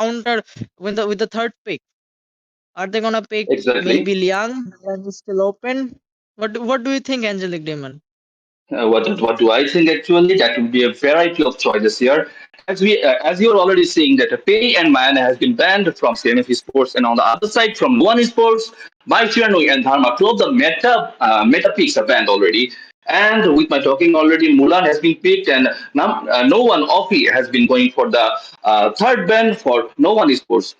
counter with the third pick? Are they gonna pick Exactly. maybe Liang and is still open? What do you think, Angelic Demon? What do I think actually? That will be a variety of choices here. As you're already seeing that Pei and Mayana has been banned from CMF Esports, and on the other side from One Esports, my Chirano and Dharma, two of the meta picks are banned already. And with my talking already, Mulan has been picked, and now, no one Offie has been going for the third ban for no one esports.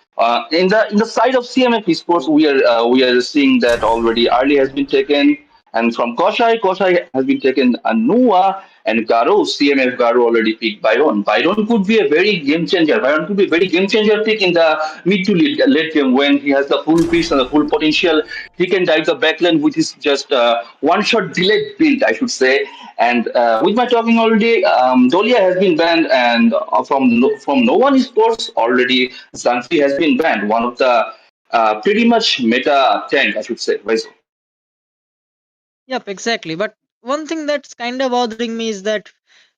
In the side of CMF esports, we are seeing that already early has been taken, and from Koshai has been taken Anua and Garo, CMF Garo already picked Byron. Byron could be a very game changer. Byron could be a very game changer pick in the mid to late game when he has the full piece and the full potential. He can dive the backline with his just one shot delayed build, I should say. And with my talking already, Dolia has been banned, and from no one esports already, Zanfi has been banned. One of the pretty much meta tank, I should say. Right? Yep, exactly. But one thing that's kind of bothering me is that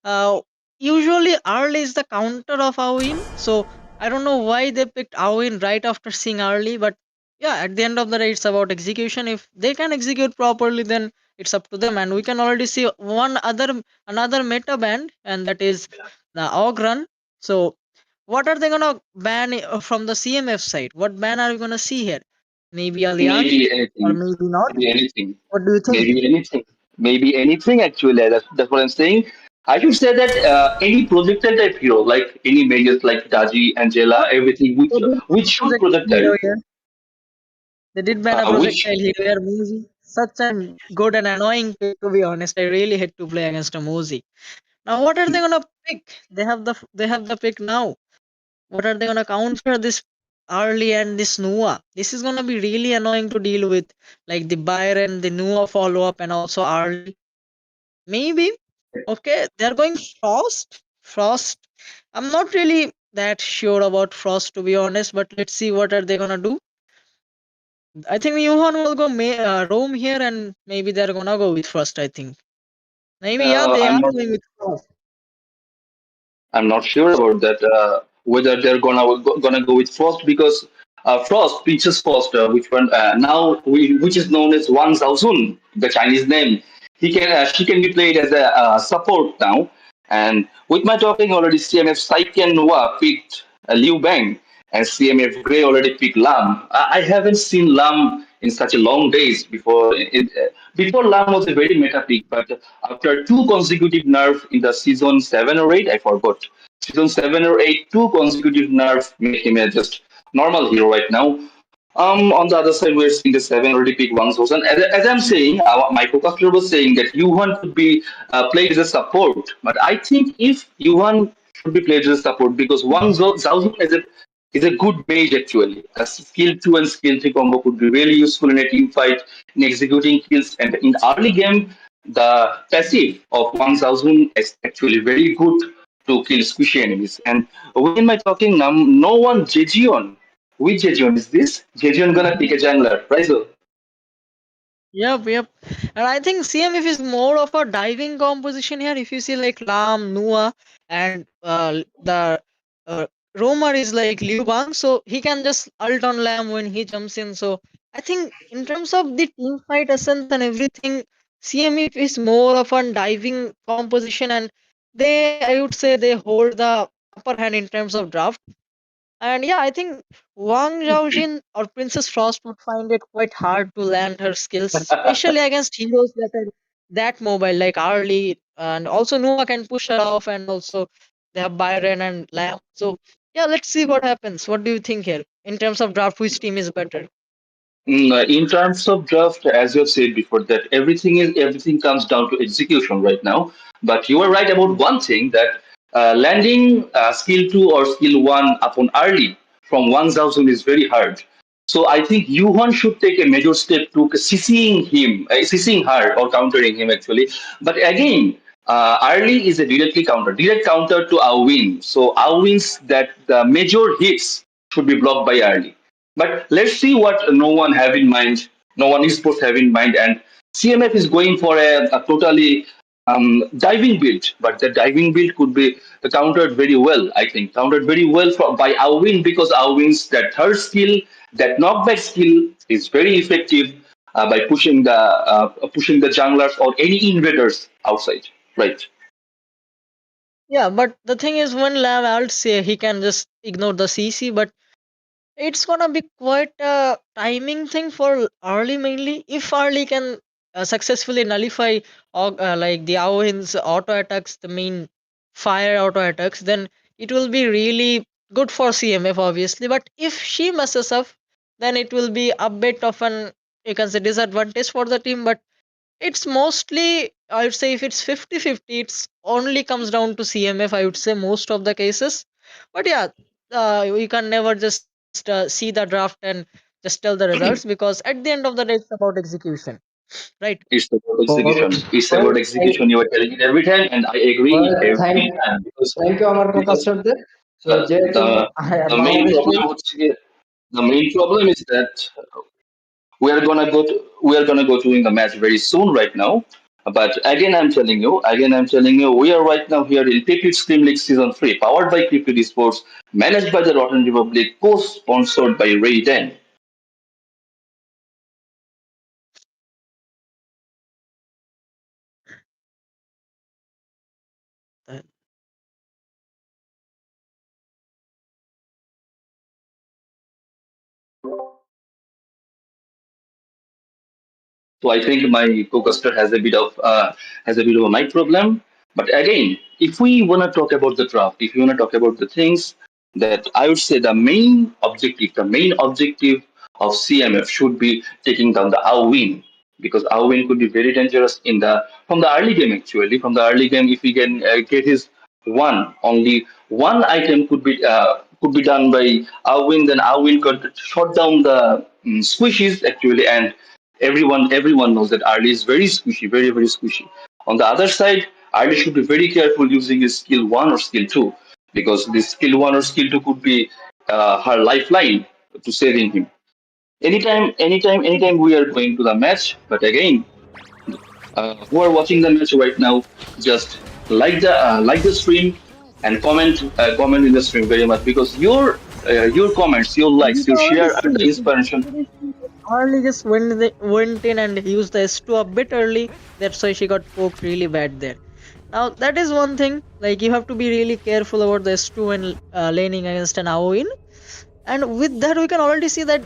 uh, usually early is the counter of Awin. So I don't know why they picked Awin right after seeing early. But yeah, at the end of the day, it's about execution. If they can execute properly, then it's up to them. And we can already see another meta band, and that is the Ogran. So what are they gonna ban from the CMF side? What ban are we gonna see here? Maybe a Liang Maybe or anything. maybe not. Maybe anything. What do you think? Maybe anything. Maybe anything actually. That's what I'm saying. I should say that any projectile type hero, like any majors like Daji, Angela, everything They did which ban a shoot projectile projectile, hero here. They did ban a which projectile hero here, Muzi. Such a good and annoying pick, to be honest. I really hate to play against a Muzi. Now, what are they gonna pick? They have the pick now. What are they gonna counter this early and this Nua? This is gonna be really annoying to deal with, like the Byron, the Nua follow up, and also early. Maybe okay, they're going Frost. Frost. I'm not really that sure about Frost to be honest, but let's see what are they gonna do. I think Johan will go Rome here, and maybe they're gonna go with first. I think maybe yeah, they I'm are not going with first. I'm not sure about that. Whether they're gonna go with Frost because Frost Princess Frost, which one which is known as Wang Zhaozun, the Chinese name. She can be played as a support now. And with my talking already, CMF Saiken Noah picked Liu Bang, and CMF Gray already picked Lam. I haven't seen Lam in such a long days before. Before Lam was a very meta pick, but after two consecutive nerf in the season 7 or 8, I forgot. Season 7 or 8, two consecutive nerf made him a just normal hero right now. On the other side, we're seeing the seven already pick 1,000. As I'm saying, my co-caster was saying that Yuhan could be played as a support, but I think if Yuhan should be played as a support because 1,000 is a good mage actually. A skill 2 and skill 3 combo could be really useful in a team fight, in executing kills, and in early game, the passive of 1,000 is actually very good to kill squishy enemies. And within my talking, no one Jejion. Which Jejion is this? Jejion gonna pick a jungler, right? So, Yep, yep. And I think CMF is more of a diving composition here. If you see like Lam, Nua, and the roamer is like Liu Bang, so he can just ult on Lam when he jumps in. So I think in terms of the team fight essence and everything, CMF is more of a diving composition, and I would say they hold the upper hand in terms of draft. And yeah, I think Wang Zhaojin or Princess Frost would find it quite hard to land her skills, especially against heroes that are that mobile, like Arlie, and also Nua can push her off, and also they have Byron and Lamb. So yeah, let's see what happens. What do you think here in terms of draft? Which team is better? in terms of draft, as you have said before, that everything comes down to execution right now. But you are right about one thing that landing skill 2 or skill 1 upon early from 1,000 is very hard. So I think Yuhan should take a major step to CCing her or countering him actually. But again, early is a direct counter to our win. So our wins that the major hits should be blocked by early. But let's see what no one have in mind, no one is supposed to have in mind, and CMF is going for a totally. diving build, but the diving build could be countered very well. I think countered very well by Awin, because Awin's that third skill, that knockback skill, is very effective by pushing the junglers or any invaders outside. Right. Yeah, but the thing is, when Lam ults, he can just ignore the CC, but it's gonna be quite a timing thing for early mainly. If early can successfully nullify like the Aohin's auto attacks, the main fire auto attacks, then it will be really good for CMF obviously. But if she messes up, then it will be a bit of an, you can say, disadvantage for the team. But it's mostly, I would say, if it's 50-50, it's only comes down to CMF, I would say, most of the cases. But yeah, you can never just see the draft and just tell the results, because at the end of the day, it's about execution, right? It's about Okay. execution. It's Well, about execution. You are telling it every time, and I agree well, every time, thank you আমার কথা because শুনতে তো uh, যেহেতু the the main Bangladesh problem team the main problem is that we are gonna go to in the match very soon right now. But again I'm telling you, we are right now here in Cricket Scrim League Season 3, powered by CryptiD Sports, managed by the Rotten Republic, co-sponsored by Raiden. Uh, So I think my co-caster has a bit of a mic problem. But again, if we want to talk about the draft, if you want to talk about the things that I would say the main objective of CMF should be taking down the Awin, because Awin could be very dangerous in the from the early game actually. From the early game, if he can get his only one item could be done by Awin, then Awin could shut down the squishies actually, and everyone knows that Arlie is very squishy, very very squishy. On the other side, Arlie should be very careful using his skill one or skill two, because this skill one or skill two could be her lifeline to saving him. Anytime we are going to the match. But again, who are watching the match right now, just like the stream and comment in the stream very much, because your comments, your we likes, can your already share are see, the inspiration. Harley just went in and used the S2 a bit early. That's why she got poked really bad there. Now that is one thing. Like, you have to be really careful about the S2 when laning against an AoE. And with that, we can already see that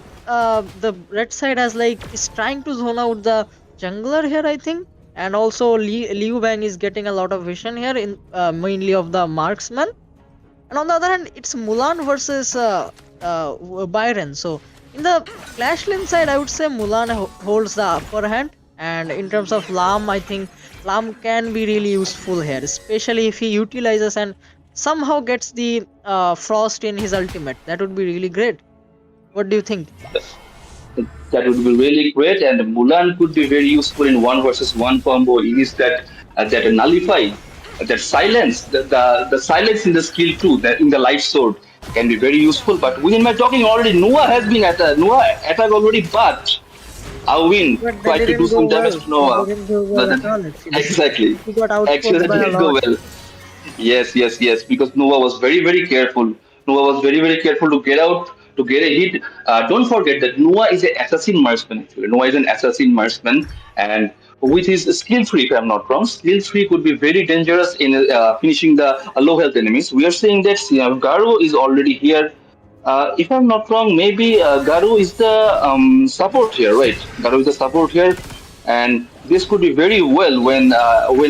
the red side has like is trying to zone out the jungler here, I think. And also Liu Bang is getting a lot of vision here, in mainly of the marksman. And on the other hand, it's Mulan versus Byron. So in the Clash Lane side, I would say Mulan holds the upper hand. And in terms of Lam, I think Lam can be really useful here, especially if he utilizes and somehow gets the Frost in his ultimate. That would be really great. What do you think? That would be really great, and Mulan could be very useful in one versus one combo. He is that nullify, that silence, the silence in the skill too, that in the light sword can be very useful. But within my talking already, Noah attack already, but Awin But that tried to do didn't go some damage well. to That Noah. didn't go well at all, actually. Exactly. He got Actually, outpoked that by a didn't go lot. well. Yes. Because Noah was very, very careful. Noah was very, very careful to get out, to get a hit. Don't forget that Noah is an assassin marksman, actually. Noah is an assassin marksman. And with his skill 3, if I'm not wrong, skill 3 could be very dangerous in finishing the low health enemies. We are saying that Garo is already here. If I'm not wrong, maybe Garu is the support here, right? Garu is the support here, and this could be very well when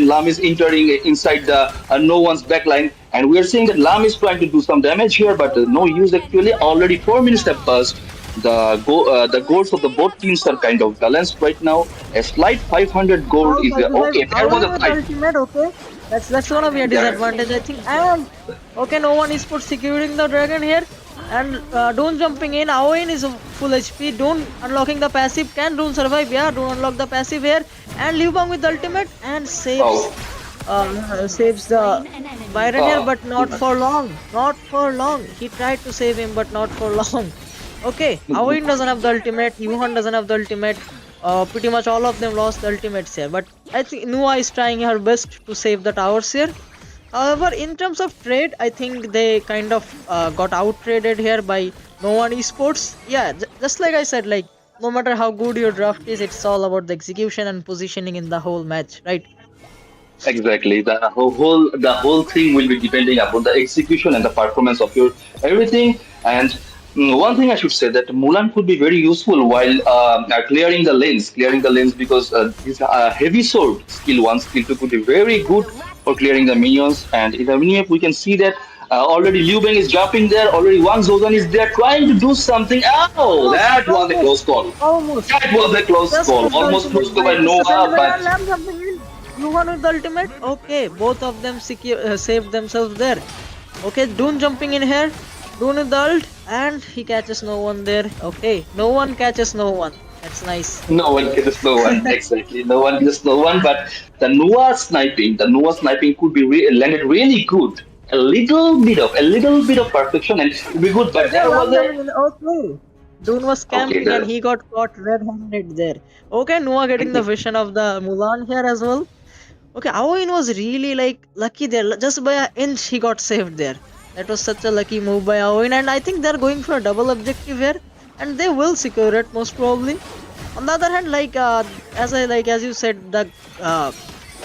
Lam is entering inside the no one's backline, and we are seeing that Lam is trying to do some damage here, but no use actually. Already 4 minutes have passed. The goals of the both teams are kind of balanced right now. A slight 500 gold Now is 35 okay. There was away a with fight. ultimate, okay. That's gonna be a There, disadvantage, I think. And okay, no one is for securing the dragon here. And Doon jumping in, Aoin is full HP. Doon unlocking the passive. Can Doon survive? Yeah, Doon unlock the passive here. And Liu Bang with the ultimate and oh, saves the Byron here, uh, but not for long. Not for long. He tried to save him, but not for long. Okay, Aoin doesn't have the ultimate. Yuhan doesn't have the ultimate. pretty much all of them lost the ultimates here. But I think Nua is trying her best to save the towers here. However, in terms of trade, I think they kind of got out traded here by No One Esports. Yeah, just like I said, like no matter how good your draft is, it's all about the execution and positioning in the whole match, right? Exactly. The whole thing will be depending upon the execution and the performance of your everything. And one thing I should say that Mulan could be very useful while clearing the lanes because this heavy sword skill one, skill two could be very good for clearing the minions. And in the minion we can see that already Liu Bang is jumping there. Already Wang Zhozhan is there trying to do something. Oh, Almost, that was a close almost, call. almost. That was a close Just call. with the Almost ultimate close to by by just a second. Noah, Where but Lamb jumping in? You won with the ultimate? Okay, both of them saved themselves there. Okay, Dune jumping in here. Dune with the ult. And he catches no one there. Okay, no one catches no one. That's nice. no one kills no one. Exactly. No one kills no one. But the Noah sniping could be landed really good. A little bit of perfection and it would be good. But Okay, there was Lamb a jumping in. Okay. Dune was okay. camping and he got caught red-handed there. Okay, Noah getting the vision of the Mulan here as well. Okay, Aoin was really like lucky there. Just by an inch he got saved there. That was such a lucky move by Aoin, and I think they're going for a double objective here, and they will secure it most probably. On the other hand, as you said, the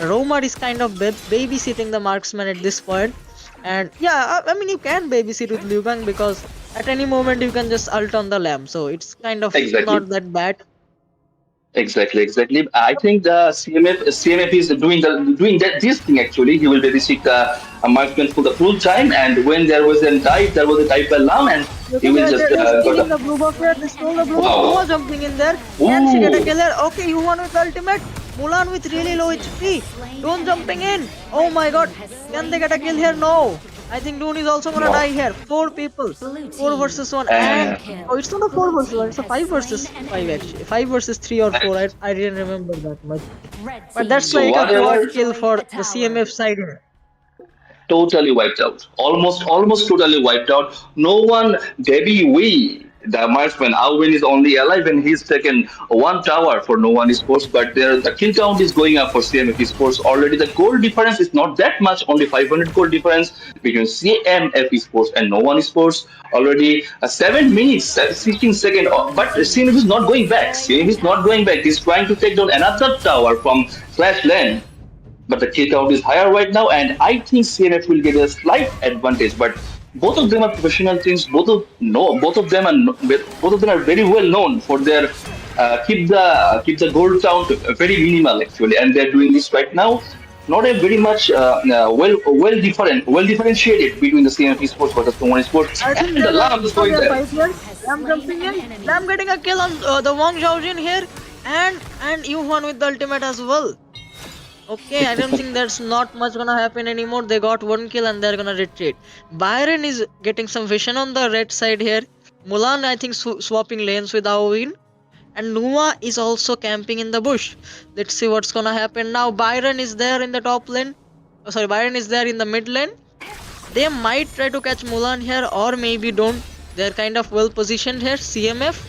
Roamer is kind of babysitting the marksman at this point. And yeah, I mean you can babysit with Liu Bang because at any moment you can just ult on the lamb, so it's kind of Exactly. not that bad. Exactly. I think the CMF is doing that this thing actually. He will babysit the marksman for the full time, and when there was a dive by Lam, and he Okay, will just they're got stealing a the blue buff here. They stole the blue buff. wow. Noah jumping in there. Can she get a Ooh, kill here? Okay, you won with the ultimate. Mulan with really low HP. Doon jumping in. Oh my god. Can they get a kill here? No. I think Doon is also gonna no. die here. Four people. Four versus one. And Uh, oh, it's not a four versus one. It's a five versus five actually. Five versus three or four. I didn't remember that much. But that's so like a whatever. quad kill for the CMF side here. Totally wiped out. Almost totally wiped out. No one, Debbie Wee, the marksman, Alwyn is only alive and he's taken one tower for No One Esports, but the kill count is going up for CMF Esports. Already the goal difference is not that much, only 500 goal difference between CMF Esports and No One Esports. Already 7 minutes, 16 seconds, but CMF is not going back. CMF is not going back. He's trying to take down another tower from Slash Land, but the kill count is higher right now, and I think CMF will get a slight advantage. But both of them are professional teams. Both of them are very well known for their keep the gold count very minimal actually, and they're doing this right now. Not a very much well differentiated between the CMF Sports versus the One Sports, I think and the they're going Lam is for going their there. fight here. Lamb jumping in. Lamb getting a kill on the Wang Zhaojin here. And you won with the ultimate as well. Okay, I don't think there's not much gonna happen anymore. They got one kill and they're gonna retreat. Byron is getting some vision on the red side here. Mulan, I think, swapping lanes with Aoin. And Numa is also camping in the bush. Let's see what's gonna happen now. Byron is there in the top lane. Oh, sorry, Byron is there in the mid lane. They might try to catch Mulan here or maybe don't. They're kind of well positioned here. CMF.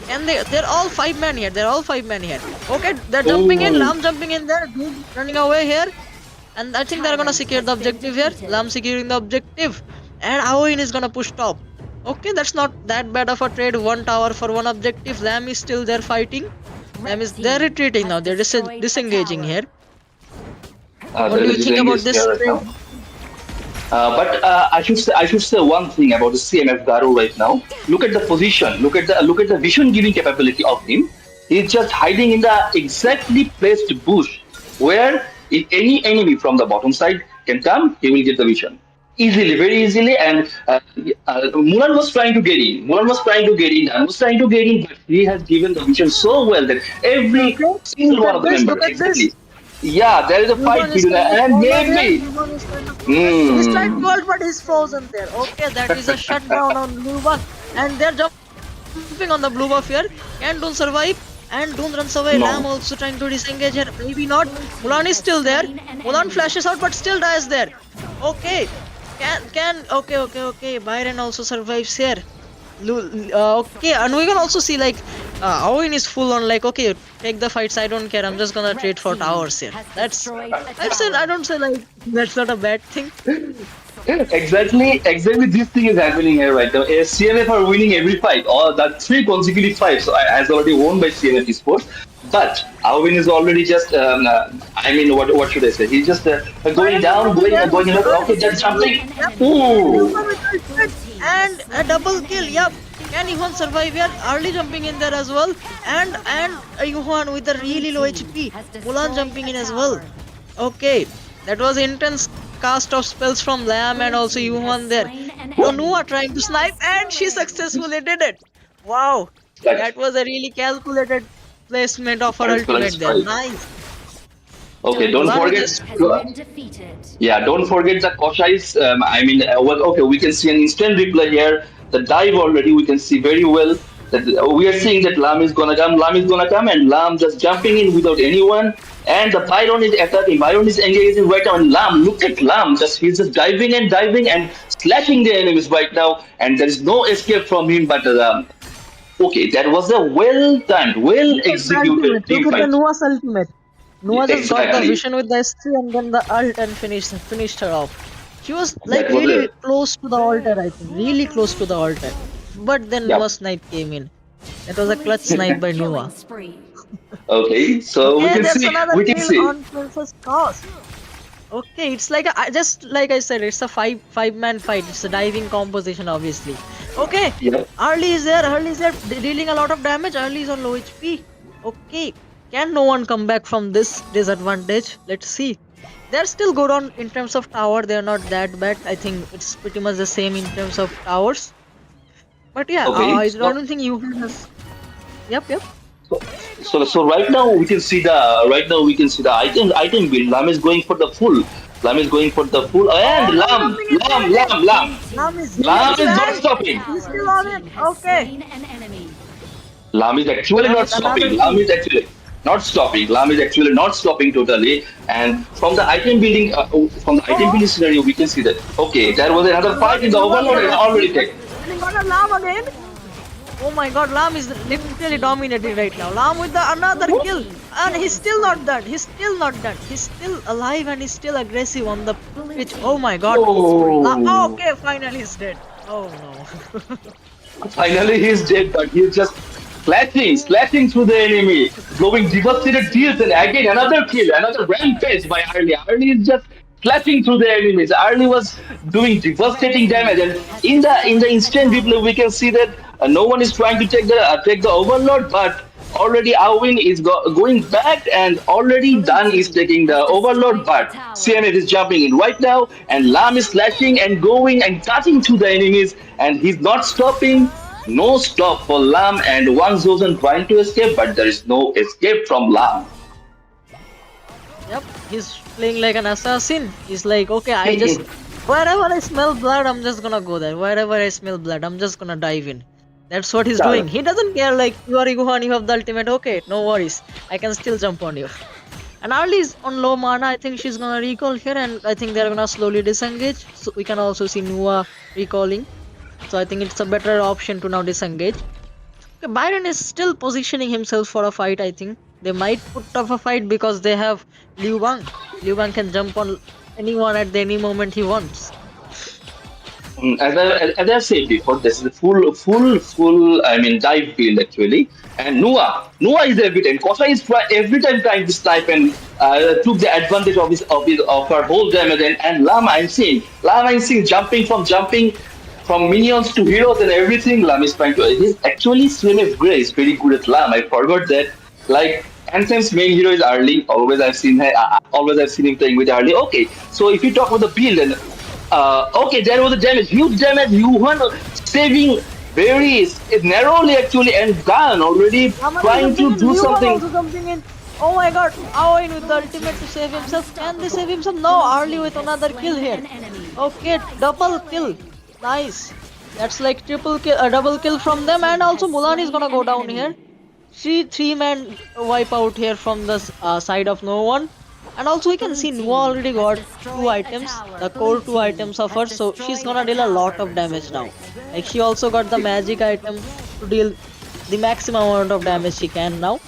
And they're all five man here. They're all five man here. Okay, they're jumping in. Oh, Lam jumping in there. Dude running away here. And I think they're gonna secure the objective here. Lam securing the objective. And Aoin is gonna push top. Okay, that's not that bad of a trade. One tower for one objective. Lam is still there fighting. Lam is they're retreating now. They're disengaging here. What do there you is think about engaged this here right trade? now. But I should say one thing about the CMF Garo right now. Look at the position. Look at the vision giving capability of him. He's just hiding in the exactly placed bush where if any enemy from the bottom side can come, he will get the vision easily, very easily. And Mulan was trying to get in. Mulan was trying to get in. I was trying to get in, but he has given the vision so well that every Okay, single look one at of the this. members Look at exactly. this. Yeah, there is a fight Yuvan is between kind of and cornered here. maybe. Yuvan is kind of cornered. He's trying to Hmm. ult, but he's frozen there. Okay, that is a shutdown on Yuvan. And they're jumping on the blue buff here. Can Doon survive? And Doon runs away. Lam also No. trying to disengage here. Maybe not. Mulan is still there. Mulan flashes out, but still dies there. Okay. Okay. Byron also survives here. Okay, and we can also see like Owen is full on like, okay, take the fights, I don't care, I'm just gonna trade Red for team towers here. has That's, destroyed a I tower. don't say like, that's not a bad thing. Exactly this thing is happening here right now. CMF are winning every fight, or that three consecutive fights as already won by CMF Esports. But Alvin is already just, I mean, what should I say? He's just going Finally down, moving here, going, okay, Has just slain jumping. an yep, enemy. Ooh, Luca with the Blue ultimate, team has and a slain double an kill, enemy. yep. Can Yuhan survive here? Early jumping in there as well, and Yuhan with a Blue really low team HP. has Mulan destroyed jumping a in as well. tower. Okay, that was intense cast of spells from Lamb and Blue also team has Yuhan there. slain an Now enemy. Nua trying to snipe and she successfully did it. Wow, like, that was a really calculated placement of her that is ultimate correct, there. right. Nice. Okay, don't Mulan with Turret forget. this. has been defeated. Yeah, don't forget the Koshai's. I mean, okay, we can see an instant replay here. The dive already, we can see very well that we are seeing that Lam is gonna come, and Lam just jumping in without anyone. And the Byron is attacking, Byron is engaging right now. And Lam, look at Lam, he's just diving and slashing the enemies right now. And there is no escape from him. But okay, that was a well done, well Look at the ultimate. executed Look team at the fight. Nua's ultimate. Nua just got the Exactly. vision with the S3 and then the ult and finished her off. She was like That was really it. close to the altar, I think. Really close to the altar. But then Yeah. Nua's snipe came in. That was a Blue clutch team snipe by killing Nua. spree. Okay, so Okay, there's another we can kill see. on Princess Cost. Okay, it's like just like I said, it's a five-man fight. It's a diving composition, obviously. Okay, Yeah. Early is there. Early is there, dealing a lot of damage. Early is on low HP. Okay, can no one come back from this disadvantage? Let's see. They're still good on in terms of tower. They're not that bad. I think it's pretty much the same in terms of towers. But yeah, Okay. I don't think you has. Yep, yep. So, so right now we can see the item build. Lam is going for the full. Lam is going for the full, and Oh, no jumping is there again. Lam. Blue Lam team is has here Lam too, is not destroyed and a stopping. he's tower. still Blue on it. team has Okay, slain an enemy. Lam is actually Lam not with another stopping. Lam kill. is actually not stopping. Lam is actually not stopping totally. And from the item Oh, building scenario, we can see that. Okay, there was oh another my fight God, in the Nua with Overlord an and S3 already just taken. killing on a Lam again. Oh my God, Lam is literally dominating right now. Lam with the another Blue kill, team and he's killing still not spree. done. He's still not done. He's still alive and he's still aggressive on the Blue pitch. Oh team my God. killing spree. Oh, Oh. okay, finally he's dead. Oh no. Finally, he's dead, but he's just slashing through the enemy, blowing Blue devastated deals, team and again another double kill, kill. another rampage by Arlie. Arlie is just slashing through the enemies. Arlie was doing Red devastating damage, team and has in the destroyed a instant replay, tower. we can see that no one is trying to take the overlord, but already Awin is going back, and already Blue Dan is team taking has the overlord, destroyed a but tower. CMF is jumping in right now, and Lam is slashing and going and cutting through the enemies, and he's not stopping. No stop for Lam, and Wang Zozan trying to escape, but there is no escape from Lam. Yep, he's playing like an assassin. He's like, okay, I just wherever I smell blood, I'm just gonna go there. Wherever I smell blood, I'm just gonna dive in. That's what he's doing. He doesn't care like you are Iguan, you have the ultimate. Okay, no worries. I can still jump on you. And Arlie is on low mana. I think she's gonna recall here, and I think they're gonna slowly disengage. So we can also see Nua recalling. So I think it's a better option to now disengage. Okay, Byron is still positioning himself for a fight, I think. They might put up a fight because they have Liu Bang. Liu Bang can jump on anyone at any moment he wants. As I said before, this is a full. I mean, dive field actually. And Noah is every time. Kosa is every time trying to snipe and took the advantage of her whole damage. And Lama I'm seeing jumping from minions to heroes and everything. Lam is trying to. He's actually Swim Gray is very good at Lam. I forgot that. Like Anthem's main hero is Arlie. Always I've seen him playing with Arlie. Okay, so if you talk about the build, and okay, there was a damage, huge damage. You were saving very narrowly actually, and Dan already Amanush trying jumping to in, do Liu Bang something. also jumping in. Oh my god, Aoin with the ultimate to save himself. Can they save himself? No, Arlie with another kill Slain here. an enemy. Okay, double kill. Nice. That's like triple kill, a double kill from them, and also Mulan is Slain gonna go an down here. enemy. Three-man wipe out here from the side of no one. And also we can Blue see Nua team already has got two destroyed a items, tower. the Blue core two team items of has her, so she's destroyed gonna a deal a lot tower. of damage now. Like she also got the magic item to deal the maximum amount of damage she can now.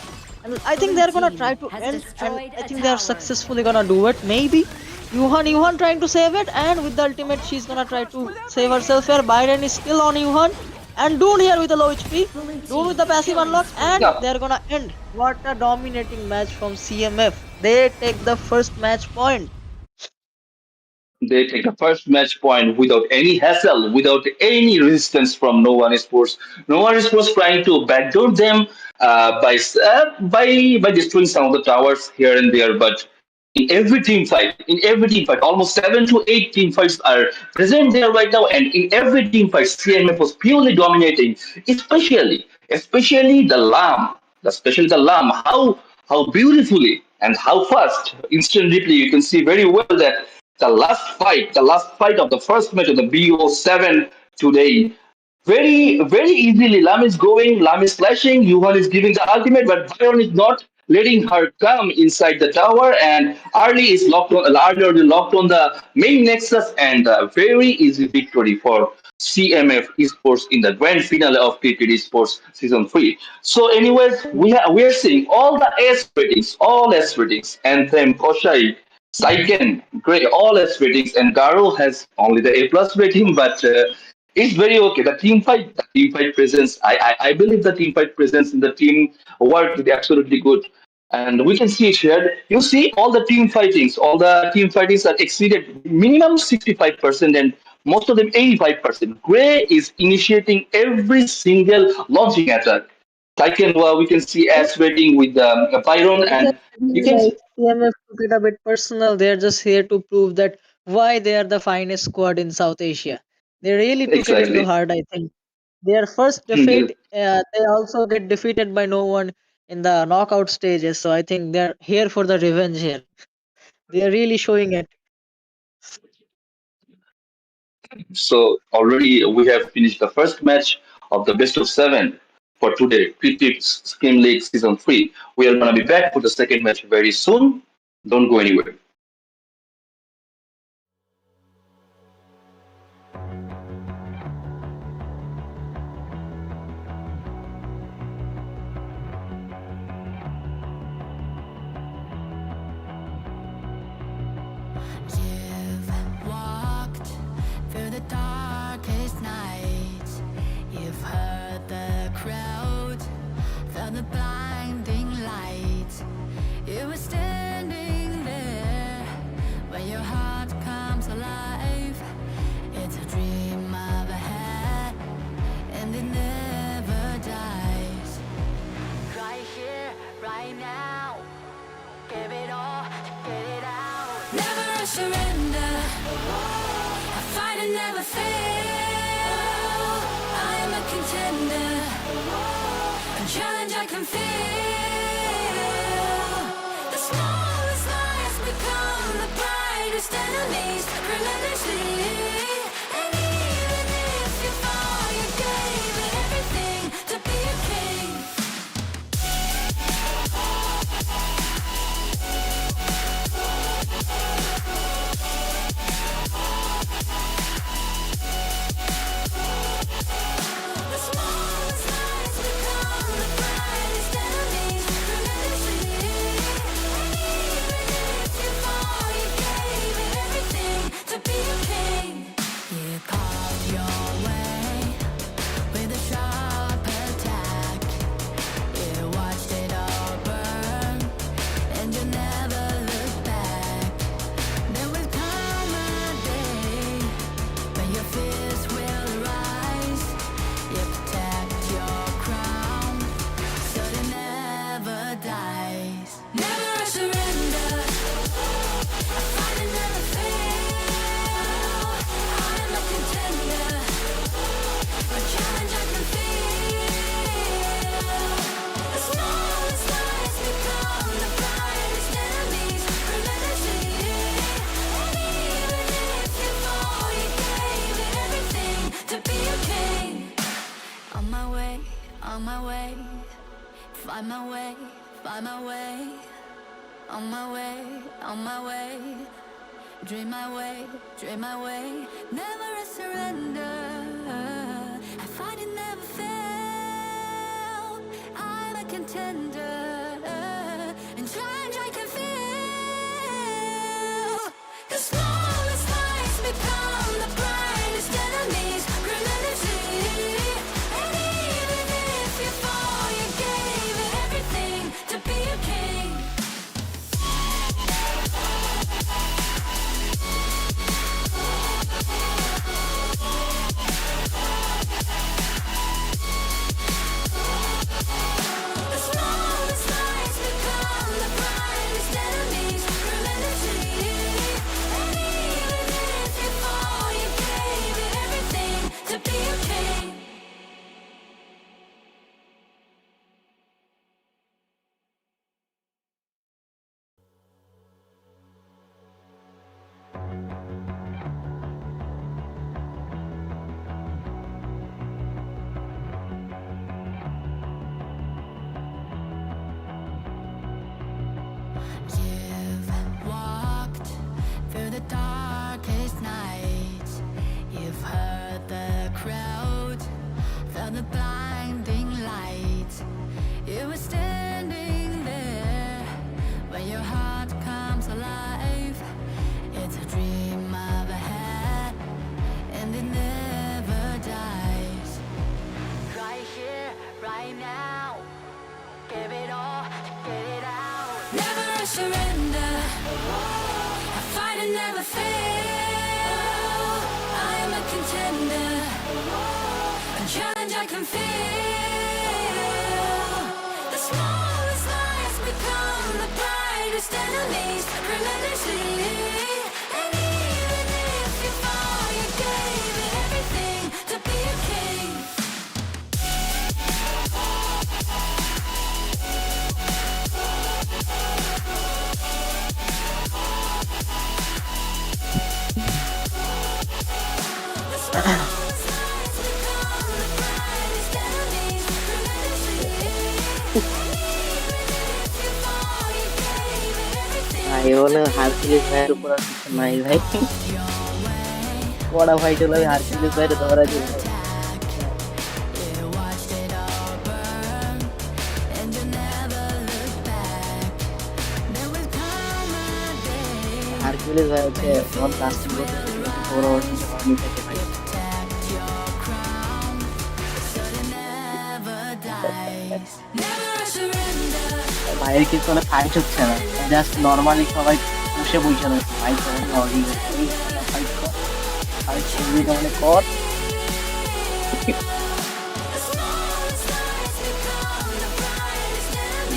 And I think Blue they're gonna team try to has end, and destroyed I a think they're tower. successfully gonna do it. Maybe Yuhan trying to save it, and with the ultimate, she's gonna try to save herself here. Byron is still on Yuhan, and Dune here with a low HP. Blue Dune with team the passive killing unlock, spree. and Yeah, they're gonna end. What a dominating match from CMF. They take the first match point. they take the first match point without any hassle, without any resistance from No One Esports. No One Esports trying to backdoor them by destroying some of the towers here and there, but in every team fight, almost 7 to 8 team fights are present there right now, and in every team fight, CMF was purely dominating, especially the Lamb, especially the Lamb. How beautifully and how fast, instant replay, you can see very well that the last fight of the first match of the BO7 today. Very easily, Lam is going, Lam is flashing, Yuhan is giving the ultimate, but Byron is not letting her come inside the tower, and Arlie already locked on the main nexus, and a very easy victory for CMF Esports in the grand finale of CryptiD Esports Season 3. So, anyways, we are seeing all the all S ratings, Anthem, Koshai, Saiken, great, all S ratings, and Garo has only the A plus rating, but it's very okay. The team fight presence. I believe the team fight presence in the team work is absolutely good, and we can see it here. You see all the team fightings are exceeded minimum 65%, and most of them 85%. Gray is initiating every single launching attack. We can see S rating with Byron, and you can Like CMF took it a bit personal. They're just here to prove that why they are the finest squad in South Asia. They really took it into exactly. heart, I think. Their first defeat, they also get defeated by no one in the knockout stages. So I think they're here for the revenge here. They are really showing it. So already we have finished the first match of the best of seven for today, Cricket Scrim League Season 3. We are going to be back for the second match very soon. Don't go anywhere. You've walked through the darkest nights. You've heard the crowd, felt the blinding light. You were standing there when your heart comes alive. It's a dream of a hat, and it never dies. Right here, right now, give it all, get it out. Never surrender, I fight and never fail. I am a contender, a challenge I can feel. The smallest lies become the brightest enemies, relentlessly. And even if you fall, you gave it everything to be a king. The smallest lies become the brightest enemies, relentlessly. And even if you fall, you gave it everything to be a king. You carved your way with a sharp attack. You watched it all burn, and you never looked back. There will come a day when your fears will rise. You protect your crown, so it never dies. Never surrender, I fight and never fail. I'm a contender, a challenge I can feel. The smallest lies become the brightest enemies, relentlessly. And even if you fall, you gave it everything to be a king. On my way, find my way, find my way. On my way, dream my way, dream my way. Never a surrender, I fight and never fail. contender, and challenge I can feel. The smallest lies become the brightest enemies. Relentlessly, and even if you fall, you gave it everything to be a king. The smallest lies become the brightest enemies. Relentlessly, and even if you fall, you gave it everything to be a king. You've walked through the darkest nights. You've heard the crowd, felt the blinding light. You were standing there when your heart comes alive. It's a dream of ahead, and it never dies. Right here, right now. Give it all, get it out. Never surrender. I fight and never fail. I am a contender. A challenge I can feel. The smallest lies become the brightest enemies. Relentlessly. And even if you fall, you gave it everything to be a king. ভাই বলে Hercules ভাইয়ের উপর আর কিছু নাই ভাই। বড় ভাই চলে হারকিউলিস ভাইয়ের ধরা দিল। হারকিউলিস ভাই হচ্ছে আমার লাস্টিং করতে বড় আমি থেকে ভাই। ভাইয়ের কিছু মানে ফাইট হচ্ছে না, জাস্ট নর্মালি সবাই বসে বসে রয়েছে। ভাই তখন ফাইট কর, ফাইট করবি তাহলে কর।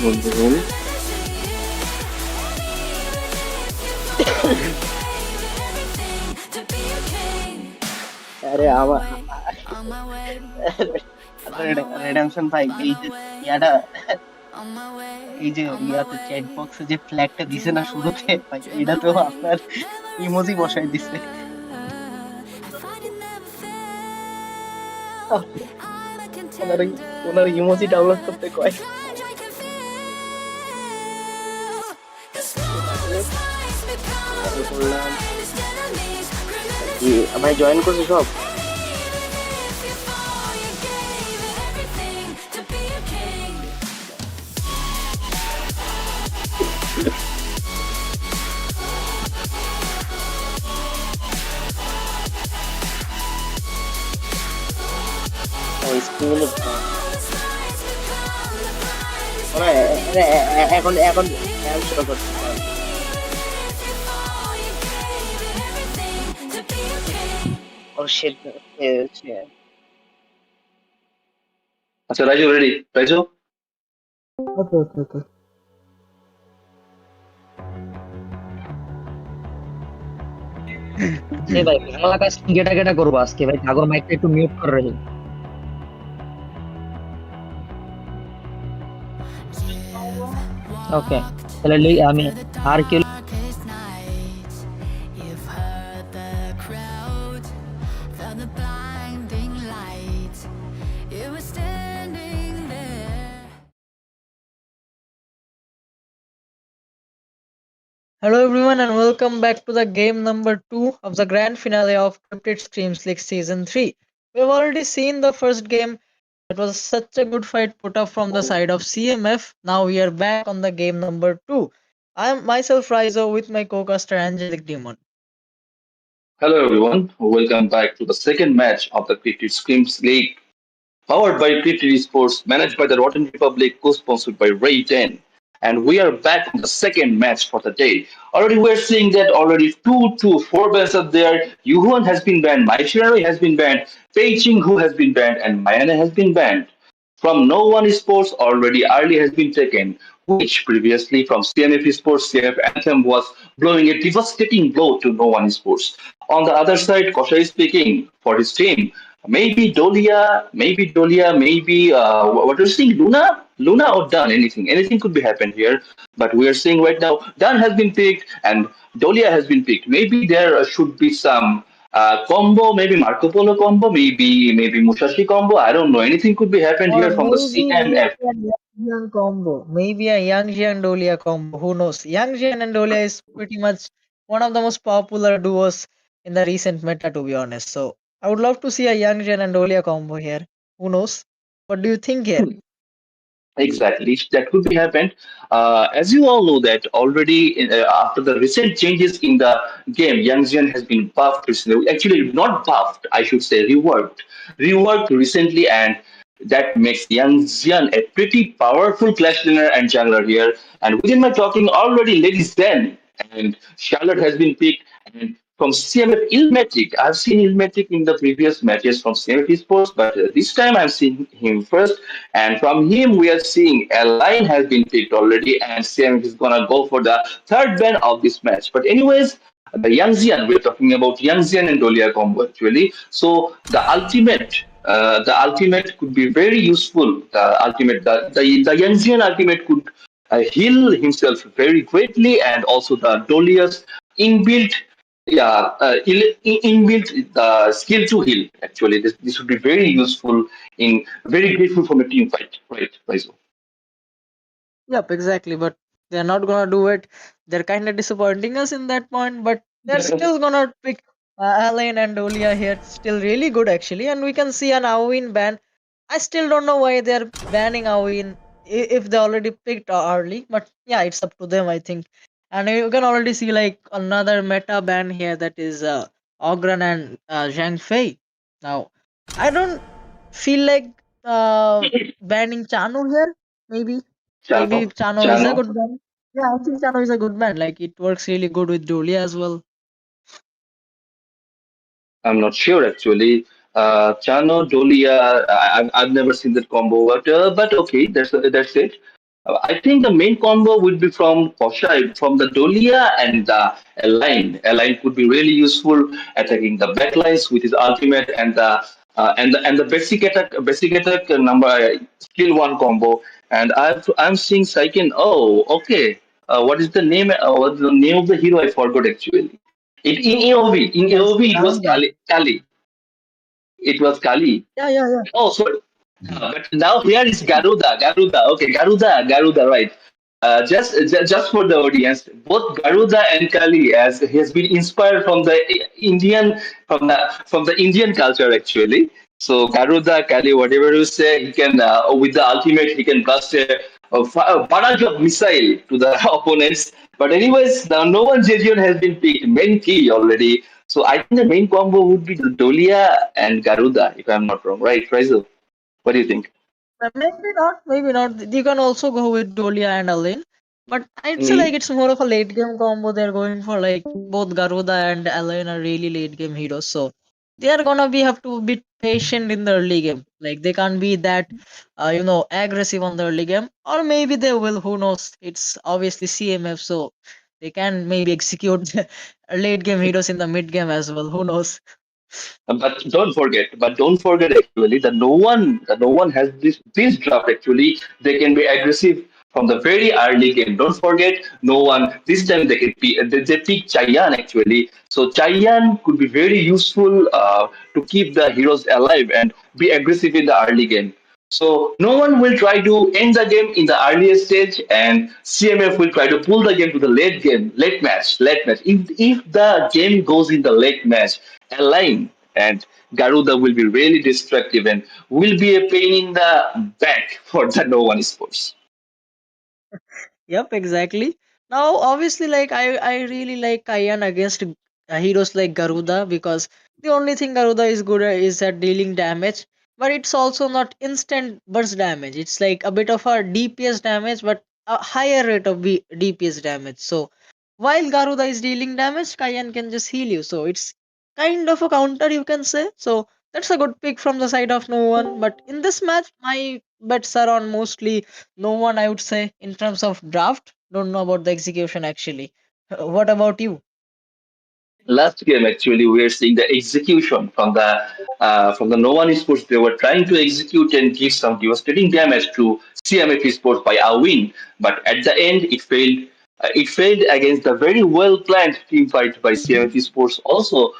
বলতে বল আরে আমার রেডেমশন ভাই এই যে ইয়াটা এই যে ইয়াতে চ্যাট বক্সে যে ফ্ল্যাগটা দিছে না শুরুতে ভাই, এটা তো আপনার ইমোজি বসাই দিছে। ওনার ওনার ইমোজি ডাউনলোড করতে কয়। করলাম ভাই জয়েন করছি সব। এখন এখন শুরু করছি। Oh shit. Yeah. আচ্ছা রাইজু রেডি? রাইজু Okay, okay, okay. ভাই বাংলা কাজ কেটা কেটা করবো আজকে ভাই, ঠাকুর মাইকটা একটু মিউট করে রাখি। ওকে তাহলে আমি আর কি Hello everyone and welcome back to the game number 2 of the grand finale of CryptiD Scrims League Season 3. We've already seen the first game That was such a good fight put up from the side of CMF. Now we are back on the game number 2. I am myself Rizo with my co-caster Angelic Demon. Hello everyone, welcome back to the second match of the CryptiD Scrims League, powered by CryptiD Esports, managed by the Rotten Republic, co-sponsored by Ray 10. And we are back on the second match for the day. Already we're seeing that already 4 bans are there. Yuhuan has been banned, Maichinari has been banned, Pei Ching Hu has been banned, and Mayana has been banned. From No One Esports, already early has been taken, which previously from CMF Esports, CMF Anthem was blowing a devastating blow to No One Esports. On the other side, Kosha is speaking for his team. Maybe Dolia, what are you saying, Luna or Dunn? Anything could be happened here. But we are seeing right now, Dunn has been picked and Dolia has been picked. Maybe there should be some combo, maybe Marco Polo combo, maybe Musashi combo. I don't know. Anything could be happened Or here from the maybe CMF. a Yang combo. Maybe a Yang and Dolia combo. Who knows? Yang and Dolia is pretty much one of the most popular duos in the recent meta, to be honest. So I would love to see a Yang and Dolia combo here. Who knows? What do you think here? Exactly, that could be happened. As you all know that already after the recent changes in the game, Yang Jian has been buffed recently. Actually, not buffed, I should say reworked recently, and that makes Yang Jian a pretty powerful clash laner and jungler here. And within my talking, already Lady Zen and Charlotte has been picked. And from CMF Ilmatic, I've seen Ilmatic in the previous matches from CMF Esports, but this time I've seen him first. And from him, we are seeing a line has been picked already, and CMF is gonna go for the third ban of this match. But anyways, the Yangzian, we're talking about Yangzian and Dolia combo actually. So the ultimate could be very useful. The Yangzian ultimate could heal himself very greatly, and also the Dolia's inbuilt inbuilt skill to heal. Actually, this would be very useful in very grateful from a team fight, right, Raizo? Yep, exactly. But they're not gonna do it. They're kind of disappointing us in that point, but they're still gonna pick Alain and Dolia here. Still really good actually, and we can see an Awin ban. I still don't know why they're banning Awin if they already picked early, but yeah, it's up to them, I think. And you can already see like another meta ban here, that is Ogren and Zhang Fei. Now, I don't feel like banning Chano here. Maybe Chano, Maybe Chano is Chano. a good band. Yeah, I think Chano is a good band. Like it works really good with Dolia as well. I'm not sure actually. Chano Dolia, I've never seen that combo, but okay, that's it. I think the main combo would be from Koshai, from the Dolia and the Align. Align could be really useful attacking the backlines with his ultimate and the basic attack number skill one combo. And I'm seeing Saiken. Oh, okay. What is the name? What's the name of the hero? I forgot actually. In AOV, Yes, it was Ramjan. Kali. It was Kali. Yeah, yeah, yeah. Oh, sorry. But now here is Garuda. Garuda. Okay, Garuda. Right. Just for the audience, both Garuda and Kali as has been inspired from the Indian from the Indian culture actually. So Garuda, Kali, whatever you say, he can with the ultimate he can blast a barrage of missile to the opponents. But anyways, now no one Jejion has been picked main key already. So I think the main combo would be Dolia and Garuda, if I'm not wrong, right, Rizal? What do you think? Maybe not, maybe not. You can also go with Dolia and Alain. But I'd say like Mhm. it's more of a late game combo. They're going for like both Garuda and Alain are really late game heroes. So they are gonna be have to be patient in the early game. Like they can't be that aggressive on the early game. Or maybe they will, who knows? It's obviously CMF, so they can maybe execute late game heroes in the mid game as well. Who knows? But don't forget actually that no one has this draft actually. They can be aggressive from the very early game. Don't forget, no one this time they pick Chayan actually. So Chayan could be very useful to keep the heroes alive and be aggressive in the early game. So no one will try to end the game in the earliest stage, and CMF will try to pull the game to the late game, late match. If the game goes in the late match, align and Garuda will be really destructive and will be a pain in the back for the No One Sports. Yep, exactly. Now, obviously, like I really like Kayan against heroes like Garuda because the only thing Garuda is good at is at dealing damage, but it's also not instant burst damage. It's like a bit of a DPS damage, but a higher rate of DPS damage. So while Garuda is dealing damage, Kayan can just heal you. So it's kind of a counter, you can say. So that's a good pick from the side of no one. But in this match, my bets are on mostly no one, I would say, in terms of draft. Don't know about the execution actually. What about you? Last game, actually, we are seeing the execution from the No One Sports. They were trying to execute and give some devastating damage to CMF Esports by a win, but at the end, it failed. It failed against the very well planned team fight by CMF Esports. Also,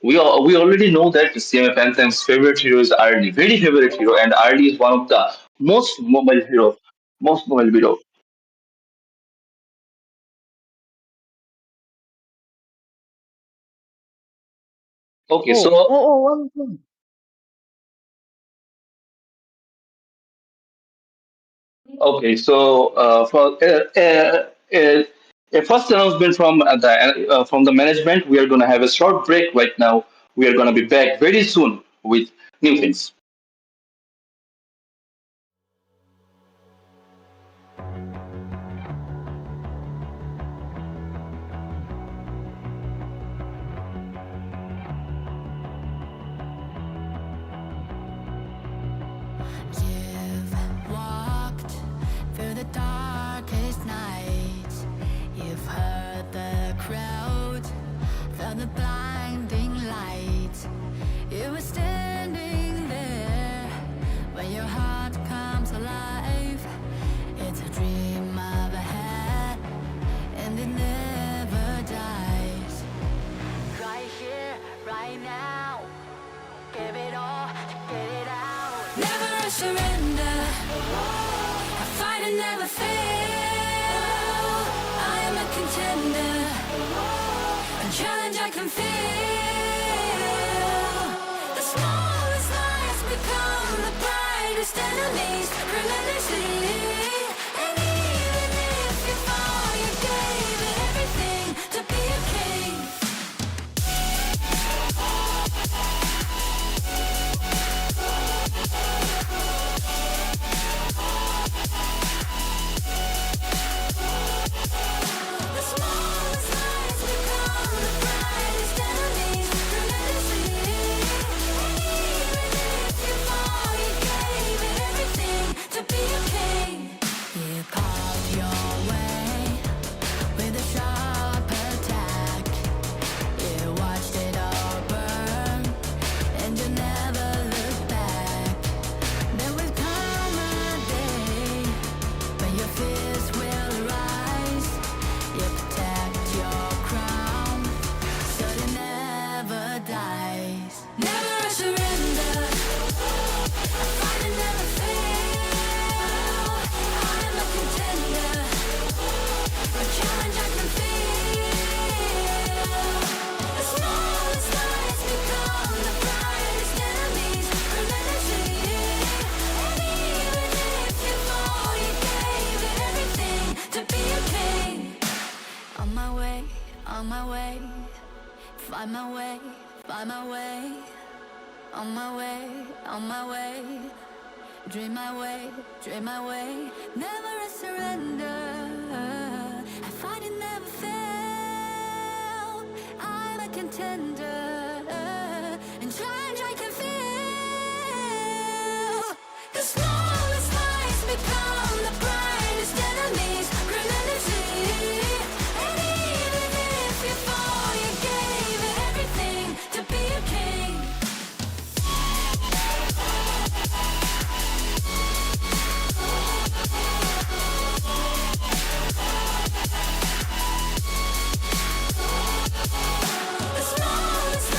we already know that CMF Anthem's favorite hero is Arlie, very favorite hero, and Arlie is one of the most mobile hero, most mobile hero. Okay, so One thing. Okay, so a first announcement from the management. We are going to have a short break right now. We are going to be back very soon with new things. You've walked through the darkest nights. You've heard the crowd, felt the blinding light. You were standing there when your heart comes alive. It's a dream of a hat, and it never dies. Right here, right now. Give it all, get it out. Never surrender. I fight and never fail. I am a contender. A challenge I can feel. The smallest lies become the brightest enemies. Relentlessly. And even if you fall, you gave it everything to be a king. The smallest lies become the brightest enemies. Relentlessly. And even if you fall, you gave it everything to be a king. You carved your way with a sharp attack. You watched it all burn, and you never looked back. There will come a day when your fears will rise. You protect your crown, so it never dies. Never surrender. I fight and never fail. I am a contender. A challenge I can feel. The smallest lies become the brightest enemies. Relentlessly. And even if you fall, you gave it everything to be a king. On my way, on my way. Find my way, find my way. On my way, on my way. Dream my way, dream my way. Never a surrender. I fight and never fail. I'm a contender. And challenge I can feel. The smallest lies become the brightest enemies. Relentlessly. And even if you fall, you gave it everything to be a king. The smallest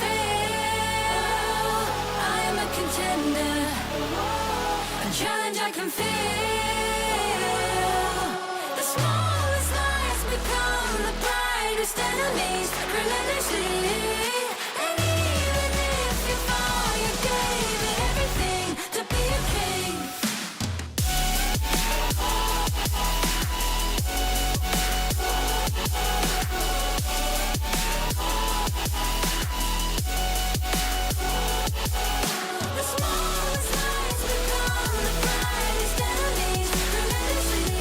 fail. I am a contender, a challenge I can feel. The smallest lies become the brightest enemies, relentlessly. And even if you fall, you gave it everything to be a king. The smallest lies become the brightest enemies, relentlessly.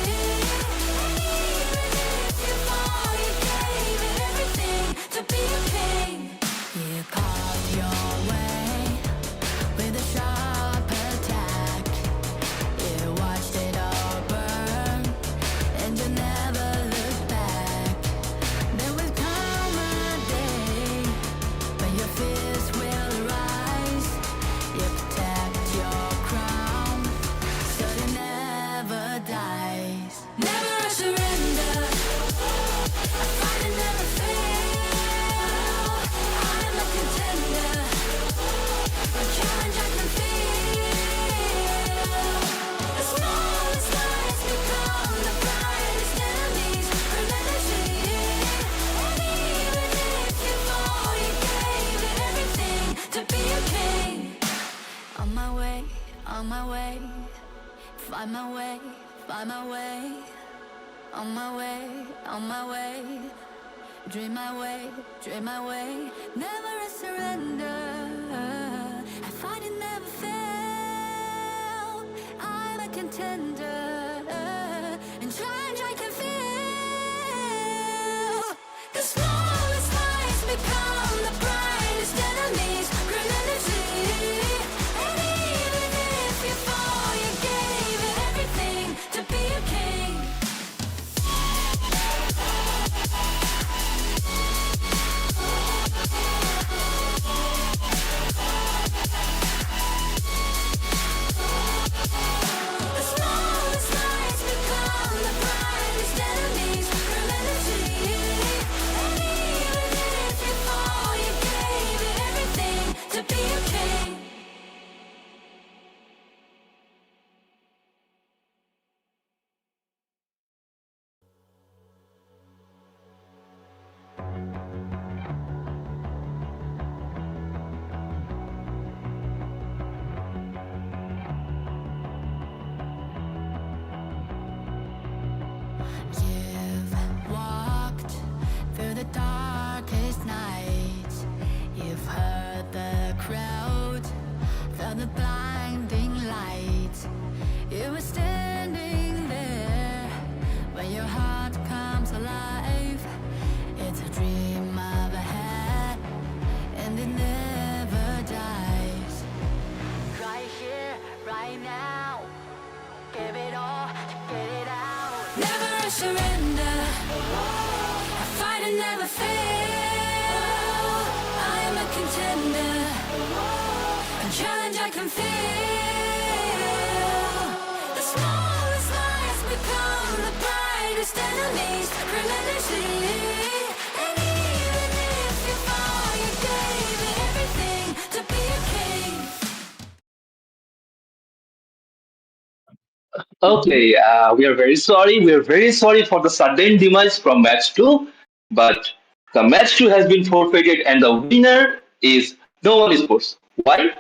And even if you fall, you gave it everything to be a king. You carved your way with a sharp attack. You watched it all burn, and you never looked back. There will come a day when your fears will rise. You protect your crown, so it never dies. Never a surrender. I fight and never fail. I'm a contender, a challenge I can feel. The smallest lies become the brightest enemies, relentlessly. And even if you fall, you gave it everything to be a king. On my way, on my way, find my way, find my way. On my way, on my way, dream my way, dream my way. Never a surrender. I fight and never fail. I'm a contender, and challenge I can feel. The smallest lies become the brightest enemies, relentlessly. And even if you fall, you gave it everything to be a king. The smallest lies become the brightest enemies, relentlessly. And even if you fall, you gave it everything to be a king. You've walked through the darkest nights. You've heard the crowd, felt the blinding light. You were standing there when your heart comes alive. It's a dream of ahead, and it never dies. Right here, right now, give it all to get it out. Never a surrender. I fight and never fail. I am a contender, a challenge I can feel. The smallest lies become the brightest enemies, relentlessly. And even if you fall, you gave it everything to be a king. Okay, we are very sorry. We are very sorry for the sudden demise from match two, but the match two has been forfeited, and the winner is no one sports. Why?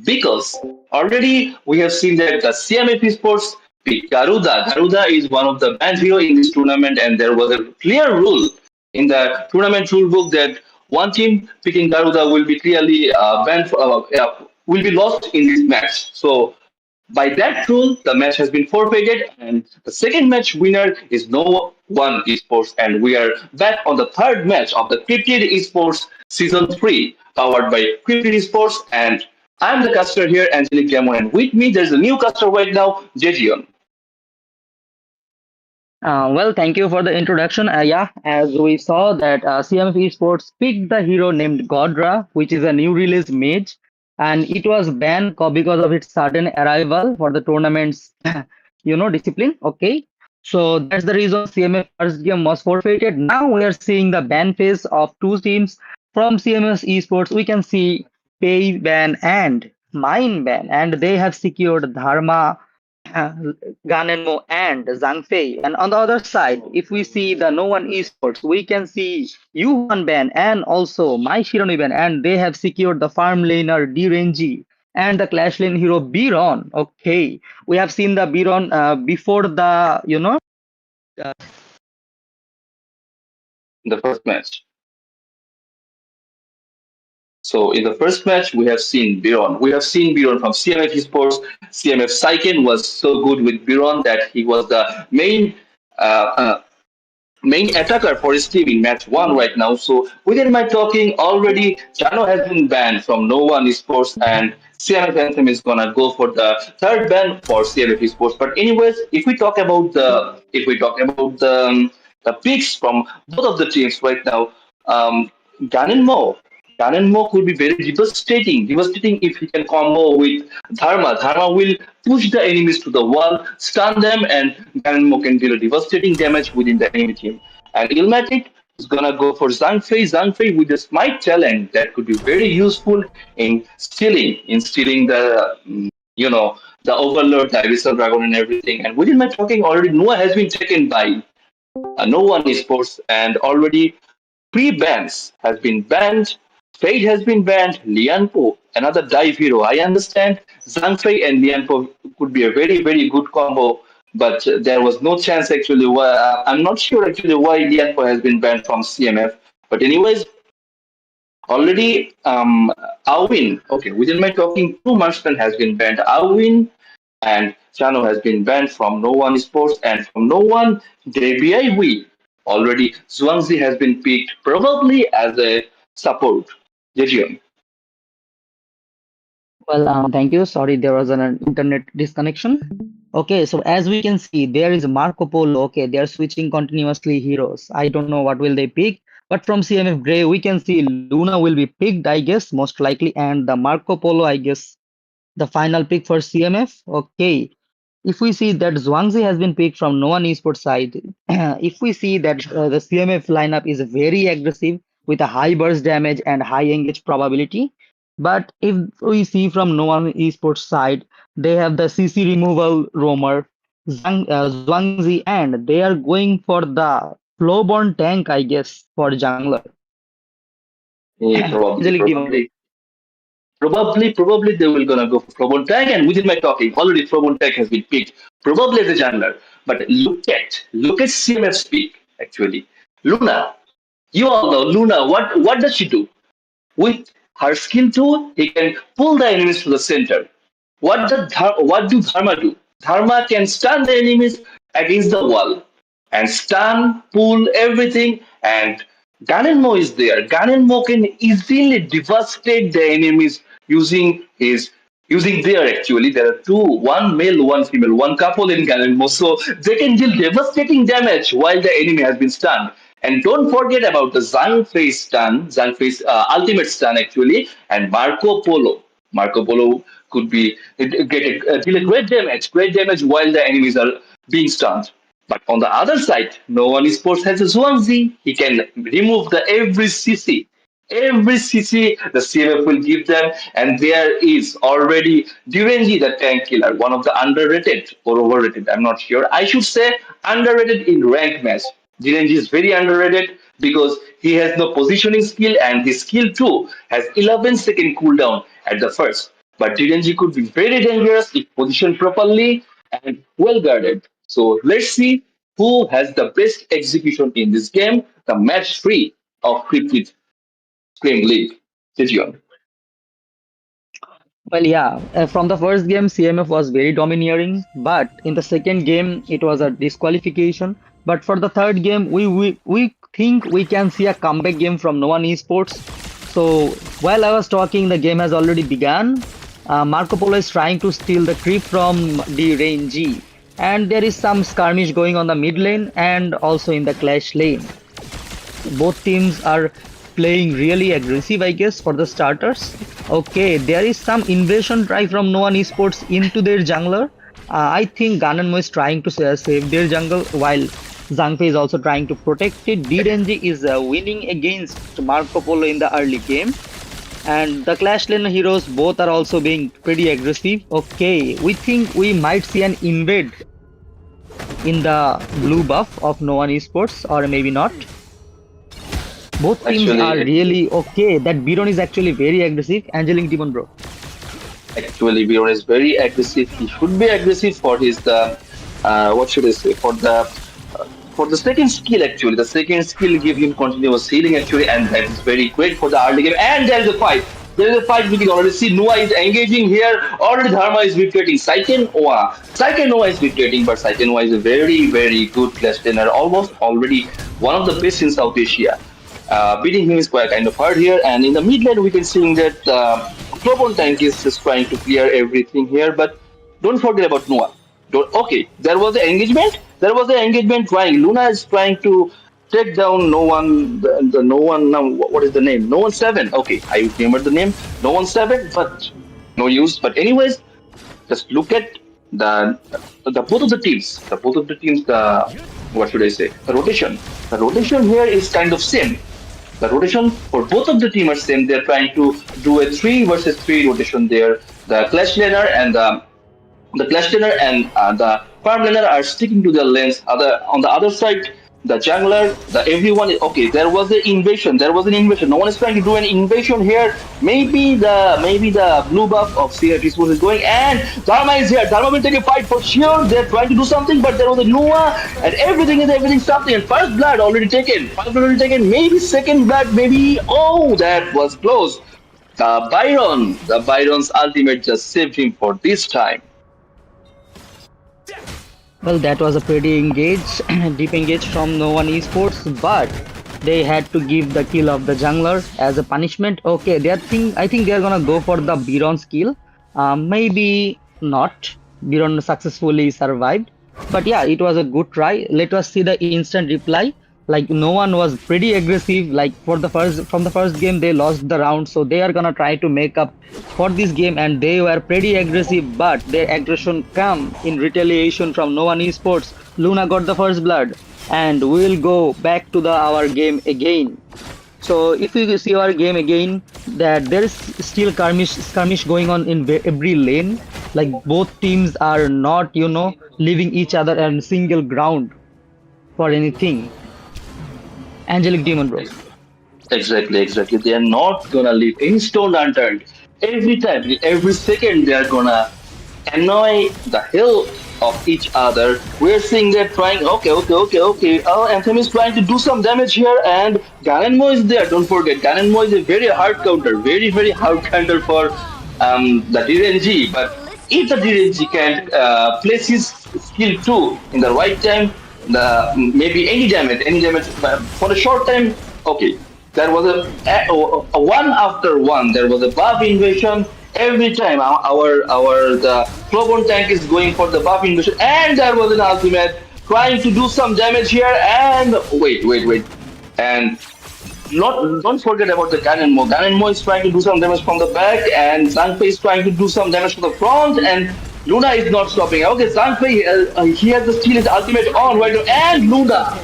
Because already we have seen that the CMF Esports picked Garuda. Garuda is one of the banned hero in this tournament, and there was a clear rule in the tournament rulebook that one team picking Garuda will be clearly banned, will be lost in this match. So by that rule, the match has been forfeited, and the second match winner is no one esports. And we are back on the third match of the CryptiD Esports Season 3, powered by CryptiD Esports. And I'm the caster here, Angelic Demon, and with me there's a new caster right now, Jejion. Well, thank you for the introduction. Yeah, as we saw that CMF Esports picked the hero named Godra, which is a new release mage, and it was banned because of its sudden arrival for the tournament's, discipline. Okay, so that's the reason CMF first game was forfeited. Now we are seeing the ban phase of two teams From CMS Esports, we can see Pay Ban and Mine Ban, and they have secured Dharma, uh, Ganenmo, and Zhangfei. And on the other side, if we see the No One Esports, we can see Yuhan Ban and also My Shironi Ban, and they have secured the farm laner Direnji and the Clash Lane hero Biron. Okay, we have seen the Biron before the in the first match. So in the first match, we have seen Biron. We have seen Biron from CMF Esports. CMF Saiken was so good with Biron that he was the uh, uh, main attacker for his team in match one right now. So within my talking, already Chano has been banned from No One Esports, and CMF Anthem is gonna go for the third ban for CMF Esports. But anyways, if we talk about the picks from both of the teams right now, um, Ganon Mo. Ganon Mo could be very devastating. Devastating if he can combo with Dharma. Dharma will push the enemies to the wall, stun them, and Ganon Mo can deal devastating damage within the enemy team. And Ilmatic is gonna go for Zhang Fei. Zhang Fei with the smite talent that could be very useful in stealing the the Overlord, the Abyssal Dragon, and everything. And within my talking already, Noah has been taken by no one esports, and already three bands has been banned. Fade has been banned. Lianpo, another dive hero. I understand Zhangfei and Lianpo could be a very, very good combo, but there was no chance actually. I'm not sure actually why Lianpo has been banned from CMF. But anyways, already Awin. Okay, within my talking, two marksmen has been banned. Awin and Chano has been banned from No One Sports, and from No One Debiai We. Already Zhuangzi has been picked probably as a support. Legion. Well, thank you. Sorry, there was an internet disconnection. Okay, so as we can see, there is Marco Polo. Okay, they are switching continuously heroes. I don't know what will they pick, but from CMF Grey, we can see Luna will be picked, I guess, most likely, and the Marco Polo, I guess, the final pick for CMF. Okay, if we see that Zhuangzi has been picked from No One Esports side, if we see that the CMF lineup is very aggressive with a high burst damage and high engage probability, but if we see from No One Esports side, they have the CC removal roamer Zhuangzi, and they are going for the flowborn tank, I guess, for jungler. Yeah, probably, Easily given. probably they will gonna go for Frobon Tag, and within my talking, already Frobon Tag has been picked, probably as a jungler. But look at CMF's pick actually. Luna, you all know Luna. What does she do? With her skill 2, he can pull the enemies to the center. What do Dharma do? Dharma can stun the enemies against the wall and stun, pull everything. And Ganenmo is there. Ganenmo can easily devastate the enemies using there actually. There are two, one male, one female, one couple in Ganenmo. So they can deal devastating damage while the enemy has been stunned. And don't forget about the Zhang Fei stun, Zhang Fei's ultimate stun actually, and Marco Polo. Marco Polo could be deal a great damage while the enemies are being stunned. But on the other side, no one sports has a Zhuangzi. He can remove the every CC the CMF will give them, and there is already Duranji, the tank killer, one of the underrated or overrated. I'm not sure. I should say underrated in ranked match. Duranji is very underrated because he has no positioning skill, and his skill too has 11-second cooldown at the first. But Duranji could be very dangerous if positioned properly and well guarded. So let's see who has the best execution in this game, the match 3 of CryptiD Scrim League. Sijon. Well, yeah, from the first game, CMF was very domineering, but in the second game, it was a disqualification. But for the third game, we think we can see a comeback game from No One Esports. So while I was talking, the game has already begun. Marco Polo is trying to steal the creep from the range G, and there is some skirmish going on the mid lane and also in the clash lane. Both teams are playing really aggressive, I guess, for the starters. Okay, there is some invasion try from No One Esports into their jungler. I think Ganonmo is trying to save their jungle while Zhangfei is also trying to protect it. DNG is winning against Marco Polo in the early game. And the Clash Lane heroes both are also being pretty aggressive. Okay, we think we might see an invade in the blue buff of No One Esports, or maybe not. Both teams are Actually, really okay. That Biron is actually very aggressive. Angelic Demon, bro. actually, Biron is very aggressive. He should be aggressive for his what should I say for the second skill. Actually, the second skill give him continuous healing actually, and that is very great for the early game. And there is a fight. There is a fight. We can already see Noah is engaging here. Already Dharma is retreating. Saiken Noah is retreating, but Saiken Noah is a very good class trainer. Almost already one of the best in South Asia. Beating him is quite kind of hard here. And in the mid lane, we can see that Global Tank is just trying to clear everything here. But don't forget about Noah. Okay, there was the engagement. There was the engagement trying. Luna is trying to take down no one. The no one. Now, what is the name? No one seven. Okay, I remember the name. No one seven, but no use. But anyways, just look at the both of the teams. The both of the teams. The what should I say? The rotation. The rotation here is kind of same. The rotation for both of the team are same. They're trying to do a 3 versus 3 rotation there. The Clash Laner and the Clash Laner and the Farm Laner are sticking to their lanes. On the other side, the jungler, the everyone is okay. There was an invasion. There was an invasion. No one is trying to do an invasion here. Maybe the blue buff of CMF Esports is going, and Dharma is here. Dharma will take a fight for sure. They're trying to do something, but there was a Nua, and everything something. And first blood already taken. First blood already taken. Maybe second blood. Maybe that was close. The Byron's ultimate just saved him for this time. Well, that was a pretty engaged, deep engage from No One Esports, but they had to give the kill of the jungler as a punishment. Okay, I think they are gonna go for the Biron's kill. Maybe not. Biron successfully survived, but yeah, it was a good try. Let us see the instant reply. Like no one was pretty aggressive. Like from the first game, they lost the round, so they are gonna try to make up for this game, and they were pretty aggressive. But their aggression come in retaliation from No One Esports. Luna got the first blood, and we'll go back to our game again. So if you see our game again, that there is still skirmish going on in every lane. Like both teams are not, leaving each other on single ground for anything. Angelic Demon, bro. Exactly. They are not gonna leave any stone unturned. Every time, every second, they are gonna annoy the hell of each other. We're seeing they're trying. Okay. Anthem is trying to do some damage here, and Ganenmo is there. Don't forget, Ganenmo is a very hard counter, very hard counter for the DNG. But if the DNG can place his skill 2 in the right time, maybe any damage for a short time. Okay, there was a one after one. There was a buff invasion every time. The Cloborn tank is going for the buff invasion, and there was an ultimate trying to do some damage here. And wait, and not don't forget about the Ganenmo. Ganenmo is trying to do some damage from the back, and Zhangfei is trying to do some damage from the front, and Luna is not stopping. Okay, Zhangfei, he has the steal his ultimate on right now, and Luna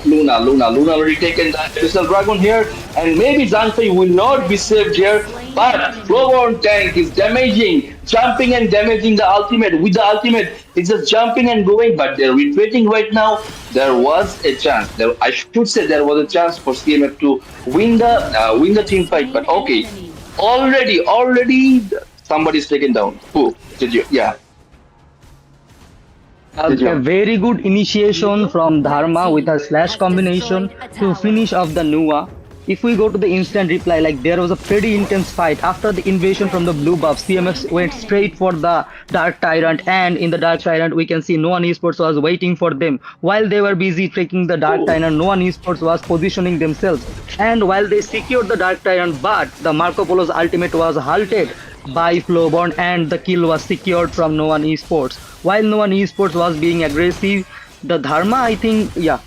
already taken the Crystal Dragon here, and maybe Zhangfei will not be saved here, but Glowworm Tank is jumping and damaging the ultimate. With the ultimate, it's just jumping and going, but they're retreating right now. There was a chance. I should say there was a chance for CMF to win the team fight, but okay, already somebody's taken down. Who did you? Yeah. A very good initiation from Dharma with a slash combination to finish off the Nua. If we go to the instant reply, like there was a pretty intense fight after the invasion from the blue buff. CMF went straight for the Dark Tyrant, and in the Dark Tyrant we can see No One Esports was waiting for them. While they were busy taking the Dark Tyrant, No One Esports was positioning themselves, and while they secured the Dark Tyrant, but the Marco Polo's ultimate was halted by Flowborn, and the kill was secured from No One Esports. While No One Esports was being aggressive, the Dharma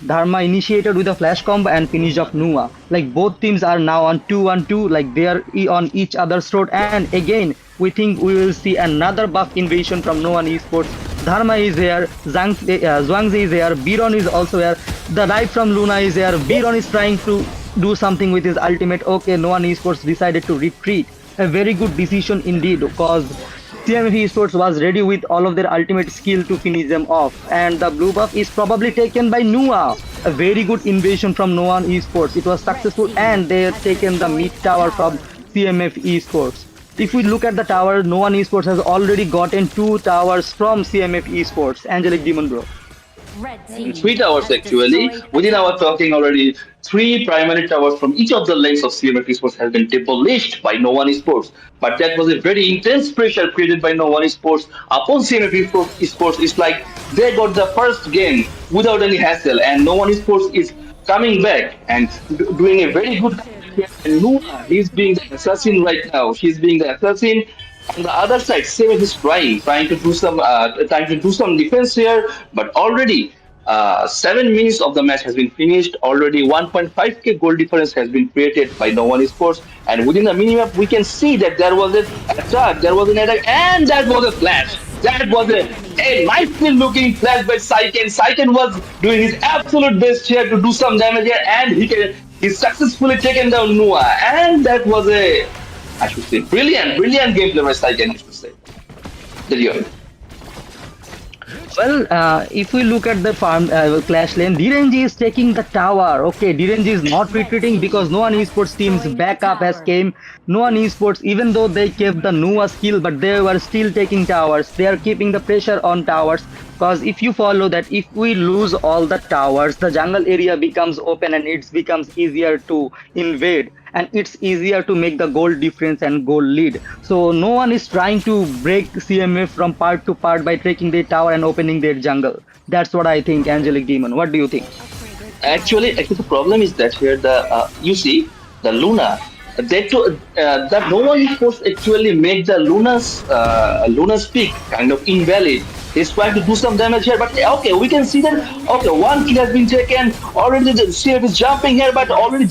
Dharma initiated with a flash combo and finished off Nua. Like both teams are now on 2-on-2, like they are on each other's throat, and again we think we will see another buff invasion from No One Esports. Dharma is here, Zhuangzi is here, Biron is also here, The dive from Luna is there. Biron is trying to do something with his ultimate. Okay, no one esports decided to retreat. A very good decision indeed, because CMF Esports was ready with all of their ultimate skill to finish them off. And the blue buff is probably taken by Nua. A very good invasion from No One Esports. It was successful and they have taken the mid tower from CMF Esports. If we look at the tower, No One Esports has already gotten two towers from CMF Esports. Angelic Demon Bro. Three towers actually. Within our talking already, three primary towers from each of the lanes of CMF Esports has been demolished by No One Esports. But that was a very intense pressure created by No One Esports upon CMF Esports. It's like they got the first game without any hassle, and No One Esports is coming back and doing a very good. And Nuna, he's being the assassin right now. She's being the assassin. On the other side, Seven is trying to do some defense here, but already 7 minutes of the match has been finished. Already 1.5k goal difference has been created by No One Esports, and within the minimap, we can see that there was an attack, and that was a flash. That was a nicely looking flash by Saiken. Saiken was doing his absolute best here to do some damage here, and he successfully taken down Nua, and that was a, I should say, brilliant gameplay by Saiken, I should say. There you go. Well, if we look at the farm clash lane, Direnji is taking the tower. Okay, Direnji is not retreating because no one esports team's backup has came. No one esports, even though they kept the Nua skill, but they were still taking towers. They are keeping the pressure on towers. Because if you follow that, if we lose all the towers, the jungle area becomes open and it becomes easier to invade. And it's easier to make the goal difference and goal lead. So no one is trying to break CMF from part to part by taking their tower and opening their jungle. That's what I think, Angelic Demon. What do you think? Actually, the problem is that here you see the Luna. That no one is supposed to actually make the Luna's peak kind of invalid. He's trying to do some damage here, but okay, we can see that. Okay, one kill has been taken. Already the CF is jumping here, but already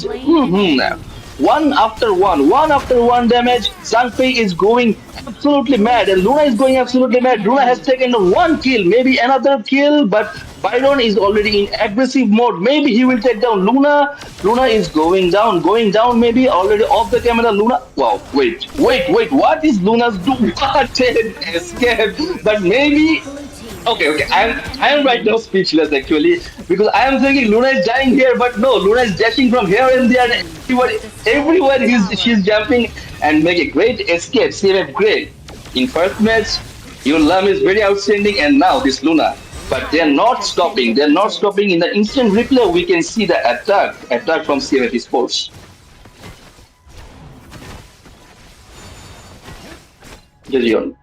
one after one damage. Zhangfei is going absolutely mad, and Luna is going absolutely mad. Luna has taken one kill, maybe another kill, but Byron is already in aggressive mode. Maybe he will take down Luna. Luna is going down, maybe already off the camera. Luna, wow, wait, what is Luna's doing? What an escape! But maybe. Okay. I am right now speechless actually, because I am thinking Luna is dying here, but no, Luna is dashing from here and there, and everywhere she's jumping and make a great escape. CMF great. In first match, your Lam is very outstanding, and now this Luna. But they're not stopping. They're not stopping. In the instant replay, we can see the attack from CMF Esports. Yes,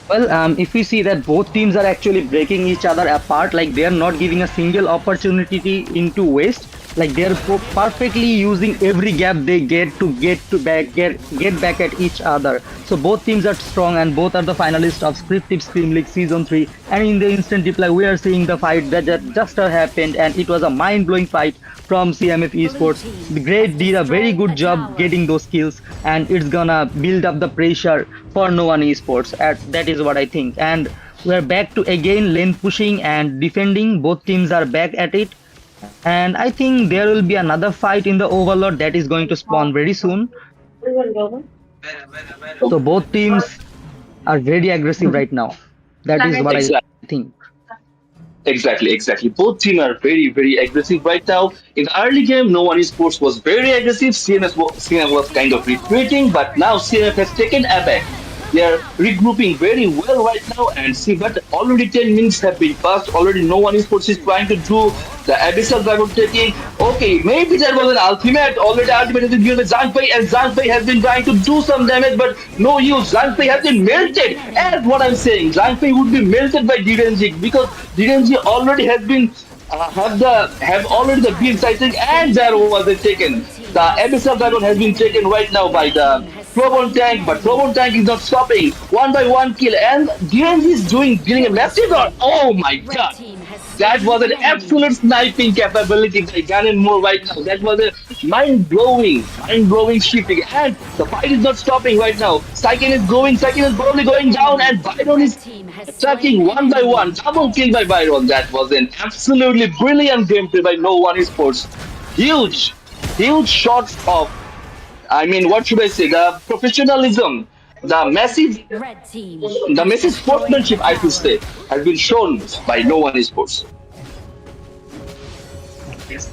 Well, if we see that both teams are actually breaking each other apart, like they are not giving a single opportunity into waste, like they are perfectly using every gap they get to get back at each other. So both teams are strong and both are the finalists of CryptiD Scrim League Season 3. And in the instant replay, we are seeing the fight that just happened, and it was a mind-blowing fight from CMF Esports. The Great did a very good job getting those kills, and it's gonna build up the pressure for No One Esports. That is what I think. And we're back to again lane pushing and defending. Both teams are back at it. And I think there will be another fight in the Overlord that is going to spawn very soon. So both teams are very aggressive right now. That is what I think. Exactly. Both teams are very aggressive right now. In the early game, No One Esports was very aggressive. CMF was kind of retreating, but now CMF has taken a back. They are regrouping very well right now, and see, but already 10 minutes have been passed. Already No One Esports is trying to do the Abyssal Dragon taking. Okay, maybe there was an ultimate. Already ultimate has been given to Zhangfei, and Zhangfei has been trying to do some damage, but no use. Zhangfei has been melted. And what I'm saying, Zhangfei would be melted by Direnji, because Direnji already has been have already the beams, I think, and there was a taken. The Abyssal Dragon has been taken right now by the Probon tank, but Probon tank is not stopping. One by one kill, and Direnji is dealing a massive dot. Oh my god! That was an absolute sniping capability by Ganon Moore right now. That was a mind blowing shifting, and the fight is not stopping right now. Saiken is probably going down, and Byron is attacking one by one. Double kill by Byron. That was an absolutely brilliant gameplay by No One Esports. Huge, huge shots of, I mean, what should I say? The professionalism, the massive, the massive sportsmanship, I should say, has been shown by No One Esports.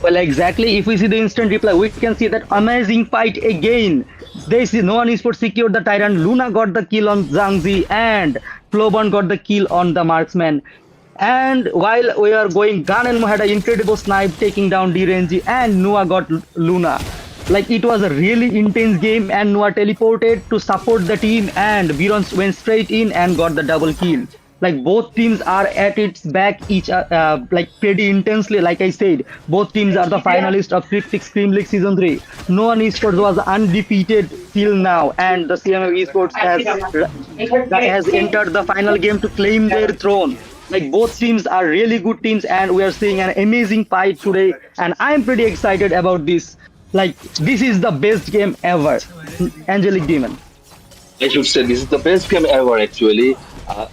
Well, exactly. If we see the instant reply, we can see that amazing fight again. They see no one esports secured the Tyrant. Luna got the kill on Zhangzi, and Floban got the kill on the marksman. And while we are going, Gan and Mo had an incredible snipe taking down D-Renji, and Noah got Luna. Like it was a really intense game, and Noah teleported to support the team, and Biron went straight in and got the double kill. Like both teams are at its back, like pretty intensely. Like I said, both teams are the finalists of CryptiD Scrim League Season 3. No one esports was undefeated till now, and the CMF Esports has entered the final game to claim their throne. Like both teams are really good teams, and we are seeing an amazing fight today, and I'm pretty excited about this. Like this is the best game ever. Angelic Demon. I should say this is the best game ever, actually.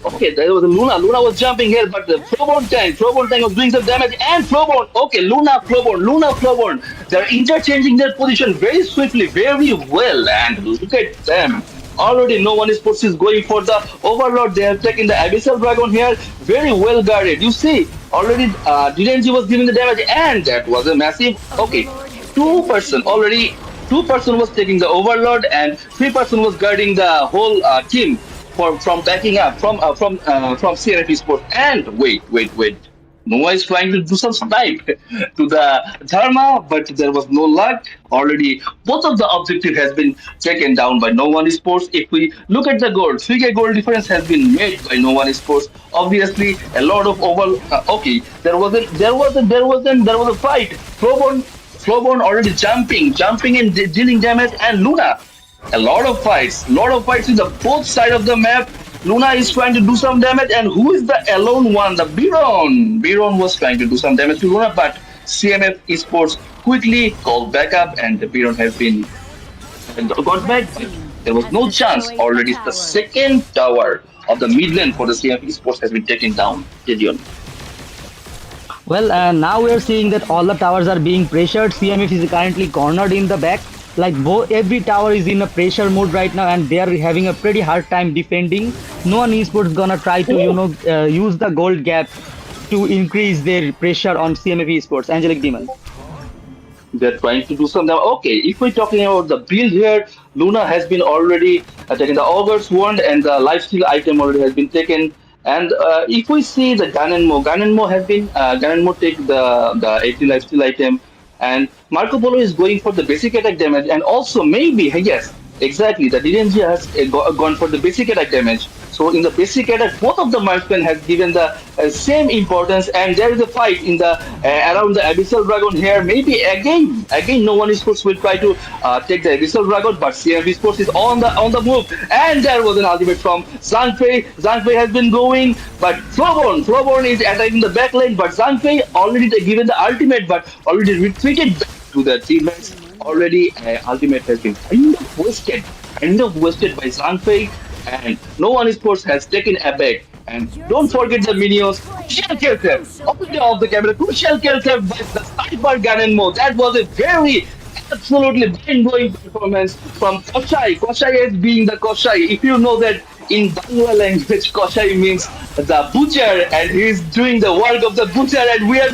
Okay, there was a Luna. Luna was jumping here, but the Flowborn tank was doing some damage, and Flowborn. Okay, Luna, Flowborn. They're interchanging their position very swiftly, very well, and look at them. Already, no one Esports is going for the Overlord. They have taken the Abyssal Dragon here, very well guarded. You see, already DNG was giving the damage, and that was a massive. Okay, two-person already. Two-person was taking the Overlord, and three-person was guarding the whole team from backing up from CMF Esports. And wait. Noah is trying to do some snipe to the Dharma, but there was no luck. Already, both of the objective has been taken down by No One Esports. If we look at the gold, 3K gold difference has been made by No One Esports. Obviously, a lot of over. Okay, there was a fight. Flowborn already jumping and dealing damage, and Luna. A lot of fights in the both side of the map. Luna is trying to do some damage, and who is the alone one? The Biron. Biron was trying to do some damage to Luna, but CMF Esports quickly called back up, and the Biron has been got back. But there was no chance. Already the second tower of the mid lane for the CMF Esports has been taken down. Gideon. Well, now we are seeing that all the towers are being pressured. CMF is currently cornered in the back. Like every tower is in a pressure mode right now, and they are having a pretty hard time defending. No one esports gonna try to use the gold gap to increase their pressure on CMF Esports. Angelic Demon. They're trying to do some damage. Okay, if we're talking about the build here, Luna has been already taken the Ogre's Wand, and the lifesteal item already has been taken. And if we see the Ganenmo has been Ganenmo take the 80 lifesteal item, and Marco Polo is going for the basic attack damage, and also maybe yes, exactly, the DNG has gone for the basic attack damage. So in the basic attack, both of the marksmen has given the same importance, and there is a fight in the around the Abyssal Dragon here. Maybe again, No One Esports will try to take the Abyssal Dragon, but CMF Esports is on the move, and there was an ultimate from Zhangfei. Zhangfei has been going, but Flowborn is attacking the back lane, but Zhangfei already given the ultimate, but already retreated back to the teammates. Already, ultimate has been kind of wasted by Zhangfei. And No One Esports has taken a back. And don't forget the minions. Crucial kill theft. Off the camera. Crucial kill theft by the sniper Ganenmo. That was a very absolutely mind-blowing performance from Koshai. Koshai as being the Koshai. If you know that in Bangla language, Koshai means the butcher, and he's doing the work of the butcher, and we are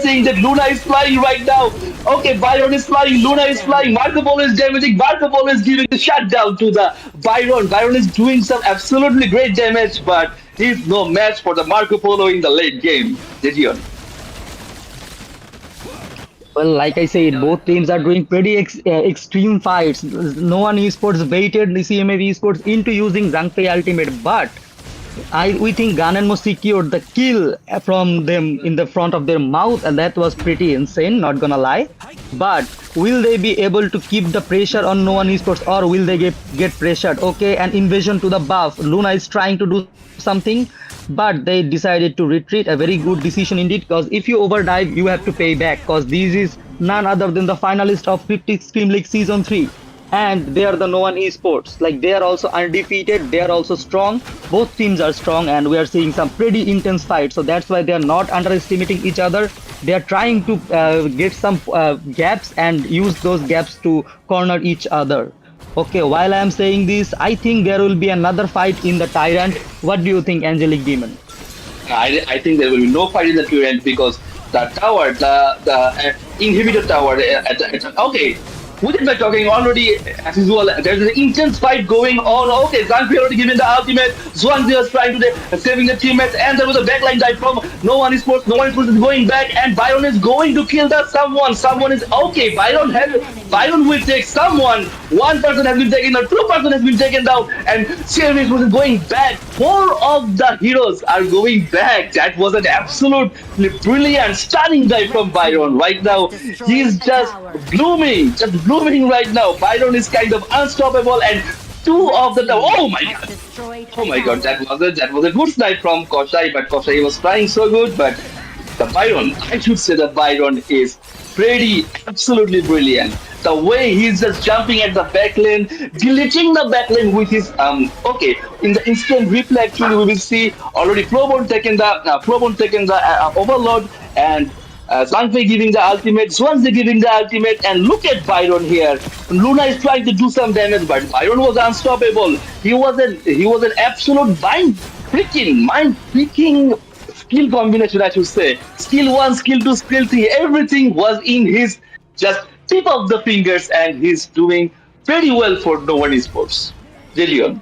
seeing that Luna is flying right now. Okay, Byron is flying, Luna is flying, Marco Polo is damaging, Marco Polo is giving the shutdown to the Byron. Byron is doing some absolutely great damage, but he's no match for the Marco Polo in the late game. Gideon. Well, like I said, both teams are doing pretty extreme fights. No One Esports baited the CMF Esports into using Zhangfei ultimate, but we think Ganenmo secured the kill from them in the front of their mouth, and that was pretty insane, not gonna lie. But will they be able to keep the pressure on No One Esports, or will they get pressured? Okay, an invasion to the buff. Luna is trying to do something, but they decided to retreat. A very good decision indeed, because if you overdive, you have to pay back, because this is none other than the finalist of 50 Scrim League Season 3. And they are the No One Esports. Like they are also undefeated, they are also strong. Both teams are strong, and we are seeing some pretty intense fights. So that's why they are not underestimating each other. They are trying to get some gaps and use those gaps to corner each other. Okay, while I am saying this, I think there will be another fight in the Tyrant. What do you think, Angelic Demon? I think there will be no fight in the tournament because the tower, the inhibitor tower, okay. With it by talking already as usual, there's an intense fight going on. Okay, Zhangfei already given the ultimate. Zhuangzi was trying to saving the teammates, and there was a backline dive from No One Esports. No One Esports is going back, and Byron is going to kill the someone. Someone is okay. Byron will take someone. One person has been taken down. Two person has been taken down, and CMF Esports is going back. Four of the heroes are going back. That was an absolutely brilliant, stunning dive from Byron. Right now, he's just blooming right now. Byron is kind of unstoppable, and two of the oh my god, that was a good snipe from Koshai, but Koshai was trying so good, but the Byron, I should say the Byron is pretty absolutely brilliant. The way he's just jumping at the backline, deleting the backline with his okay. In the instant replay, actually, we will see already Probon taking the overload, and Zhangfei giving the ultimate, Zhuangzi giving the ultimate, and look at Byron here. Luna is trying to do some damage, but Byron was unstoppable. He was an absolute mind freaking skill combination, I should say. Skill one, skill two, skill three, everything was in his just tip of the fingers, and he's doing pretty well for No One Esports. Jillian.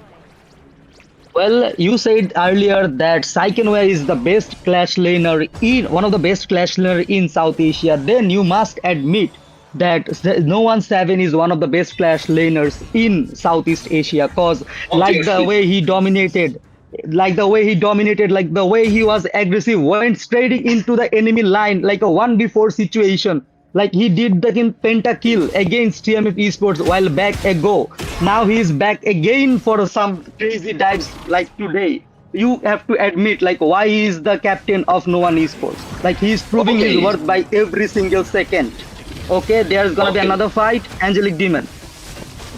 Well, you said earlier that Saikenway is the best clash laner in one of the best clash laner in South Asia. Then you must admit that No One Seven is one of the best clash laners in Southeast Asia. Cause like the Obviously. way he dominated, like the way he was aggressive, went straight into the enemy line like a 1v4 situation. Like he did the pentakill against TMF Esports while back ago. Now he's back again for some crazy dives like today. You have to admit like why he is the captain of No One Esports. Like he's proving his Okay. worth by every single second. Okay, there's gonna be Okay. another fight. Angelic Demon.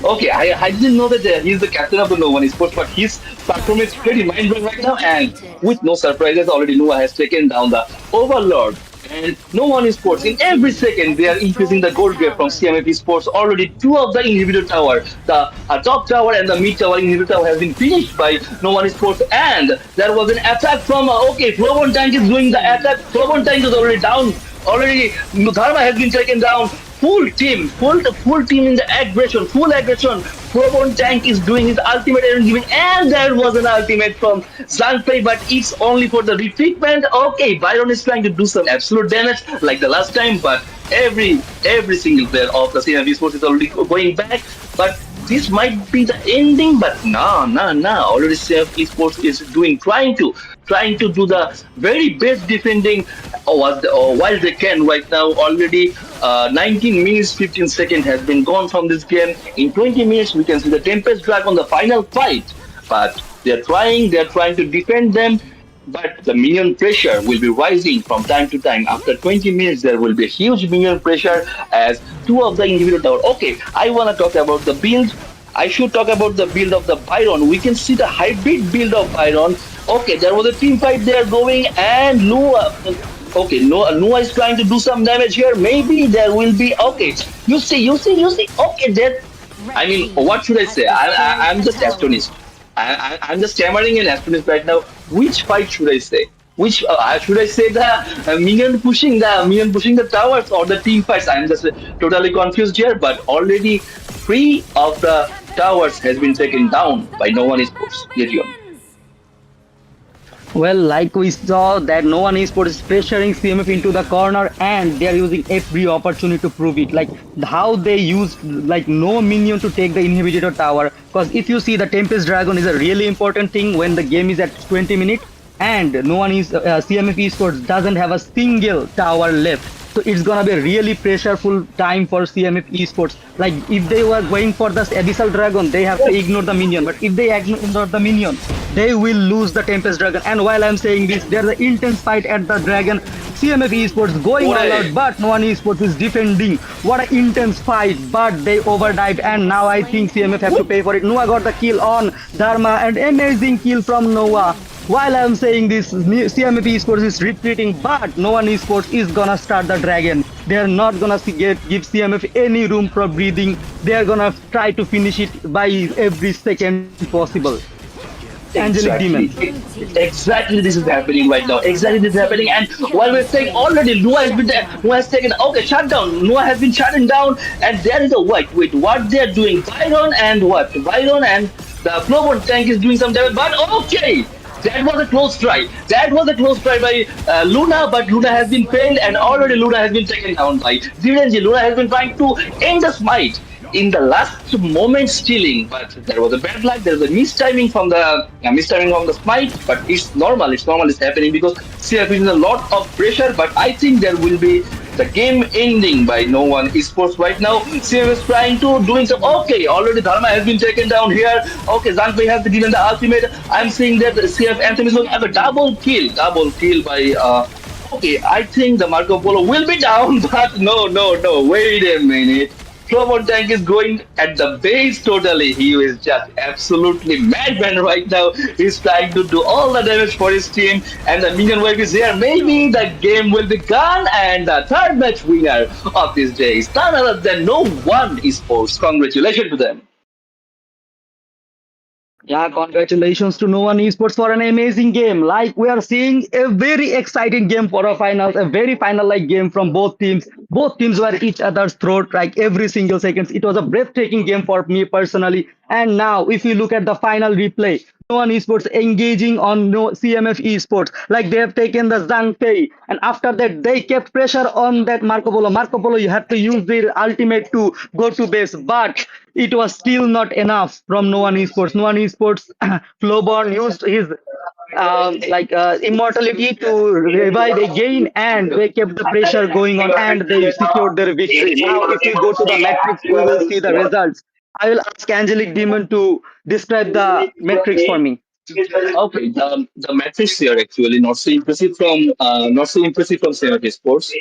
Okay, I didn't know that he's the captain of the No One Esports, but his performance is pretty mind-blowing right now. And with no surprises, already Noah has taken down the Overlord. And No One Esports, in every second, they are increasing the gold grade from CMF Esports. Already two of the inhibitor tower, the top tower and the mid tower inhibitor tower has been finished by No One Esports. And there was an attack from, okay, Flowon Tank is doing the attack. Flowon Tank is already down. Already, Dharma has been taken down. Full team in the aggression, full aggression. Probon Tank is doing his ultimate and giving, and there was an ultimate from Zhangfei, but it's only for the retreatment. Okay, Byron is trying to do some absolute damage like the last time, but every single player of the CMF Esports is already going back. But this might be the ending, but no. Already CMF Esports is trying to do the very best defending while they can right now. Already 19 minutes 15 seconds has been gone from this game. In 20 minutes we can see the Tempest Dragon, the final fight, but they're trying to defend them, but the minion pressure will be rising from time to time. After 20 minutes there will be a huge minion pressure as two of the individual tower. Okay, I want to talk about the build. I should talk about the build of the Byron. We can see the hybrid build of Byron. Okay, there was a team fight there going, and Noah. Okay, Noah is trying to do some damage here. Maybe there will be. Okay, you see. Okay, there. I mean, what should I say? I'm just astonished. I'm just stammering and astonished right now. Which fight should I say? Which should I say the minion pushing the towers or the team fights? I'm just totally confused here. But already three of the towers has been taken down by No One Esports. Gideon. Well, like we saw that No One Esports is pressuring CMF into the corner, and they are using every opportunity to prove it. Like how they used like no minion to take the inhibitor tower. Because if you see, the Tempest Dragon is a really important thing when the game is at 20 minutes, and no one is CMF Esports doesn't have a single tower left. So it's gonna be a really pressureful time for CMF Esports. Like if they were going for the Abyssal Dragon, they have to ignore the minion. But if they ignore the minion, they will lose the Tempest Dragon. And while I'm saying this, there's an intense fight at the Dragon. CMF Esports going all Ore. out, but no one esports is defending. What an intense fight, but they overdived, and now I think CMF have to pay for it. Noah got the kill on Dharma, and amazing kill from Noah. While I'm saying this, CMF Esports is retreating, but no one esports is gonna start the dragon. They are not gonna give CMF any room for breathing. They are gonna try to finish it by every second possible. Angelic Demon. Exactly. Exactly this is happening right now. Exactly this is happening. And while we're saying already Noah has been there, Noah has taken okay, shut down. Noah has been shutting down and there is a wait, what they're doing. Byron and what? Byron and the Flowbone tank is doing some damage, but okay. That was a close try. That was a close try by Luna, but Luna has been failed, and already Luna has been taken down by Zirenji. Luna has been trying to end the smite in the last moment stealing, but there was a bad luck. There was a mistiming from the smite, but it's normal. It's normal. It's happening because CF is in a lot of pressure. But I think there will be the game ending by no one esports right now. CF is trying to doing some okay. Already Dharma has been taken down here. Okay, Zangpei has been given the ultimate. I'm seeing that CF Anthem is going to have a double kill by. Okay, I think the Marco Polo will be down, but no. Wait a minute. Flowbone Tank is going at the base totally. He is just absolutely madman right now. He's trying to do all the damage for his team, and the minion wave is here. Maybe the game will be gone, and the third match winner of this day is none other than no one esports. Congratulations to them. Yeah, congratulations to No One Esports for an amazing game. Like we are seeing a very exciting game for a finals, a very final-like game from both teams. Both teams were each other's throat like every single seconds. It was a breathtaking game for me personally. And now, if you look at the final replay, No One Esports engaging on no CMF Esports, like they have taken the Zhangpei, and after that they kept pressure on that Marco Polo. Marco Polo, you had to use their ultimate to go to base, but it was still not enough from No One Esports. No One Esports, Flowborn used his immortality to revive again, and they kept the pressure going on, and they secured their victory. Now, if you go to the metrics, we will see the results. I will ask Angelic Demon to describe the metrics for me. Okay, the metrics here actually not so impressive from CMF Sports.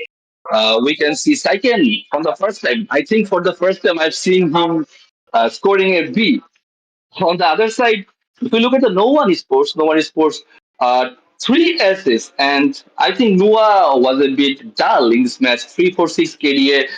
We can see second from the first time. I think for the first time I've seen him scoring a B. On the other side, if you look at the No One Esports, three assists, and I think Noah was a bit dull in this match. 346 KDA,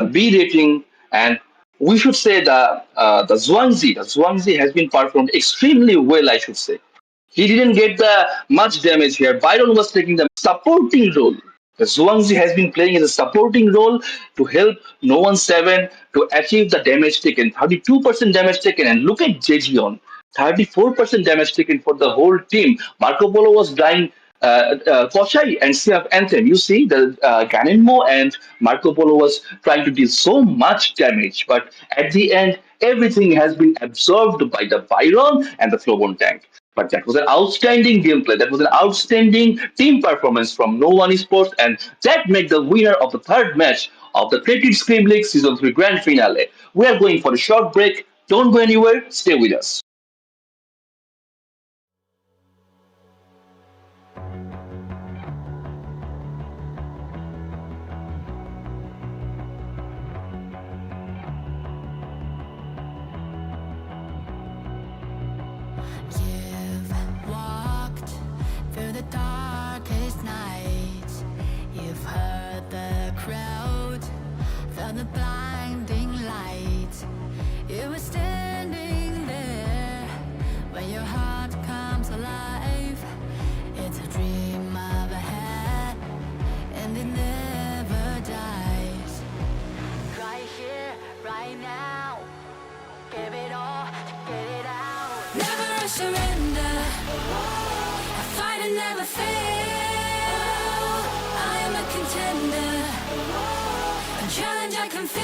the B rating, and we should say the Zhuangzi has been performed extremely well. I should say he didn't get the much damage here. Byron was taking the supporting role. The Zhuangzi has been playing in a supporting role to help No 1-7 to achieve the damage taken. 32% damage taken. And look at Jejion. 34% damage taken for the whole team. Marco Polo was dying. Koshai and CF Anthem. You see, the Ganenmo and Marco Polo was trying to deal so much damage, but at the end, everything has been absorbed by the Byron and the Flowbone tank. But that was an outstanding gameplay. That was an outstanding team performance from No One Esports, and that made the winner of the third match of the CryptiD Scrim League Season 3 Grand Finale. We are going for a short break. Don't go anywhere. Stay with us. You've walked through the darkest nights. You've heard the crowd, felt the blinding light. You were standing there when your heart comes alive. It's a dream of ahead, and it never dies. Right here, right now. Give it all, get it out. Never surrender. I fight and never fail. I am a contender. A challenge I can feel.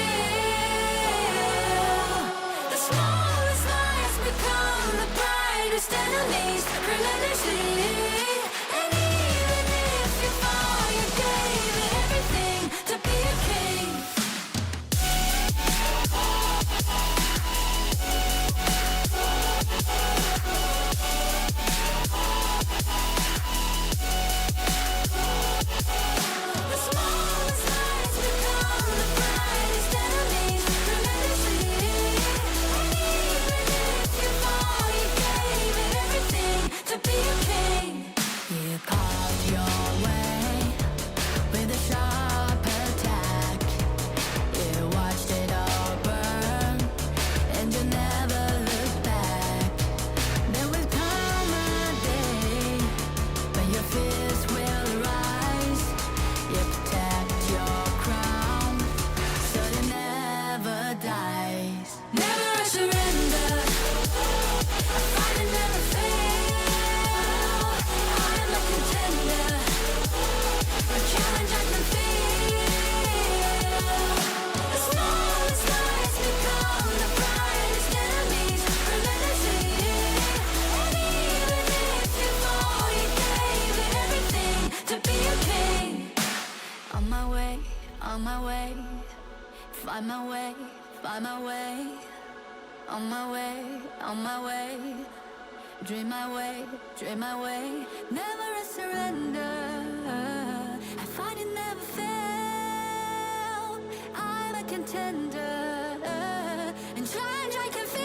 The smallest lies become the brightest enemies. Relentlessly. And even if you fall, you gave it everything to be a king. my way, find my way, on my way, on my way. Dream my way, never a surrender. I find it never fail. I'm a contender, and challenge I can feel.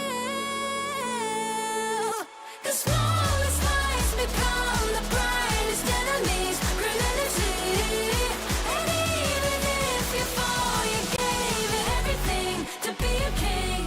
The smallest lies become the brightest enemies, relentlessly. And even if you fall, you gave it everything to be a king.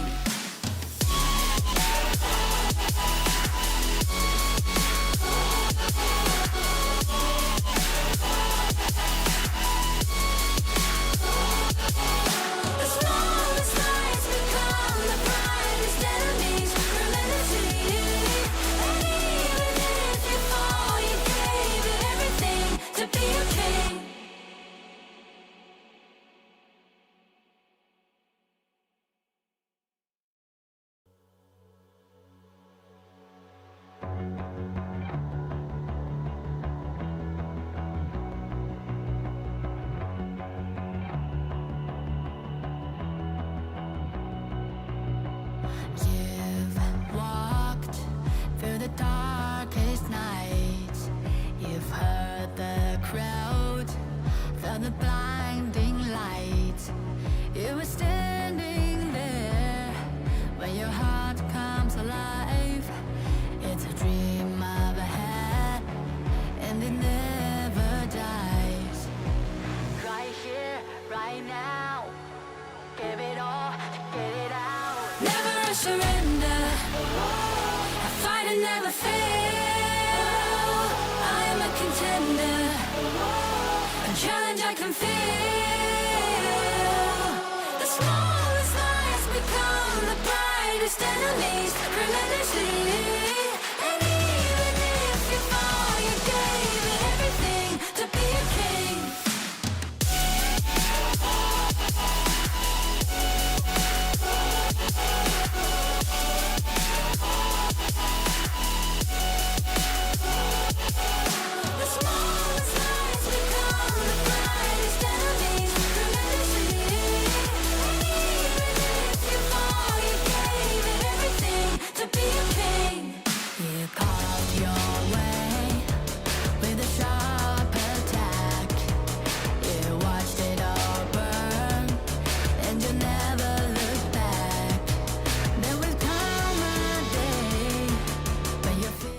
The smallest lies become the brightest enemies, relentlessly. And even if you fall, you gave it everything to be a king. You've walked through the darkest nights. You've heard the crowd, felt the blinding light. You were standing there when your heart comes alive. It's a dream of a hat, and it never dies. Right here, right now. Give it all, get it out. Never a surrender. I fight and never fail. I am a contender. A challenge I can feel. The smallest lies become the brightest enemies, relentlessly. And even if you fall, you gave it everything to be a king. The smallest lies become the brightest enemies, relentlessly. And even if you fall, you gave it everything to be a king. You carved your way with a sharp attack. You watched it all burn, and you never looked back. There will come a day when you feel.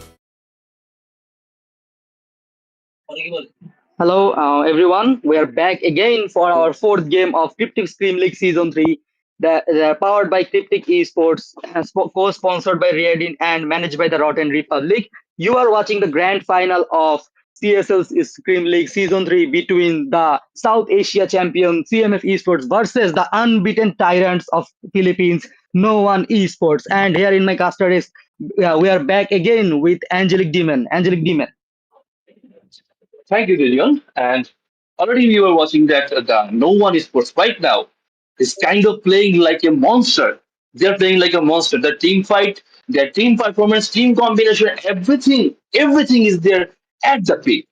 Hello, everyone. We are back again for our fourth game of Cryptic Scream League Season 3. They're powered by Cryptic Esports, co-sponsored by Reddit and managed by the Rotten Republic. You are watching the grand final of CSL's Scream League Season 3 between the South Asia champion CMF Esports versus the unbeaten tyrants of Philippines, No One Esports. And here in my caster is, we are back again with Angelic Demon. Angelic Demon. Thank you, Dillion. And already we were watching that the No One Esports right now is kind of playing like a monster. They're playing like a monster. The team fight, their team performance, team combination, everything is there at the peak.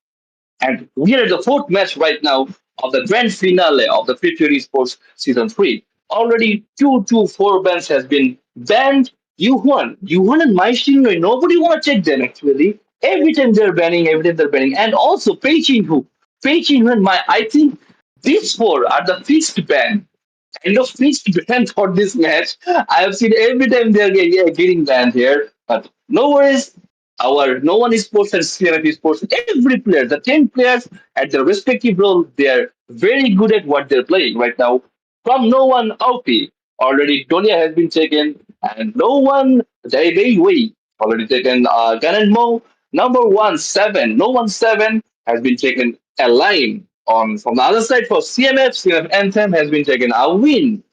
And we are at the fourth match right now of the grand finale of the CryptiD Esports Season 3. Already 2 to 4 bans has been banned. You won and my team, nobody want to check them actually. Every time they're banning, every time they're banning. And also Pei Chin and my, I think these four are the fixed ban kind of fixed ban for this match. I have seen every time they're getting banned here. But no worries. Our No One Esports and CMF Esports, every player, the 10 players at their respective role, they're very good at what they're playing right now. From No One OP, already Tonya has been taken, and No One Dai Wei already taken. Gan and Mo, number 1 7, No One 7 has been taken a line on from the other side for CMF Anthem has been taken a win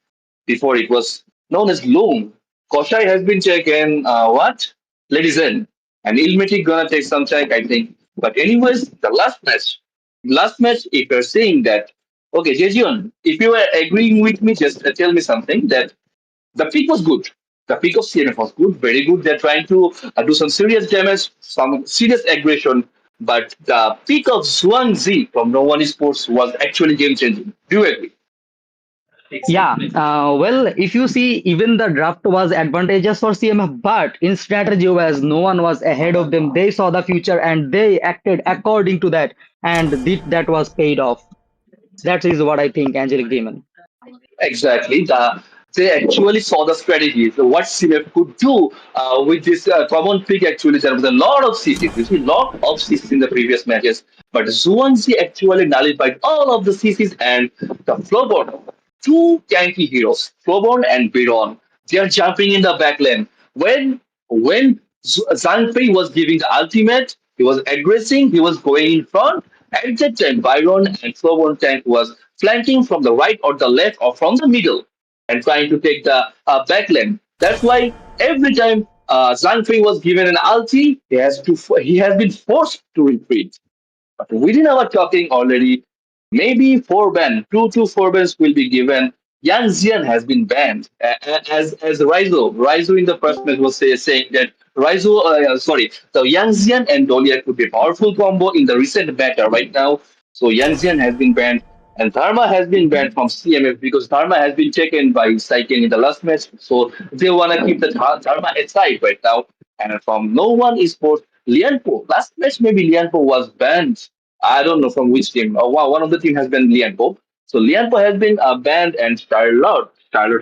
before it was known as Loom. Koshai has been taken what? Ladies and Ilmatic gonna take some time, I think. But anyways, the last match, if you're saying that, okay, Jejion, if you are agreeing with me, just tell me something that the pick was good. The pick of CMF was good, very good. They're trying to do some serious damage, some serious aggression. But the pick of Zhuang Zi from No One Esports was actually game changing. Do you agree? Yeah, well, if you see, even the draft was advantageous for CMF, but in strategy wise, no one was ahead of them. They saw the future and they acted according to that, and that was paid off. That is what I think, Angelic Demon. Exactly. They actually saw the strategies, what CMF could do with this common pick. Actually, there was a lot of CCs. You see, lot of CCs in the previous matches, but Zuanzi actually nullified all of the CCs and the Flowborn. Two tanky heroes, Flowborn and Biron. They are jumping in the back lane. When Zanfei was giving the ultimate, he was aggressing, he was going in front. At that time, Byron and Flowborn tank was flanking from the right or the left or from the middle and trying to take the back lane. That's why every time Zhang Fei was given an ulti, he has been forced to retreat. But within our talking already, maybe four ban, two four bans will be given. Yang Xian has been banned as Raizo. Raizo in the first match was saying that Raizo, sorry, so Yang Xian and Dolia could be a powerful combo in the recent meta right now. So Yang Xian has been banned. And Dharma has been banned from CMF because Dharma has been taken by Saiken in the last match. So they want to keep the Dharma aside right now. And from no one esports, Lianpo. Last match, maybe Lianpo was banned. I don't know from which team. One of the team has been Lianpo. So Lianpo has been banned, and Starlord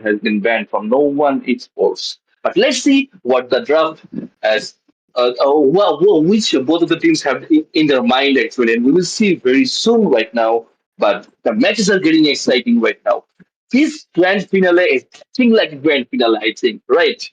has been banned from no one esports. But let's see what the draft has. Which both of the teams have in their mind actually, and we will see very soon right now. But the matches are getting exciting right now. This grand finale is acting like a grand finale, I think, right?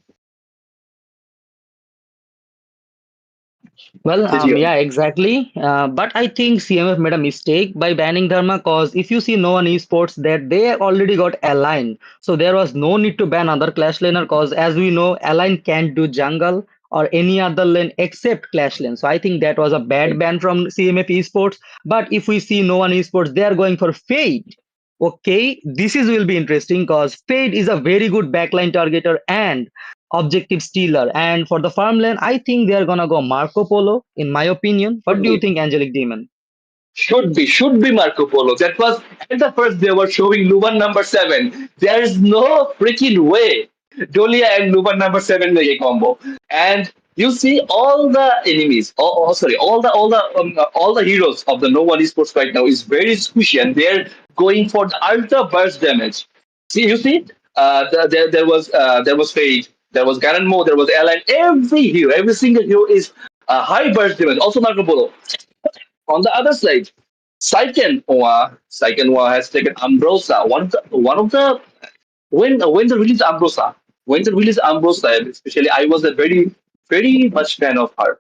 Well, Did you? yeah, exactly. But I think CMF made a mistake by banning Dharma because if you see no one esports that they already got Align. So there was no need to ban other Clash laner because as we know, Align can't do jungle or any other lane except Clash lane. So I think that was a bad ban from CMF esports. But if we see no one esports, they are going for Fade. Okay, this is will be interesting because Fade is a very good backline targeter and objective stealer. And for the farmland, I think they are gonna go Marco Polo, in my opinion. What Should do you be. think, Angelic Demon? Should be Marco Polo. That was at the first they were showing Luban number seven. There is no freaking way Dolia and Luban number seven make a combo. And you see all the enemies, sorry, all the heroes of the No One Esports right now is very squishy, and they're going for the ultra burst damage. See, you see, there was Fade, there was Garan, there was Alan. Every hero, every single hero is high burst damage. Also Marco Polo. On the other side, Saiken Owa has taken Ambrosa. One of the when they released Ambrosa, especially I was a very much fan of her.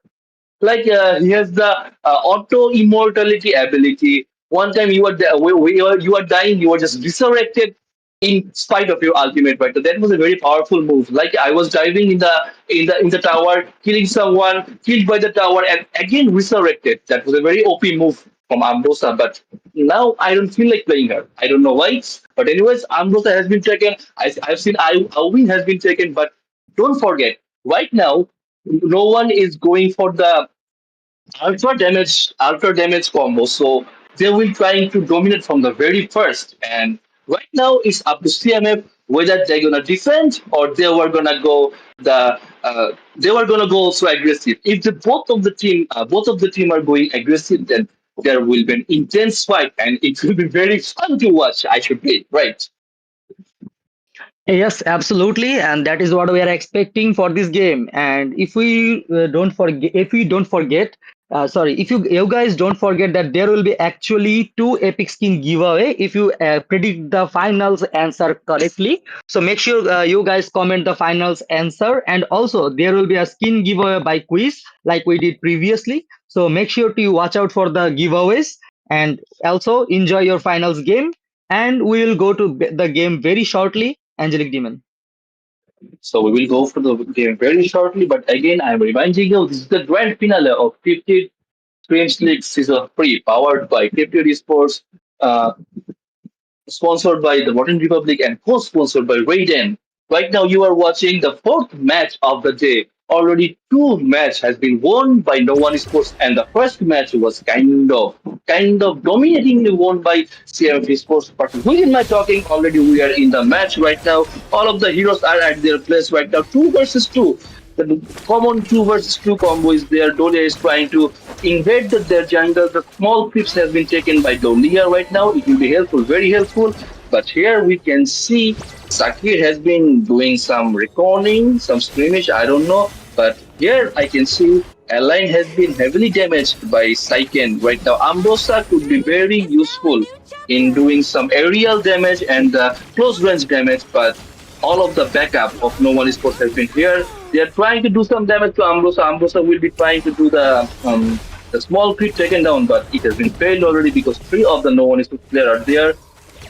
Like he has the auto immortality ability. One time you are dying, you are just resurrected in spite of your ultimate. Right, so that was a very powerful move. Like I was diving in the tower, killing someone, killed by the tower, and again resurrected. That was a very OP move from Ambrosa. But now I don't feel like playing her. I don't know why. But anyways, Ambrosa has been taken. I've seen Alwyn has been taken. But don't forget, right now no one is going for the ultra damage combo. So they will trying to dominate from the very first. And right now it's up to CMF whether they're gonna defend or they were gonna go also aggressive. If the both of the team are going aggressive, then there will be an intense fight and it will be very fun to watch, I should be, right? Yes, absolutely, and that is what we are expecting for this game. And if you guys don't forget that there will be actually two epic skin giveaway if you predict the finals answer correctly. So make sure you guys comment the finals answer, and also there will be a skin giveaway by quiz like we did previously. So make sure to watch out for the giveaways and also enjoy your finals game. And we will go to the game very shortly. Angelic Demon. So we will go for the game very shortly, but again, I'm reminding you, this is the grand finale of 50 Scrims League Season 3, powered by CryptiD Esports, uh, sponsored by the Modern Republic, and co-sponsored by Raiden. Right now, you are watching the fourth match of the day. already two match has been won by no one sports, and the first match was kind of dominatingly won by CMF Esports. But who am I talking? Already we are in the match right now. All of the heroes are at their place right now. Two versus two. The common two versus two combo is there. Dolia is trying to invade their jungle. The small creeps has been taken by Dolia right now. It will be helpful, very helpful. But here we can see Sakir has been doing some reckoning, some scrimmage, I don't know. But here I can see Align has been heavily damaged by Saiken right now. Ambrosa could be very useful in doing some aerial damage and close range damage, but all of the backup of No One Esports has been here. They are trying to do some damage to Ambrosa. Ambrosa will be trying to do the small crit taken down, but it has been failed already because three of the No One Esports players are there.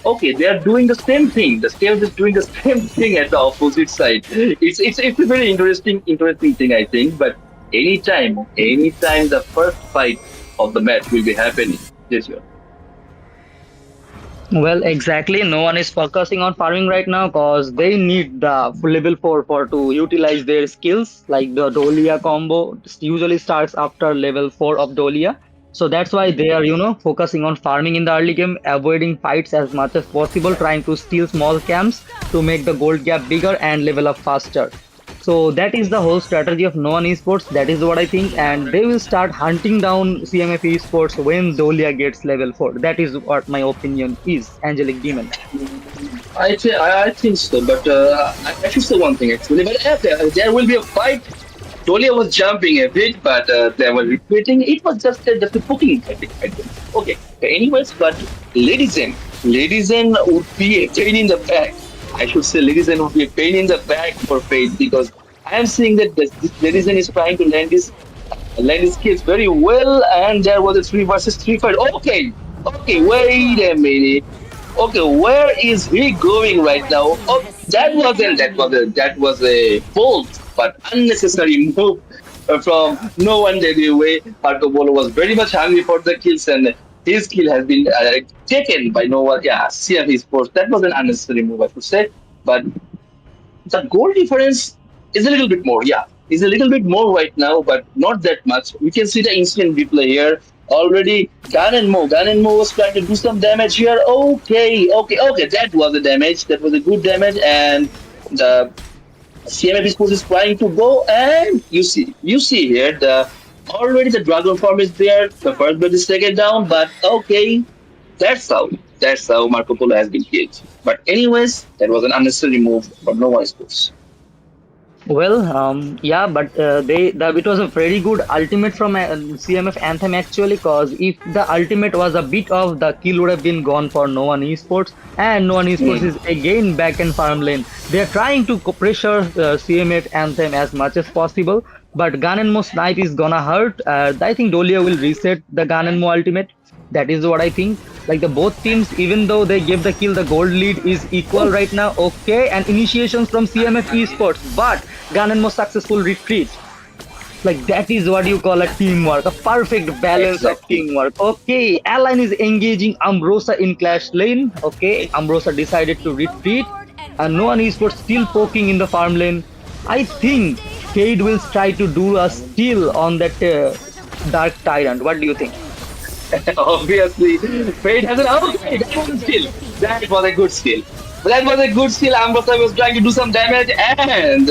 Okay, they are doing the same thing. The scale is doing the same thing at the opposite side. It's a very interesting thing, I think. But anytime the first fight of the match will be happening this year. Well, exactly. No one is focusing on farming right now because they need the level 4 for to utilize their skills. Like the Dolia combo usually starts after level 4 of Dolia. So that's why they are, focusing on farming in the early game, avoiding fights as much as possible, trying to steal small camps to make the gold gap bigger and level up faster. So that is the whole strategy of non esports. That is what I think, and they will start hunting down CMF esports when Dolia gets level 4. That is what my opinion is. Angelic Demon. I think so, but I should say one thing actually. But there will be a fight. Tolia was jumping a bit, but they were retreating. It was just a poking, I think. Okay. Anyways, but Ladies and would be a pain in the back. I should say Ladies and would be a pain in the back for Fate because I am seeing that this Ladies is trying to land his kills very well, and there was a three versus three fight. Okay, wait a minute. Okay, where is he going right now? Oh, that was a bold but unnecessary move from no one anyway. Marco Polo was very much hungry for the kills, and his kill has been taken by no one. Yeah, CMF Esports. That was an unnecessary move, I should say. But the goal difference is a little bit more. Yeah, is a little bit more right now, but not that much. We can see the instant replay here. Already, Gan and Mo was trying to do some damage here. Okay. That was a damage. That was a good damage, and the CMF Sports is trying to go, and you see here already the dragon form is there. The first blood is taken down, but okay, that's how Marco Polo has been killed. But anyways, that was an unnecessary move from Nova Sports. Well, yeah, but it was a very good ultimate from CMF Anthem actually, because if the ultimate was a bit off, the kill would have been gone for No One Esports, and No One Esports is again back in farm lane. They are trying to pressure CMF Anthem as much as possible, but Gun and Mo snipe is gonna hurt. I think Dolia will reset the Gun and Mo ultimate. That is what I think. Like the both teams, even though they give the kill, the gold lead is equal right now. Okay, and initiations from CMF Esports, but Gun and Mo successful retreat. Like that is what you call a teamwork, a perfect balance of Exactly. teamwork. Okay, Align is engaging Ambrosa in clash lane. Okay, Ambrosa decided to retreat, and no one esports still poking in the farm lane. I think Fade will try to do a steal on that Dark Tyrant. What do you think? Obviously, Fate has an okay. That was a skill. That was a good skill. That was a good skill. Ambrosa was trying to do some damage, and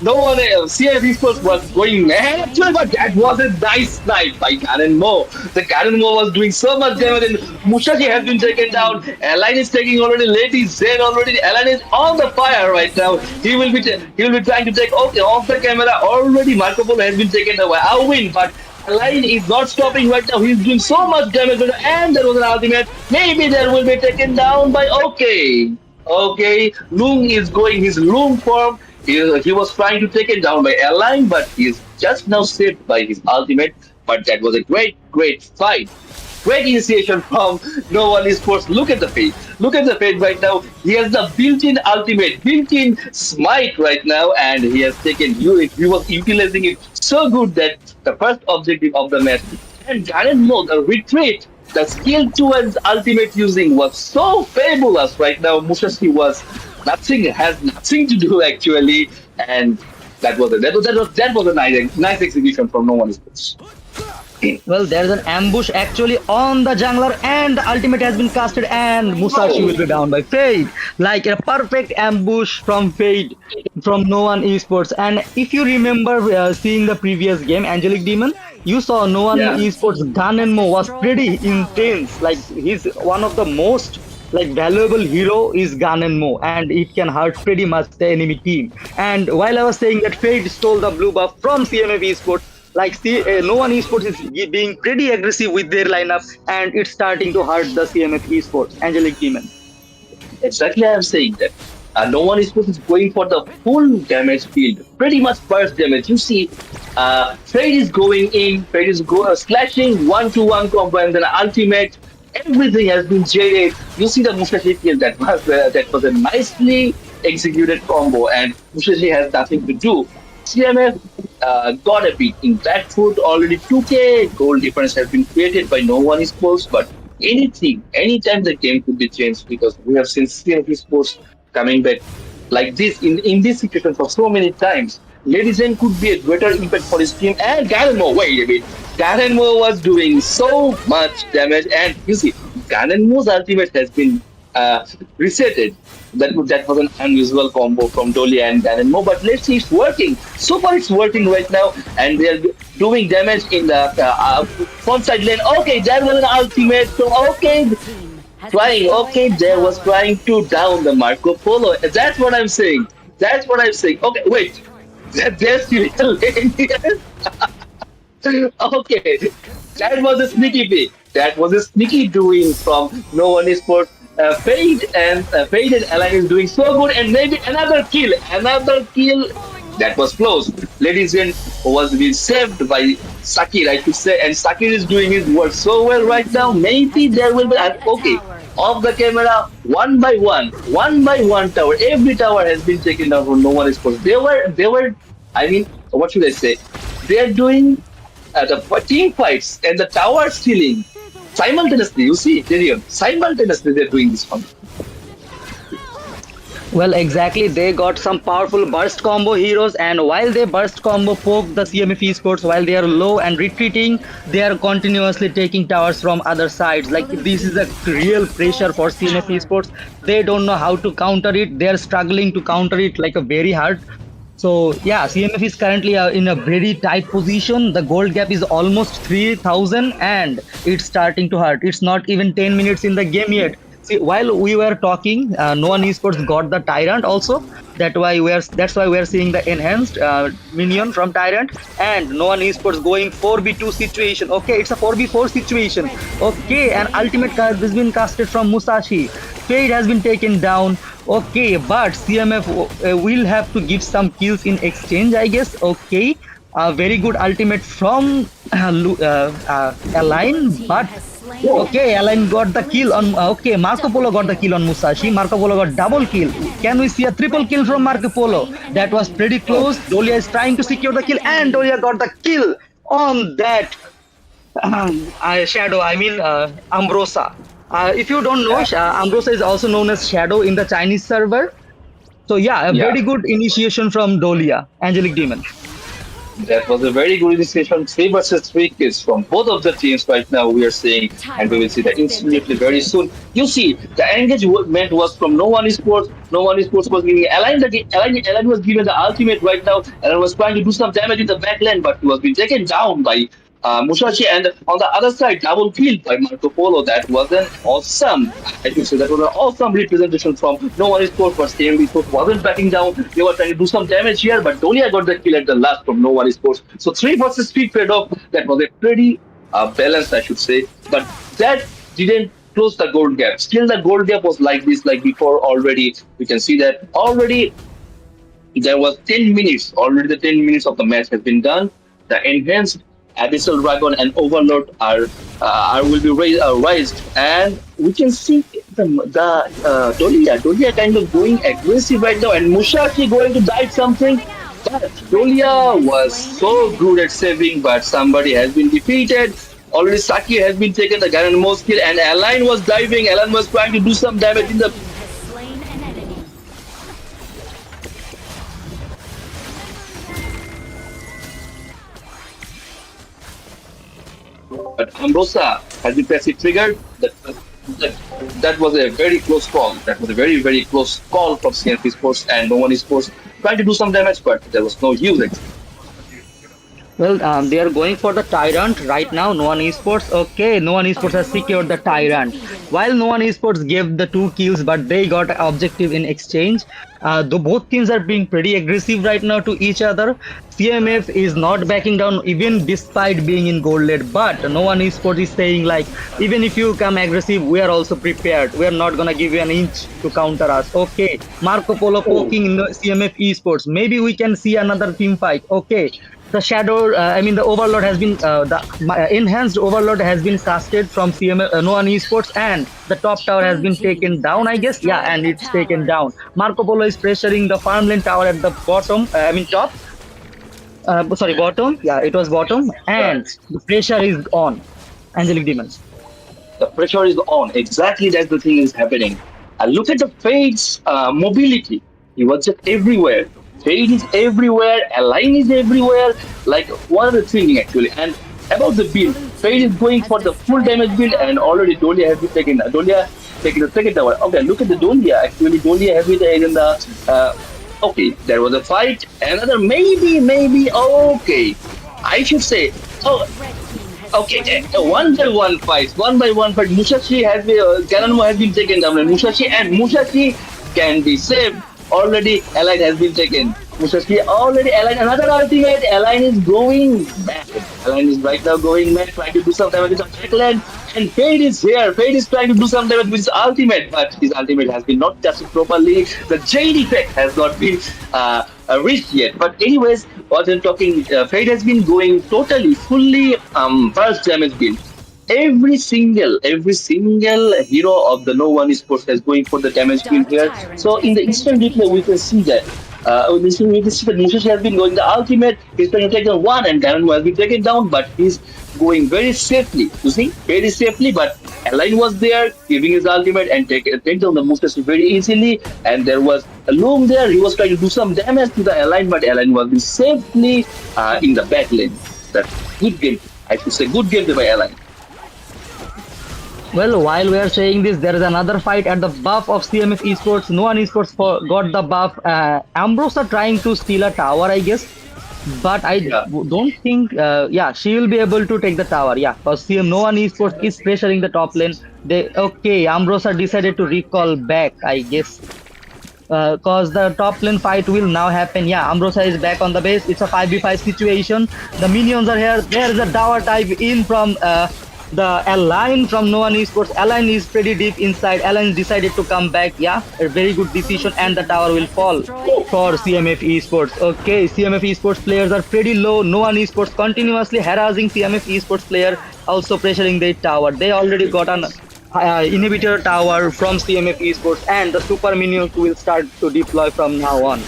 no one else. CF Esports was going mad actually, but that was a nice snipe by Cannon Mo. The Cannon Mo was doing so much damage, and Mushashi has been taken down. Align is taking already. Lady Zen already. Align is on the fire right now. He will be trying to take okay off the camera. Already Marco Polo has been taken away. I'll win, but Line is not stopping right now. He's doing so much damage, and there was an ultimate. Maybe there will be taken down by okay. Okay, Loom is going his Loom form. He was trying to take it down by Airline, but he's just now saved by his ultimate. But that was a great fight. Great initiation from No One Esports. Look at the page. Look at the page right now. He has the built-in ultimate, built-in smite right now, and he has taken you. He was utilizing it so good that the first objective of the match and Garen Mo, the retreat, the skill towards ultimate using was so fabulous right now. Musashi was nothing, has nothing to do actually, and That was it. That was a nice execution from No One Sports. Well, there's an ambush actually on the jungler, and the ultimate has been casted, and Musashi will be down by Fade. Like a perfect ambush from Fade from No One Esports. And if you remember seeing the previous game, Angelic Demon, you saw No One Yeah. Esports Gun and Mo was pretty intense. Like he's one of the most like valuable hero is Gun and Mo, and it can hurt pretty much the enemy team. And while I was saying that Fade stole the blue buff from CMF Esports, like no one esports is being pretty aggressive with their lineup, and it's starting to hurt the CMF esports Angelic Demon. Exactly, I am saying that. No one is supposed to going for the full damage field, pretty much burst damage. You see, Fade is going in, Fade is slashing one-to-one combo, and then ultimate. Everything has been jaded. You see the Musashi kill that was a nicely executed combo, and Musashi has nothing to do. CMF got a beat in back foot already. 2K goal difference has been created by no one sports, but anytime the game could be changed because we have seen CMF sports coming back like this in this situation for so many times. Ladies could be a greater impact for his team, and Galamo, wait a bit. Galamo was doing so much damage, and you see, Galamo's ultimate has been resetted. That was an unusual combo from Dolly and Ganonmo, but let's see, it's working. So far, it's working right now, and they are doing damage in the front side lane. Okay, that was an ultimate. So okay, trying. Okay, there was trying to down the Marco Polo. That's what I'm saying. That's what I'm saying. Okay, wait. There's still a lane here. Okay, that was a sneaky pick. That was a sneaky doing from No One Esports. Fade and Alan is doing so good, and maybe another kill. That was close. Ladies and was being saved by Sakir, I should say, and Sakir is doing his work so well right now. Maybe there will be okay. Off the camera, one by one tower. Every tower has been taken down from No One Esports. They were. I mean, what should I say? They are doing the team fights and the tower stealing simultaneously. You see, Darian, simultaneously they're doing this one. Well, exactly. They got some powerful burst combo heroes, and while they burst combo poke the CMF esports while they are low and retreating, they are continuously taking towers from other sides. Like this is a real pressure for CMF esports. They don't know how to counter it. They are struggling to counter it like a very hard. So yeah, CMF is currently in a very tight position. The gold gap is almost 3,000, and it's starting to hurt. It's not even 10 minutes in the game yet. See, while we were talking, No One Esports got the Tyrant also. That's why we are seeing the enhanced minion from Tyrant, and No One Esports going 4v2 situation. Okay, it's a 4v4 situation. Okay, an ultimate card has been casted from Musashi. Fade has been taken down. Okay, but CMF will have to give some kills in exchange, I guess. Okay, a very good ultimate from Align, but okay, Align got the kill on. Okay, Marco Polo got the kill on Musashi. Marco Polo got double kill. Can we see a triple kill from Marco Polo? That was pretty close. Dolia is trying to secure the kill, and Dolia got the kill on that Shadow. I mean Ambrosa. If you don't know, Ambrosa is also known as Shadow in the Chinese server. So yeah, a Yeah. very good initiation from Dolia, Angelic Demon. That was a very good initiation. 3 versus 3 kills from both of the teams right now we are seeing, and we will see that instantly very soon. You see, the engagement was from No One Esports. No One Esports was giving Align was given the ultimate right now. Align was trying to do some damage in the back lane, but he was being taken down by Musashi, and on the other side, double kill by Marco Polo. That was an awesome, I should say, that was an awesome representation from No One Esports, but CMB Sports wasn't backing down. They were trying to do some damage here, but Dolia got the kill at the last from No One Esports. So 3 versus 3 trade off. That was a pretty balanced, I should say, but that didn't close the gold gap. Still, the gold gap was like this, like before already. We can see that already there was 10 minutes. Already the 10 minutes of the match has been done. The enhanced Abyssal Dragon and Overlord are will be raised, and we can see the Dolia kind of going aggressive right now, and Musashi going to dive something. But Dolia was so good at saving, but somebody has been defeated. Already Saki has been taken the Ganon Mo skill, and Align was diving. Align was trying to do some damage in the. But Ambrosa has been passive triggered. That, that was a very close call. That was a very, very close call from CMF Sports and No One Esports trying to do some damage, but there was no use. Well, they are going for the Tyrant right now. No One Esports. Okay, No One Esports has secured the Tyrant. While No One Esports gave the two kills, but they got an objective in exchange. Though both teams are being pretty aggressive right now to each other. CMF is not backing down even despite being in gold lead. But No One Esports is saying like, even if you come aggressive, we are also prepared. We are not gonna give you an inch to counter us. Okay, Marco Polo Oh, poking in the CMF Esports. Maybe we can see another team fight. Okay, the shadow I mean the overload has been enhanced overload has been casted from CM Noah Esports, and the top tower has been taken down, I guess. Yeah, and it's taken down. Marco Polo is pressuring the farmland tower at the bottom, I mean top, sorry, bottom. Yeah, it was bottom, right. and the pressure is on. Angelic Demons. The pressure is on. Exactly, that's the thing is happening. Look at the Fade's mobility. He was just everywhere. Fade is everywhere. Align is everywhere. Like, what are they thinking actually? And about the build, Fade is going for the full damage build, and already Dolia has been taken. Dolia taking the second tower. Okay, look at the Dolia. Actually, Dolia has been taken the. Okay, there was a fight. Another maybe. Okay, I should say. Oh, okay, one by one fight. Musashi has been, Ganonmo has been taken down, and Musashi can be saved. Already, Align has been taken. Musashi already Align another ultimate. Align is going mad. Align is right now going mad, trying to do some damage with the backland. And Fade is here. Fade is trying to do some damage with his ultimate, but his ultimate has been not tested properly. The Jade effect has not been reached yet. But anyways, what I'm talking, Fade has been going totally, fully burst damage build. Every single hero of the No One Esports is going for the damage build here. So in the instant replay, we can see that. We can see that Musashi has been going the ultimate. He's trying to take down one, and Darren has been taken down, but he's going very safely. You see, very safely. But Align was there, giving his ultimate and take down the Musashi very easily. And there was a Loom there. He was trying to do some damage to the Align, but Align was been safely in the back lane. That good game. I should say good game by Align. Well, while we are saying this, there is another fight at the buff of CMF Esports. No one Esports got the buff. Ambrose are trying to steal a tower, I guess. But I Yeah. don't think, yeah, she will be able to take the tower. Yeah, because CM No One Esports is pressuring the top lane. They okay, Ambrosa decided to recall back, I guess. Because the top lane fight will now happen. Yeah, Ambrosa is back on the base. It's a 5v5 situation. The minions are here. There's a tower type in from the Align from No One Esports. Align is pretty deep inside. Align decided to come back. Yeah, a very good decision, and the tower will fall for CMF Esports. Okay, CMF Esports players are pretty low. No One Esports continuously harassing CMF Esports player, also pressuring the tower. They already got an inhibitor tower from CMF Esports, and the super minions will start to deploy from now on.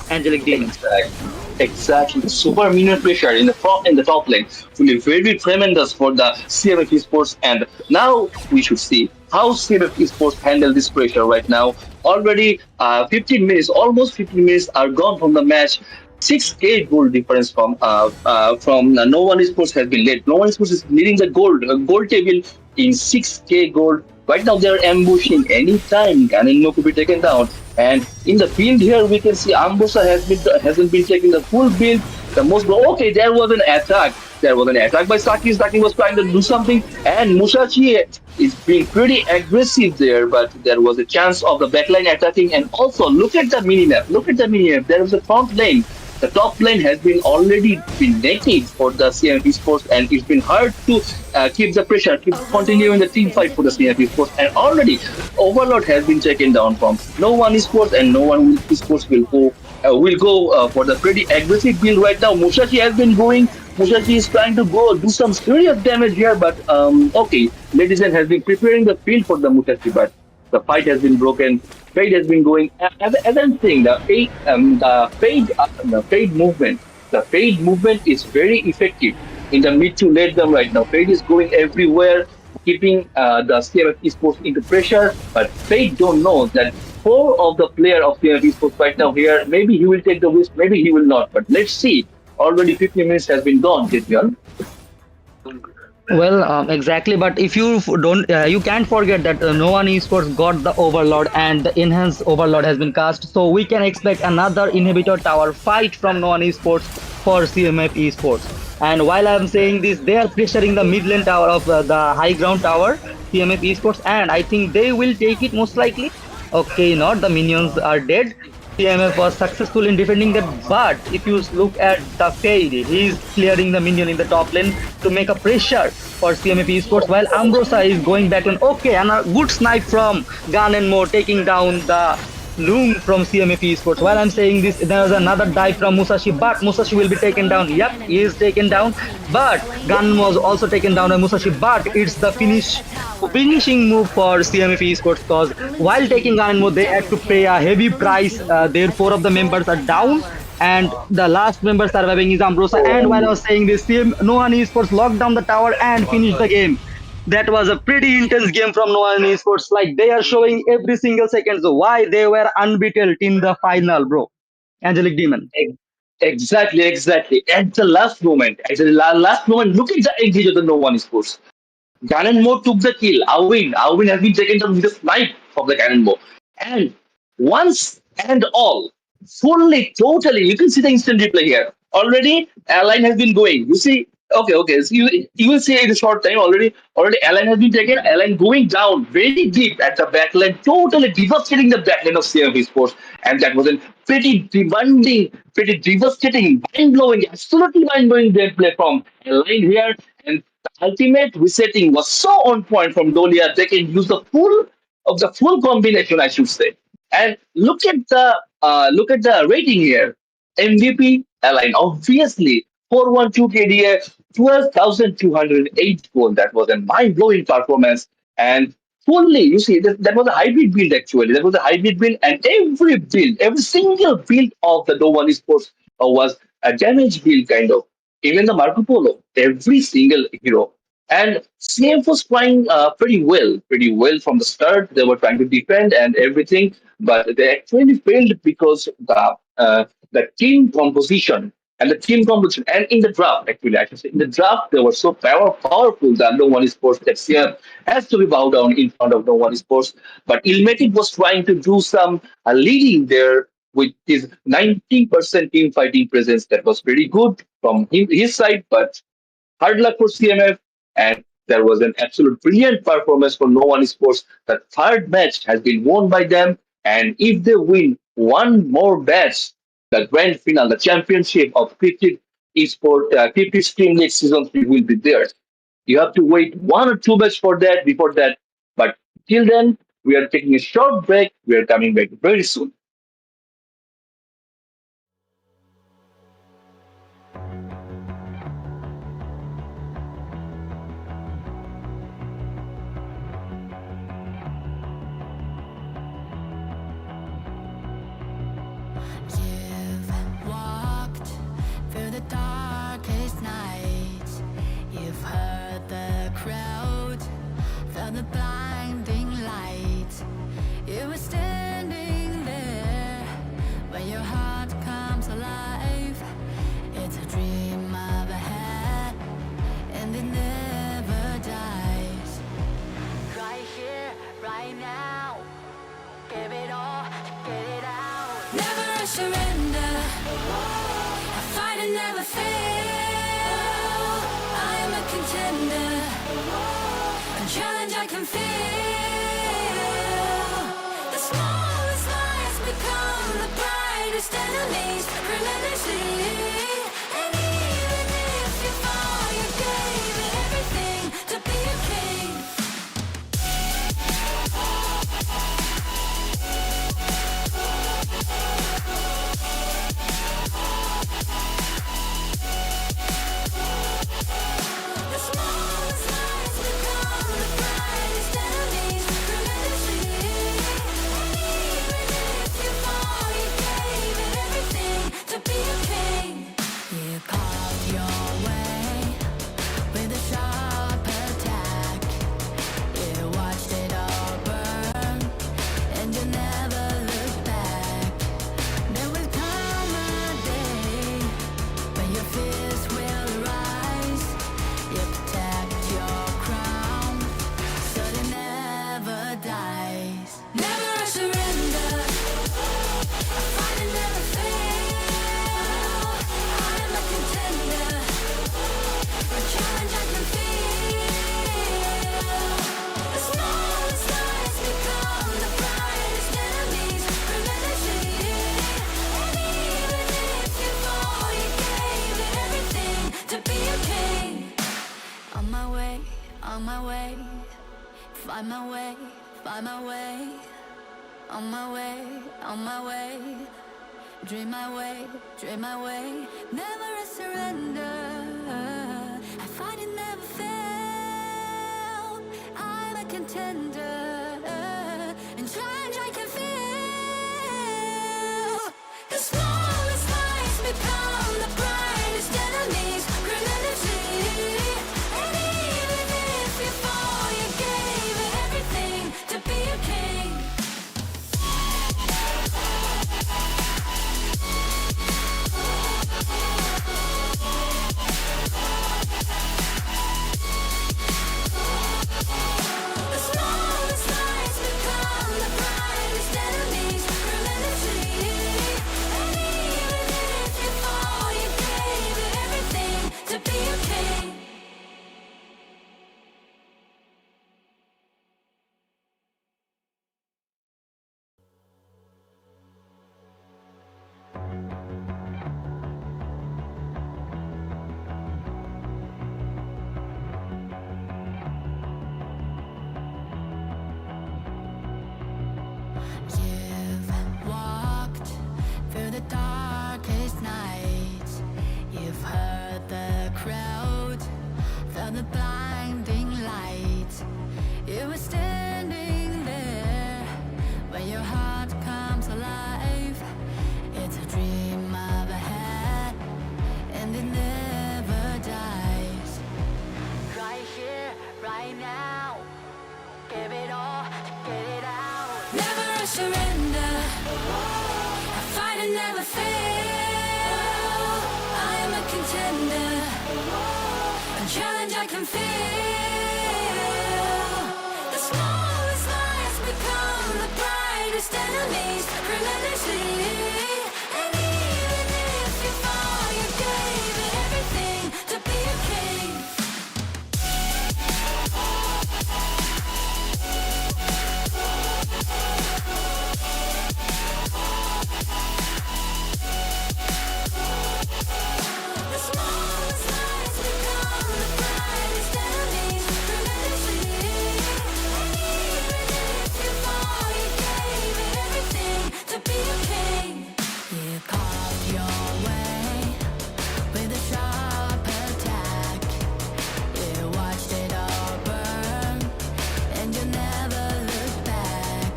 Angelic Demons. Exactly. Exactly. The super minion pressure in the top lane will be very tremendous for the CMF Esports. And now we should see how CMF Esports handle this pressure right now. Already 15 minutes, almost 15 minutes are gone from the match. 6K gold difference from No One Esports has been led. No One Esports is leading the gold table in 6K gold. Right now they are ambushing anytime Ganonmo could be taken down. And in the field here we can see Ambosa hasn't been taking the full build. The most okay, there was an attack. There was an attack by Saki. Saki was trying to do something, and Musashi is being pretty aggressive there. But there was a chance of the backline attacking, and also look at the minimap. Look at the minimap. There was a front lane. The top lane has been already been naked for the CMF Sports, and it's been hard to keep the pressure, keep continuing the team fight for the CMF Sports. And already Overlord has been taken down from No One Sports, and No One Sports will go for the pretty aggressive build right now. Musashi has been going. Musashi is trying to go do some serious damage here, but okay, Ladizen has been preparing the field for the Musashi, but the fight has been broken. Fade has been going. As I'm saying, the fade movement is very effective in the mid to late game right now. Fade is going everywhere, keeping the CMF Esports into pressure. But Fade don't know that four of the player of CMF Esports right now here. Maybe he will take the risk, maybe he will not. But let's see. Already 50 minutes has been gone, Dityan. Well, exactly. But if you don't, you can't forget that no one esports got the overlord and the enhanced overlord has been cast. So we can expect another inhibitor tower fight from no one esports for CMF esports. And while I'm saying this, they are pressuring the mid lane tower of the high ground tower, CMF esports, and I think they will take it most likely. Okay, not the minions are dead. CMF was successful in defending that, but if you look at the Fade, he's clearing the minion in the top lane to make a pressure for CMF Esports, while Ambrosa is going back on. Okay, and a good snipe from Gun and More taking down the Loom from CMF Esports. While I'm saying this, there was another dive from Musashi, but Musashi will be taken down. Yep, he is taken down, but Gun was also taken down by Musashi, but it's the finishing move for CMF Esports because while taking Gun and More, they had to pay a heavy price. Their four of the members are down, and the last member surviving is Ambrosa. And while I was saying this, no one esports locked down the tower and finished the game. That was a pretty intense game from no one esports. Like they are showing every single second so why they were unbeaten in the final, bro. Angelic Demon. Exactly, exactly. At the last moment, look at the engage of the No One Sports. Cannonball took the kill. Awin has been taken down with a snipe of the Cannonball. And once and all, fully, totally, you can see the instant replay here. Already, airline has been going. You see, okay. So you will see in a short time already airline has been taken. Airline going down very deep at the backline, totally devastating the backline of CMV Sports. And that was a pretty demanding, pretty devastating, mind blowing, absolutely mind blowing gameplay from airline here. And the ultimate resetting was so on point from Dolia. They can use the full combination, I should say. And look at the rating here. MVP align obviously 412 KDA, 12,208 goal. That was a mind blowing performance. And fully, you see, that was a hybrid build actually. That was a hybrid build, and every single build of the No One Sports was a damage build kind of. Even the Marco Polo, every single hero. And CF was trying pretty well from the start. They were trying to defend and everything, but they actually failed because the team composition and in the draft, actually, I should say, in the draft, they were so powerful that no one sports that CF has to be bowed down in front of no one sports. But Ilmatic was trying to do some leading there with his 90% team fighting presence. That was pretty good from his side, but hard luck for CMF, and there was an absolute brilliant performance for No One Sports. The third match has been won by them, and if they win one more match, the grand final, the championship of CryptiD CryptiD Stream League Season 3 will be theirs. You have to wait 1 or 2 matches for that, before that. But till then, we are taking a short break. We are coming back very soon. You've walked through the darkest nights. You've heard the crowd, felt the blinding light. You were standing there when your heart comes alive. It's a dream of a hat, and it never dies. Right here, right now. Give it all, get it out. Never surrender. I fight and never fail. I am a contender. A challenge I can feel. The smallest lies become the brightest enemies. Relentlessly. And even if you fall, you gave it everything to be a king. The smallest lies become the brightest enemies. Relentlessly. And even if you fall, you gave it everything to be a king. on my way, find my way, find my way, on my way, on my way, dream my way, dream my way, never a surrender. I fight and never fail. I'm a contender, and challenge I can feel. The smallest lies become the brightest enemies. Relentlessly, and even if you fall, you gave it everything to be a king. The smallest lies become the brightest enemies. Relentlessly, and even if you fall, you gave it everything to be a king. You've walked through the darkest nights. You've heard the crowd, felt the blinding light. You were standing there when your heart comes alive. It's a dream of a hat, and it never dies. Right here, right now. Give it all to get it out. Never a surrender. I fight and never fail. I am a contender. A challenge I can feel. The smallest lies become the brightest enemies. Relentlessly, and even if you fall, you gave it everything to be a king. The smallest lies become the brightest enemies. Relentlessly, and even if you fall, you gave it everything to be a king. You carved your way with a sharp attack. You watched it all burn, and you never looked back.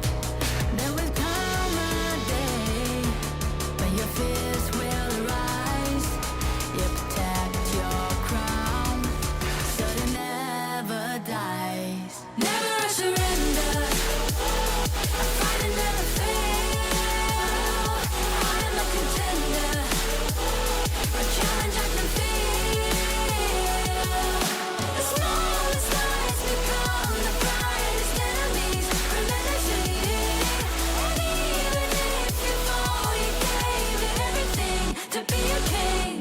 There will come a day when your fears will rise. You protect your crown, so it never dies. Never a surrender. I fight and never fail. I am a contender. A challenge I can feel. The smallest lies become the brightest enemies. Relentlessly, and even if you fall, you gave it everything to be a king.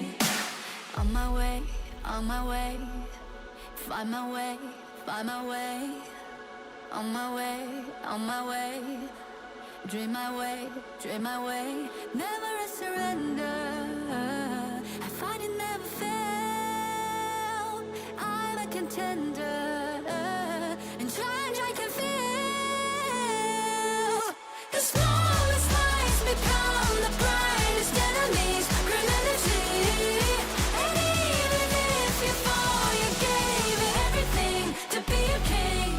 On my way, on my way, find my way, find my way. On my way, on my way, dream my way, dream my way. Never a surrender. I fight and never fail. I'm a contender, and challenge I can feel. The smallest lies become the brightest enemies. Relentlessly, and even if you fall, you gave it everything to be a king.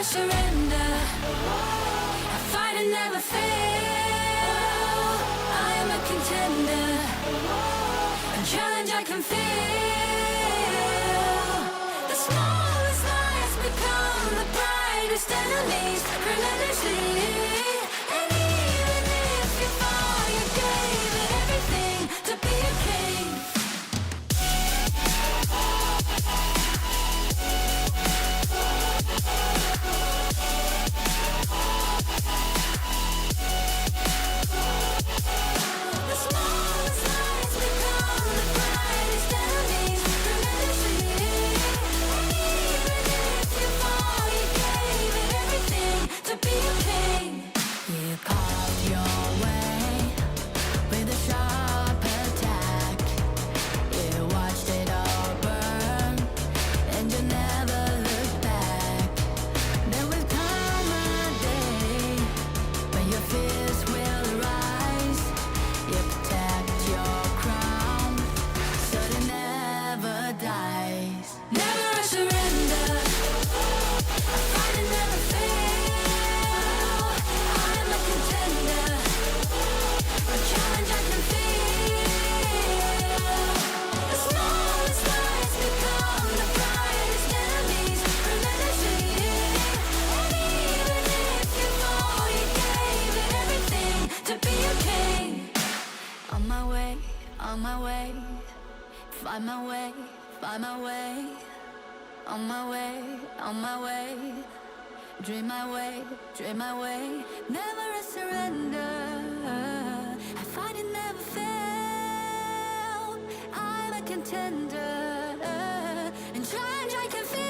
surrender. I fight and never fail. I am a contender. A challenge I can feel. The smallest lies become the brightest enemies relentlessly. And even if you fall, you gave it everything to be a king. The smallest lies become the brightest enemies relentlessly. And even if you fall, you gave it everything to be a king. You carved your way with a sharp attack. You watched it all burn, and you never looked back. There will come a day when your fears will rise. You protect your crown, so it never dies. Never a surrender. I fight and never fail. I'm a contender. A challenge I can feel. The smallest lies become the brightest enemies relentlessly. And even if you fall, you gave it everything to be a king. On my way, on my way. Find my way, find my way. On my way, on my way. Dream my way, dream my way. Never a surrender. I fight and never fail. I'm a contender. And challenge I can feel.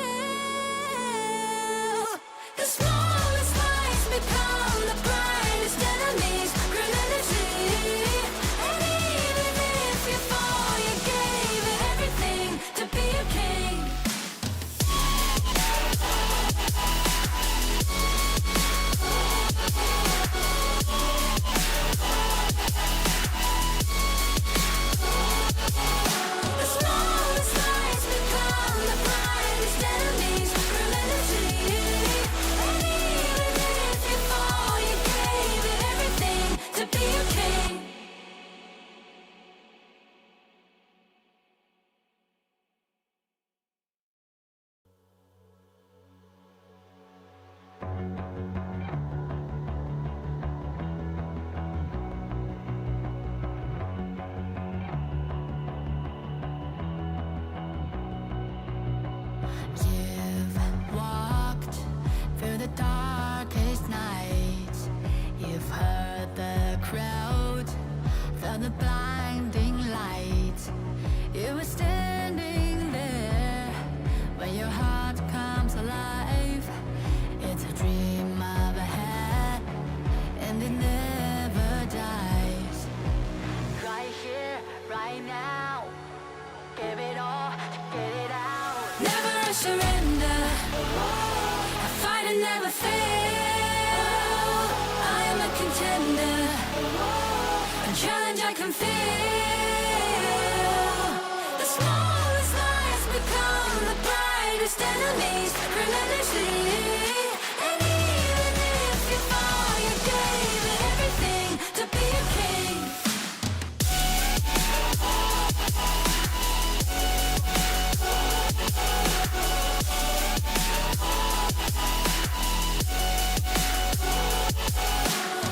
The smallest lies become the brightest enemies relentlessly. And even if you fall, you gave it everything to be a king. The smallest lies become the brightest enemies relentlessly. And even if you fall, you gave it everything to be a king. You've walked through the darkest nights. You've heard the crowd, felt the blinding light. You were standing there when your heart comes alive. It's a dream of ahead, and it never dies. Right here, right now. Give it all to get it out. Never a surrender. I fight and never fail. I am a contender. A challenge I can feel. The smallest lies become the brightest enemies relentlessly. And even if you fall, you gave it everything to be a king.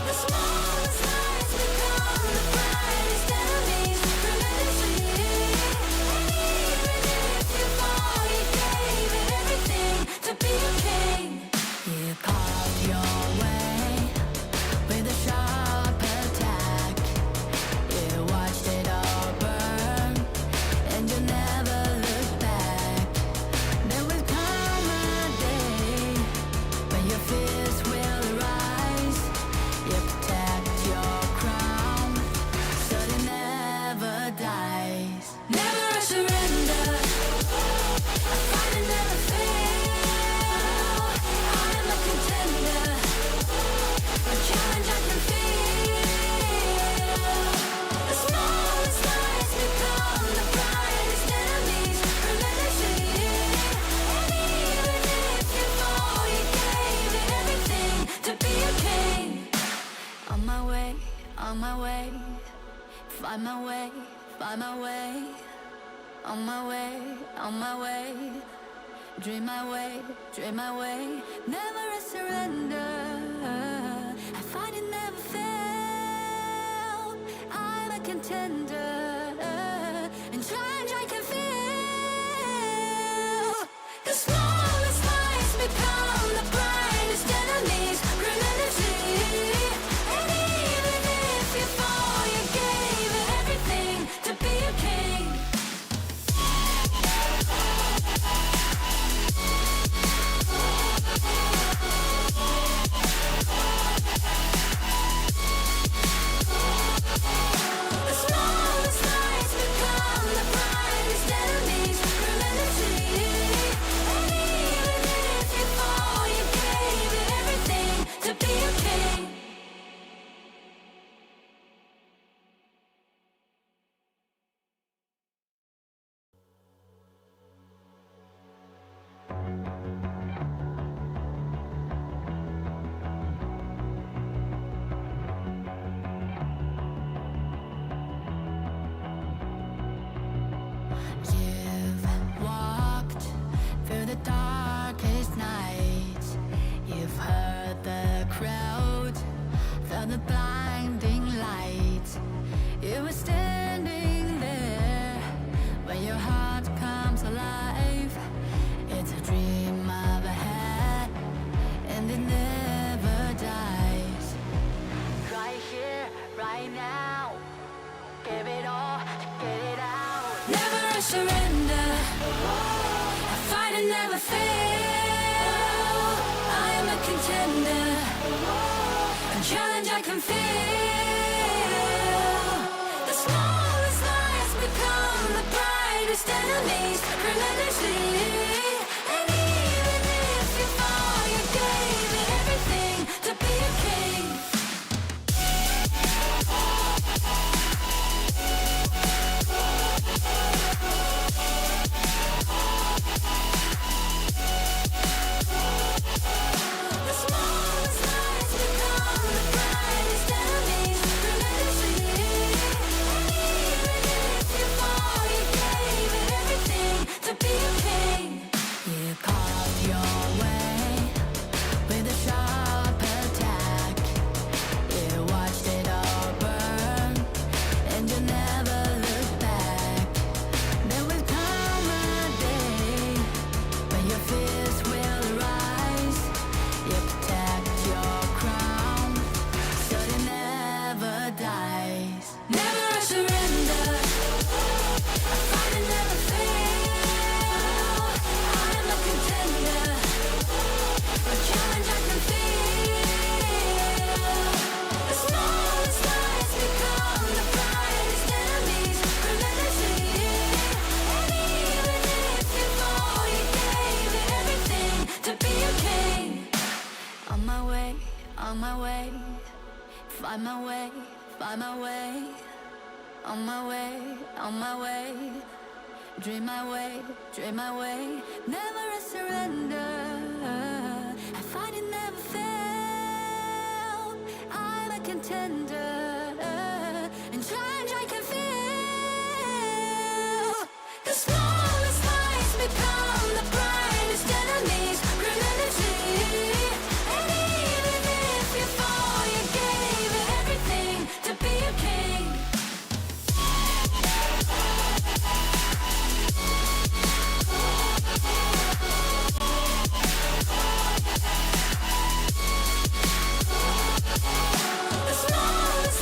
The smallest lies become the brightest enemies relentlessly. And even if you fall, you gave it everything to be a king. You carved your way find my way, find my way, on my way, on my way. Dream my way, dream my way. Never a surrender. I find it never fail. I'm a contender. In challenge I can feel. The smallest lies become the brightest enemies. Relentlessly. And even if you fall, you gave it everything to be a king. The smallest lies become the brightest enemies. Relentlessly. And even if you fall, you gave it everything to be a king. You've walked through the darkest nights. You've heard the crowd, felt the blinding lights. You were standing there when your heart comes alive. It's a dream of a hat, and it never dies. Right here, right now. Give it all, get it out. Never a surrender. I fight and never fail. I am a contender. A challenge I can feel. The smallest lies become the brightest enemies. Relentlessly. And even if you fall, you gave it everything to be a king. The smallest lies become the brightest enemies. Relentlessly. And even if you fall, you gave it everything to be a king. You carved your way with a sharp attack. You watched it all burn, and you never looked back. There will come a day when your fears will rise. You protect your crown, so it never dies. Never a surrender. I fight and never fail. I am a contender. A challenge I can feel. The smallest lies become the brightest enemies. Relentlessly. And even if you fall, you gave it everything to be a king. On my way, on my way. Find my way, find my way. On my way, on my way. Dream my way, dream my way. Never a surrender. I fight and never fail. I'm a contender. In challenge I can feel. The smallest lies become the brightest enemies. Relentlessly. And even if you fall, you gave it everything to be a king. The smallest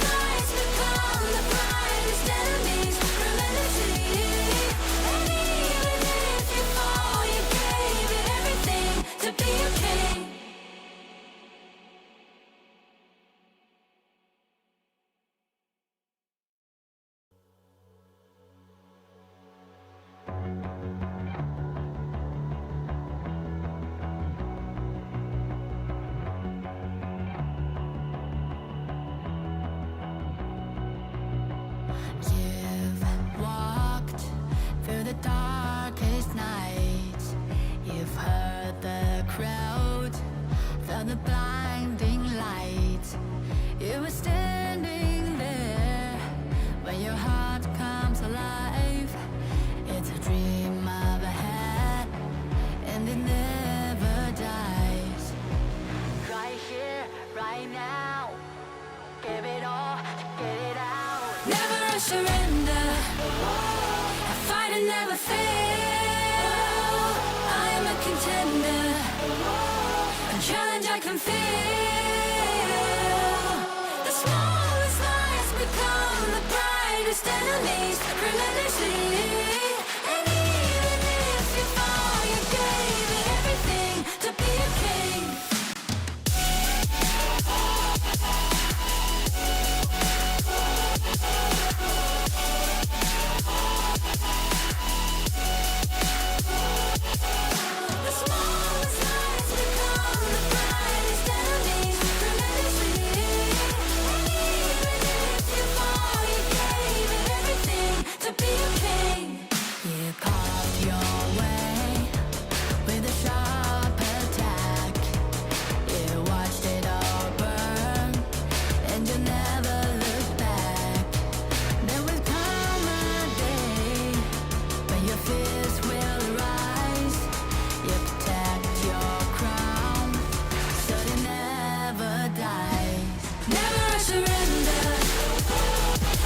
surrender. I fight and never fail. I am a contender. A challenge I can feel. The smallest lies become the brightest enemies relentlessly. And even if you fall, you gave it everything to be a king. The smallest lies become the brightest enemies relentlessly. And even if you fall, you gave it everything to be a king. You carved your way with a sharp attack. You watched it all burn, and you never looked back. There will come a day when your fears will rise. You protect your crown, so it never dies. Never surrender.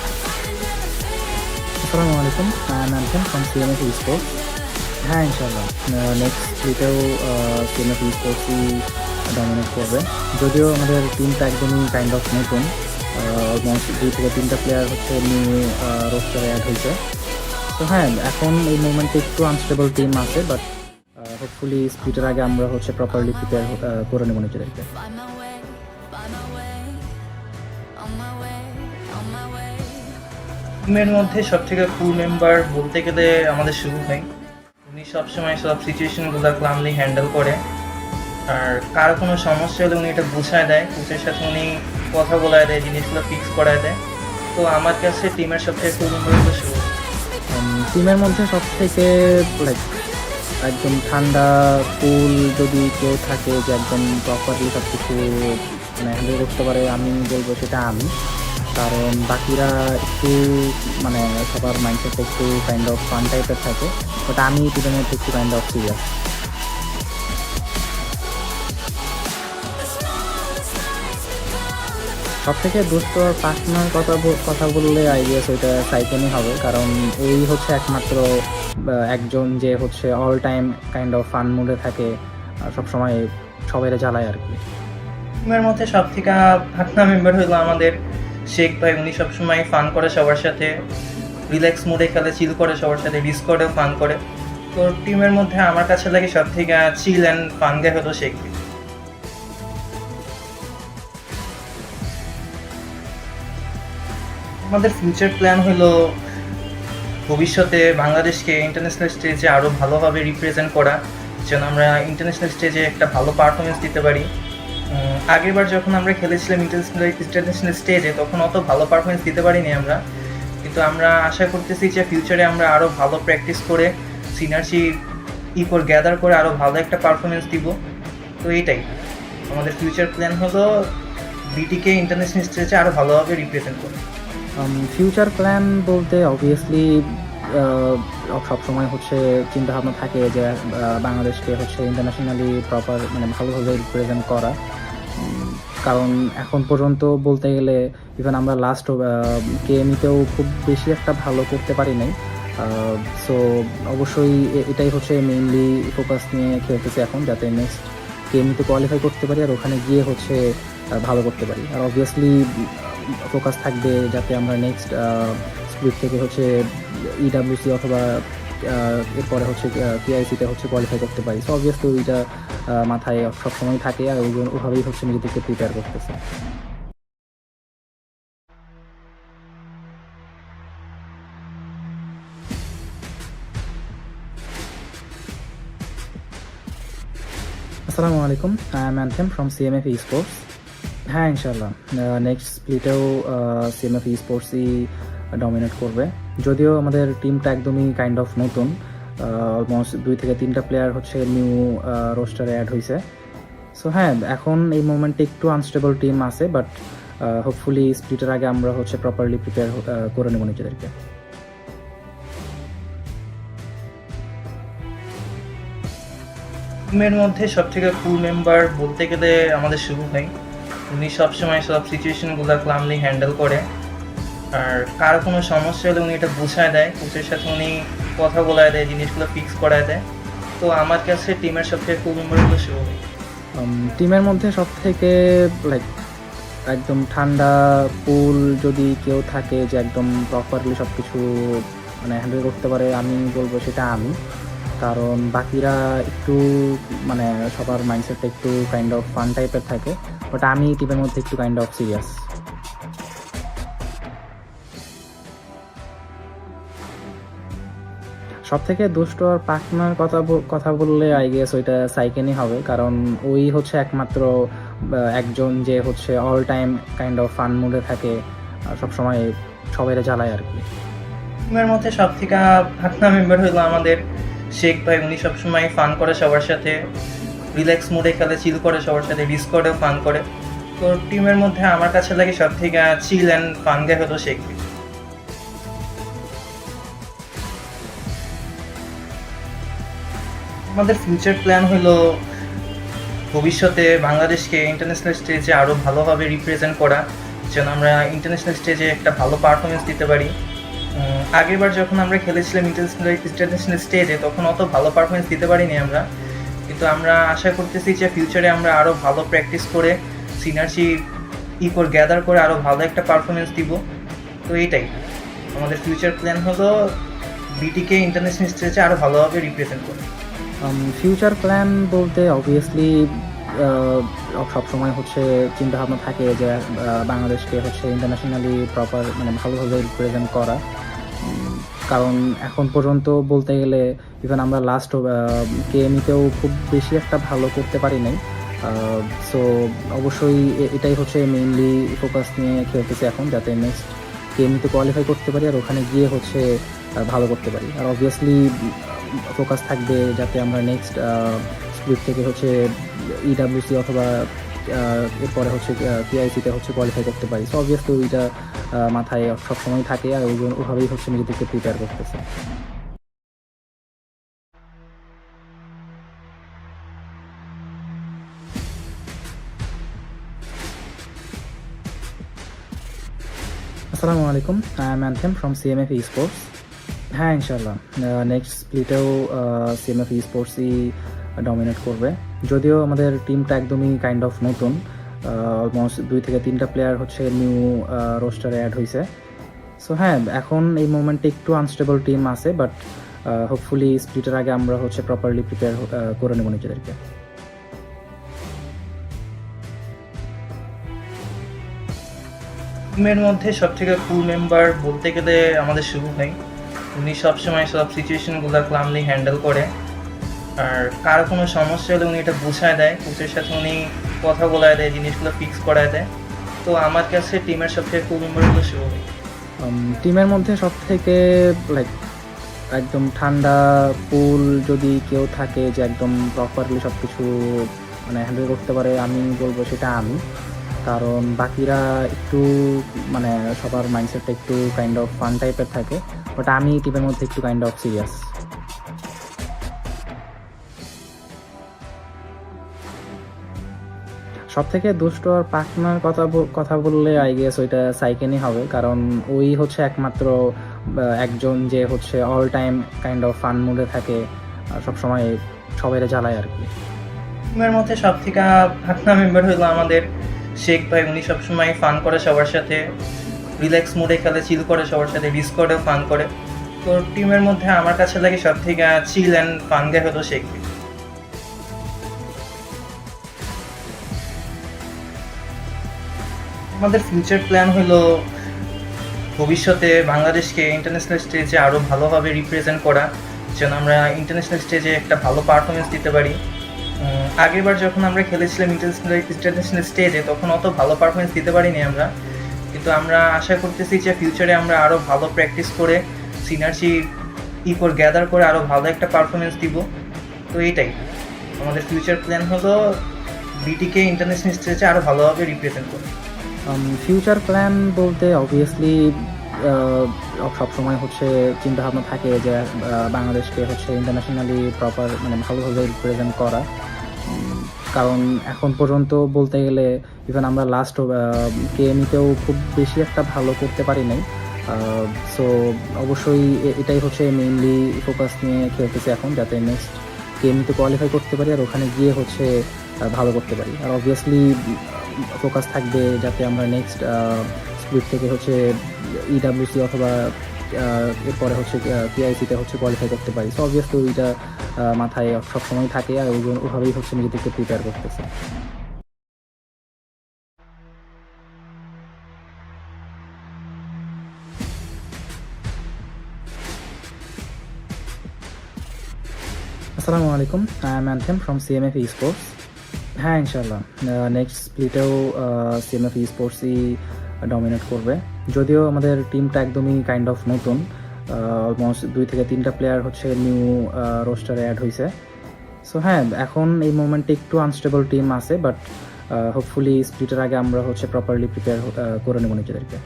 I fight and never fail. আসসালামু আলাইকুম, নামছেন from CMF Esports। হ্যাঁ, ইনশাল্লাহ next স্প্লিটেও CMF Esportsই dominate করবে। যদিও আমাদের টিমটা একদমই কাইন্ড অফ নতুন, অলমোস্ট 2 থেকে 3টা প্লেয়ার হচ্ছে নিউ রোস্টারে অ্যাড হয়েছে। তো হ্যাঁ, এখন এই মুভমেন্টে একটু আনস্টেবল টিম আছে, বাট হোপফুলি স্প্লিটের আগে আমরা হচ্ছে প্রপারলি প্রিপেয়ার করে নেব নিজেদেরকে। Find my way, on my way, on my way. টিমের মধ্যে সব থেকে কুল মেম্বার বলতে গেলে আমাদের শুরু ভাই। উনি সবসময় সব সিচুয়েশনগুলো ক্লামলি হ্যান্ডেল করে, আর কারো কোনো সমস্যা হলে উনি এটা বুঝায় দেয়, কোচের সাথে উনি কথা বলায় দেয়, জিনিসগুলো ফিক্স করায় দেয়। তো আমার কাছে টিমের সব থেকে কুল মেম্বার হলো শুরু। টিমের মধ্যে সব থেকে লাইক একদম ঠান্ডা কুল যদি কেউ থাকে যে একদম প্রপারলি সব কিছু মানে হ্যান্ডেল করতে পারে, আমি বলবো সেটা আমি। কারণ বাকিরা একটু মানে সবার মাইন্ডসেটটা একটু কাইন্ড অফ ফান টাইপের থাকে, বাট আমি টিমের মধ্যে একটু কাইন্ড অফ সিরিয়াস। সব থেকে দুষ্ট পার্টনার কথা বললে আই গেস ওইটা সাইকেনই হবে, কারণ এই হচ্ছে একমাত্র একজন যে হচ্ছে all time kind of fun মুডে থাকে, সবসময় সবাইরে জ্বালায় আর কি। টিমের মধ্যে সব থেকে পার্টনার মেম্বার হলো আমাদের শেখ ভাই। উনি সবসময় ফান করে সবার সাথে, রিল্যাক্স মুডে খেলে, চিল করে সবার সাথে, ডিসকর্ডেও ফান করে। তো টিমের মধ্যে আমার কাছে লাগে সব থেকে চিল অ্যান্ড ফান গে হলো শেখ ভাই। আমাদের ফিউচার প্ল্যান হলো ভবিষ্যতে বাংলাদেশকে ইন্টারন্যাশনাল স্টেজে আরও ভালোভাবে রিপ্রেজেন্ট করা, যেন আমরা ইন্টারন্যাশনাল স্টেজে একটা ভালো পারফরমেন্স দিতে পারি। আগেরবার যখন আমরা খেলেছিলাম ইন্টারন্যাশনাল স্টেজে, তখন অত ভালো পারফরমেন্স দিতে পারিনি আমরা, কিন্তু আমরা আশা করতেছি যে ফিউচারে আমরা আরও ভালো প্র্যাকটিস করে সিনার্জি গ্যাদার করে আরও ভালো একটা পারফরমেন্স দিব। তো এইটাই আমাদের ফিউচার প্ল্যান হলো, বিটিকে ইন্টারন্যাশনাল স্টেজে আরও ভালোভাবে রিপ্রেজেন্ট করে। ফিউচার প্ল্যান বলতে অবভিয়াসলি সবসময় হচ্ছে চিন্তাভাবনা থাকে যে বাংলাদেশকে হচ্ছে ইন্টারন্যাশনালি প্রপার মানে ভালোভাবে রিপ্রেজেন্ট করা। কারণ এখন পর্যন্ত বলতে গেলে ইভেন আমরা লাস্ট কেএমইতেও খুব বেশি একটা ভালো করতে পারি নাই। সো অবশ্যই এটাই হচ্ছে মেইনলি ফোকাস নিয়ে খেলতেছি এখন, যাতে নেক্সট কেএমইতে কোয়ালিফাই করতে পারি আর ওখানে গিয়ে হচ্ছে ভালো করতে পারি। আর অবভিয়াসলি ফোকাস থাকবে যাতে আমরা নেক্সট স্প্লিট থেকে হচ্ছে ইডাব্লিউসি অথবা এরপরে হচ্ছে পিআইসিতে হচ্ছে কোয়ালিফাই করতে পারি। সো অবভিয়াসলি ওইটা মাথায় সবসময় থাকে, আর ওইভাবেই হচ্ছে নিজেদেরকে প্রিপেয়ার করতেছে। আসসালামু আলাইকুম, I am anthem from CMF Esports। হ্যাঁ, ইনশাল্লাহ নেক্সট স্প্লিটেও CMF Esportsই ডমিনেট করবে। যদিও আমাদের টিমটা একদমই কাইন্ড অফ নতুন, অলমোস্ট 2 থেকে 3টা প্লেয়ার হচ্ছে নিউ রোস্টারে অ্যাড হয়েছে। সো হ্যাঁ, এখন এই মোমেন্টে একটু আনস্টেবল টিম আছে, বাট হোপফুলি স্প্লিটের আগে আমরা হচ্ছে প্রপারলি প্রিপেয়ার করে নেব নিজেদেরকে। টিমের মধ্যে সব থেকে কুল মেম্বার বলতে গেলে আমাদের শুরু ভাই। উনি সবসময় সব সিচুয়েশনগুলো ক্লামলি হ্যান্ডেল করে, আর কারো কোনো সমস্যা হলে উনি এটা বুঝায় দেয়, কোচের সাথে উনি কথা বলায় দেয়, জিনিসগুলো ফিক্স করায় দেয়। তো আমার কাছে টিমের সবথেকে কুল মেম্বার হলো শুভ। টিমের মধ্যে সব থেকে লাইক একদম ঠান্ডা কুল যদি কেউ থাকে যে একদম প্রপারলি সব কিছু মানে হ্যান্ডেল করতে পারে, আমি বলবো সেটা আমি। কারণ বাকিরা একটু মানে সবার মাইন্ডসেটটা একটু কাইন্ড অফ ফান টাইপের থাকে, বাট আমি টিমের মধ্যে একটু কাইন্ড অফ সিরিয়াস। সব থেকে দুষ্ট আর পাকনার কথা বললে আই গেস ওইটা সাইকেনই হবে, কারণ ওই হচ্ছে একমাত্র একজন যে হচ্ছে all time kind of fun মুডে থাকে, সবসময় সবাইরে জ্বালায় আর কি। টিমের মধ্যে সব থেকে পাকনা মেম্বার হলো আমাদের শেখ ভাই। উনি সবসময় ফান করে সবার সাথে, রিল্যাক্স মোডে খেলে, চিল করে সবার সাথে, ডিসকর্ডেও ফান করে। তো টিমের মধ্যে আমার কাছে লাগে সব থেকে চিল অ্যান্ড ফান গাই হলো শেখ ভাই। আমাদের ফিউচার প্ল্যান হলো ভবিষ্যতে বাংলাদেশকে ইন্টারন্যাশনাল স্টেজে আরও ভালোভাবে রিপ্রেজেন্ট করা, যেন আমরা ইন্টারন্যাশনাল স্টেজে একটা ভালো পারফরমেন্স দিতে পারি। আগেরবার যখন আমরা খেলেছিলাম ইন্টারন্যাশনাল স্টেজে, তখন অত ভালো পারফরমেন্স দিতে পারিনি আমরা, কিন্তু আমরা আশা করতেছি যে ফিউচারে আমরা আরও ভালো প্র্যাকটিস করে সিনার্জি গ্যাদার করে আরও ভালো একটা পারফরমেন্স দিব। তো এইটাই আমাদের ফিউচার প্ল্যান হলো বিটিকে ইন্টারন্যাশনাল স্টেজে আরও ভালোভাবে রিপ্রেজেন্ট করা। ফিউচার প্ল্যান বলতে অবভিয়াসলি সবসময় হচ্ছে চিন্তাভাবনা থাকে যে বাংলাদেশকে হচ্ছে ইন্টারন্যাশনালি প্রপার মানে ভালোভাবে রিপ্রেজেন্ট করা। কারণ এখন পর্যন্ত বলতে গেলে ইভেন আমরা লাস্ট কেএমইতেও খুব বেশি একটা ভালো করতে পারি নাই। সো অবশ্যই এটাই হচ্ছে মেইনলি ফোকাস নিয়ে খেলতেছি এখন, যাতে নেক্সট কেএমইতে কোয়ালিফাই করতে পারি আর ওখানে গিয়ে হচ্ছে ভালো করতে পারি। আর অবভিয়াসলি ফোকাস থাকবে যাতে আমরা নেক্সট স্প্লিট থেকে হচ্ছে ইডাব্লিউসি অথবা এরপরে হচ্ছে পিআইসিতে হচ্ছে কোয়ালিফাই করতে পারি। সো অবভিয়াসলি ওইটা মাথায় সবসময় থাকে, আর ওইভাবেই হচ্ছে নিজেদেরকে প্রিপেয়ার করতেছে। আসসালামু আলাইকুম, I am anthem from CMF Esports। হ্যাঁ, ইনশাল্লাহ নেক্সট স্প্লিটেও CMF Esportsই ডমিনেট করবে। যদিও আমাদের টিমটা একদমই কাইন্ড অফ নতুন, অলমোস্ট 2 থেকে 3টা প্লেয়ার হচ্ছে নিউ রোস্টারে অ্যাড হয়েছে। সো হ্যাঁ, এখন এই মোমেন্টে একটু আনস্টেবল টিম আছে, বাট হোপফুলি স্প্লিটের আগে আমরা হচ্ছে প্রপারলি প্রিপেয়ার করে নেব নিজেদেরকে। টিমের মধ্যে সব থেকে কুল মেম্বার বলতে গেলে আমাদের শুভ ভাই। উনি সবসময় সব সিচুয়েশনগুলো ক্লামলি হ্যান্ডেল করে, আর কারো কোনো সমস্যা হলে উনি এটা বুঝায় দেয়, কোচের সাথে উনি কথা বলায় দেয়, জিনিসগুলো ফিক্স করায় দেয়। তো আমার কাছে টিমের সব থেকে কুল মেম্বার হলো শুভ ভাই। টিমের মধ্যে সব থেকে লাইক একদম ঠান্ডা কুল যদি কেউ থাকে যে একদম প্রপারলি সব কিছু মানে হ্যান্ডেল করতে পারে, আমি বলবো সেটা আমি। কারণ বাকিরা একটু মানে সবার মাইন্ডসেটটা একটু কাইন্ড অফ ফান টাইপের থাকে, বাট আমি টিমের মধ্যে একটু কাইন্ড অফ সিরিয়াস। সব থেকে দুষ্ট আর পাকনার কথা বললে আই গেস ওইটা সাইকেনই হবে, কারণ ওই হচ্ছে একমাত্র একজন যে হচ্ছে all time kind of fun মুডে থাকে, সবসময় সবাইরে জ্বালায় আর কি। টিমের মধ্যে সব থেকে পাকনা মেম্বার হলো আমাদের শেখ ভাই। উনি সবসময় ফান করে সবার সাথে, রিল্যাক্স মোডে খেলে, চিল করে সবার সাথে, ডিসকর্ডেও ফান করে। তো টিমের মধ্যে আমার কাছে লাগে সব থেকে চিল অ্যান্ড ফান গাই হলো শেখ ভাই। আমাদের ফিউচার প্ল্যান হলো ভবিষ্যতে বাংলাদেশকে ইন্টারন্যাশনাল স্টেজে আরও ভালোভাবে রিপ্রেজেন্ট করা, যেন আমরা ইন্টারন্যাশনাল স্টেজে একটা ভালো পারফরমেন্স দিতে পারি। আগেরবার যখন আমরা খেলেছিলাম ইন্টারন্যাশনাল স্টেজে, তখন অত ভালো পারফরমেন্স দিতে পারিনি আমরা, কিন্তু আমরা আশা করতেছি যে ফিউচারে আমরা আরও ভালো প্র্যাকটিস করে সিনার্জি গ্যাদার করে আরও ভালো একটা পারফরমেন্স দিব। তো এইটাই আমাদের ফিউচার প্ল্যান হলো বিটিকে ইন্টারন্যাশনাল স্টেজে আরও ভালোভাবে রিপ্রেজেন্ট করা। ফিউচার প্ল্যান বলতে অবভিয়াসলি সবসময় হচ্ছে চিন্তাভাবনা থাকে যে বাংলাদেশকে হচ্ছে ইন্টারন্যাশনালি প্রপার মানে ভালোভাবে রিপ্রেজেন্ট করা। কারণ এখন পর্যন্ত বলতে গেলে ইভেন আমরা লাস্ট কেএমইতেও খুব বেশি একটা ভালো করতে পারি নাই। সো অবশ্যই এটাই হচ্ছে মেইনলি ফোকাস নিয়ে খেলতেছি এখন, যাতে নেক্সট গেমতে কোয়ালিফাই করতে পারি আর ওখানে গিয়ে হচ্ছে ভালো করতে পারি। আর অবভিয়াসলি ফোকাস থাকবে যাতে আমরা নেক্সট স্প্লিট থেকে হচ্ছে ইডাব্লিউসি অথবা এরপরে হচ্ছে পিআইসিতে হচ্ছে কোয়ালিফাই করতে পারি। সো অবভিয়াসলি ওইটা মাথায় সবসময় থাকে আর ওইভাবেই হচ্ছে নিজেদেরকে প্রিপেয়ার করতেছে। আসসালামু আলাইকুম, I am anthem from CMF Esports। হ্যাঁ, ইনশাল্লাহ নেক্সট স্প্লিটেও CMF Esportsই ডমিনেট করবে। যদিও আমাদের টিমটা একদমই কাইন্ড অফ নতুন, অলমোস্ট 2 থেকে 3টা প্লেয়ার হচ্ছে নিউ রোস্টারে অ্যাড হয়েছে। সো হ্যাঁ, এখন এই মোমেন্টে একটু আনস্টেবল টিম আছে, বাট হোপফুলি স্প্লিটের আগে আমরা হচ্ছে প্রপারলি প্রিপেয়ার করে নেব নিজেদেরকে।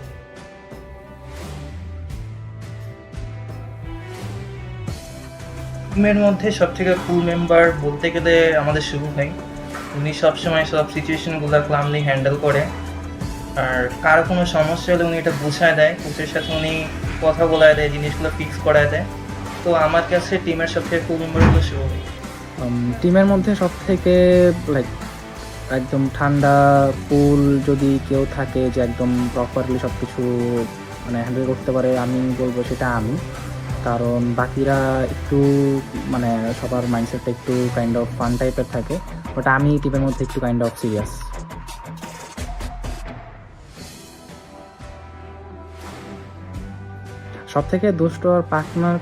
টিমের মধ্যে সব থেকে কুল মেম্বার বলতে গেলে আমাদের শুরু ভাই। উনি সবসময় সব সিচুয়েশনগুলো ক্লামলি হ্যান্ডেল করে, আর কার কোনো সমস্যা হলে উনি এটা বুঝায় দেয়, কোচের সাথে উনি কথা বলায় দেয়, জিনিসগুলো ফিক্স করায় দেয়। তো আমার কাছে টিমের সব থেকে কুল মেম্বার হলো শুরু ভাই। টিমের মধ্যে সব থেকে লাইক একদম ঠান্ডা কুল যদি কেউ থাকে যে একদম প্রপারলি সব কিছু মানে হ্যান্ডেল করতে পারে, আমি বলবো সেটা আমি। কারণ বাকিরা একটু মানে সবার মাইন্ডসেটটা একটু কাইন্ড অফ ফান টাইপের থাকে, বাট আমি টিমের মধ্যে একটু কাইন্ড অফ সিরিয়াস। সব থেকে দুষ্ট আর পাকনার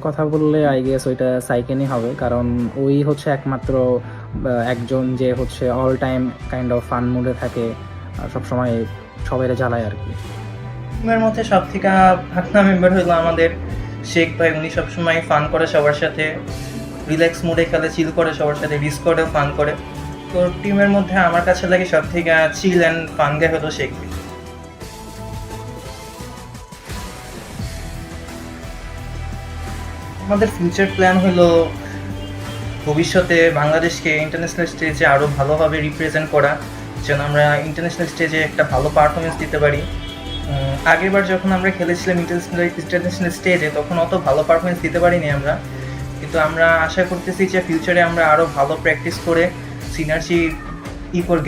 কথা বললে আই গেস ওইটা সাইকেনই হবে, কারণ ওই হচ্ছে একমাত্র একজন যে হচ্ছে all time kind of fun মুডে থাকে, সবসময় সবাইরে জ্বালায় আর কি। টিমের মধ্যে সব থেকে ভাগনা মেম্বার হলো আমাদের শেখ ভাই। উনি সবসময় ফান করে সবার সাথে, রিল্যাক্স মোডে খেলে, চিল করে সবার সাথে, ডিসকর্ডেও ফান করে। তো টিমের মধ্যে আমার কাছে লাগে সব থেকে চিল অ্যান্ড ফান গে হলো শেখ ভাই। আমাদের ফিউচার প্ল্যান হলো ভবিষ্যতে বাংলাদেশকে ইন্টারন্যাশনাল স্টেজে আরও ভালোভাবে রিপ্রেজেন্ট করা, যেন আমরা ইন্টারন্যাশনাল স্টেজে একটা ভালো পারফরমেন্স দিতে পারি। আগেরবার যখন আমরা খেলেছিলাম ইন্টারন্যাশনাল স্টেজে, তখন অত ভালো পারফরমেন্স দিতে পারিনি আমরা, কিন্তু আমরা আশা করতেছি যে ফিউচারে আমরা আরও ভালো প্র্যাকটিস করে সিনার্জি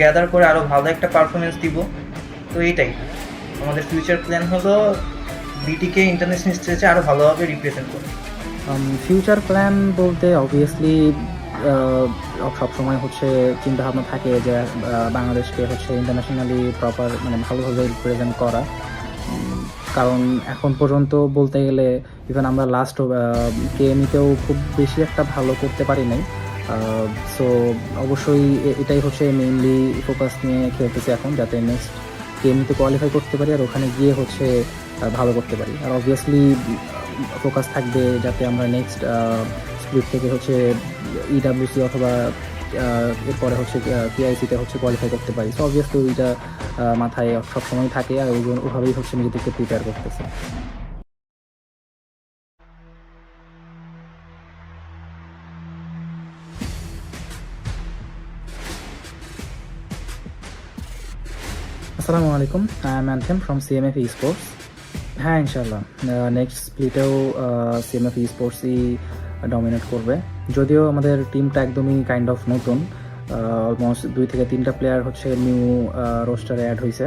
গ্যাদার করে আরও ভালো একটা পারফরমেন্স দিব। তো এইটাই আমাদের ফিউচার প্ল্যান হলো বিটিকে ইন্টারন্যাশনাল স্টেজে আরও ভালোভাবে রিপ্রেজেন্ট করা। ফিউচার প্ল্যান বলতে অবভিয়াসলি সবসময় হচ্ছে চিন্তাভাবনা থাকে যে বাংলাদেশকে হচ্ছে ইন্টারন্যাশনালি প্রপার মানে ভালোভাবে রিপ্রেজেন্ট করা। কারণ এখন পর্যন্ত বলতে গেলে ইভেন আমরা লাস্ট কেএমইতেও খুব বেশি একটা ভালো করতে পারি নাই। সো অবশ্যই এটাই হচ্ছে মেইনলি ফোকাস নিয়ে খেলতেছি এখন, যাতে নেক্সট কেএমইতে কোয়ালিফাই করতে পারি আর ওখানে গিয়ে হচ্ছে ভালো করতে পারি। আর অবভিয়াসলি ফোকাস থাকবে যাতে আমরা নেক্সট স্প্লিট থেকে হচ্ছে ইডাব্লিউসি অথবা এরপরে হচ্ছে পিআইসিতে হচ্ছে কোয়ালিফাই করতে পারি। সো অবভিয়াসলি ওইটা মাথায় সবসময় থাকে আর ওইভাবেই হচ্ছে নিজেদেরকে প্রিপেয়ার করতেছে। আসসালামু আলাইকুম, I am anthem from CMF Esports। হ্যাঁ, ইনশাল্লাহ নেক্সট স্প্লিটেও CMF Esportsই ডমিনেট করবে। যদিও আমাদের টিমটা একদমই কাইন্ড অফ নতুন, অলমোস্ট 2 থেকে 3টা প্লেয়ার হচ্ছে নিউ রোস্টারে অ্যাড হয়েছে।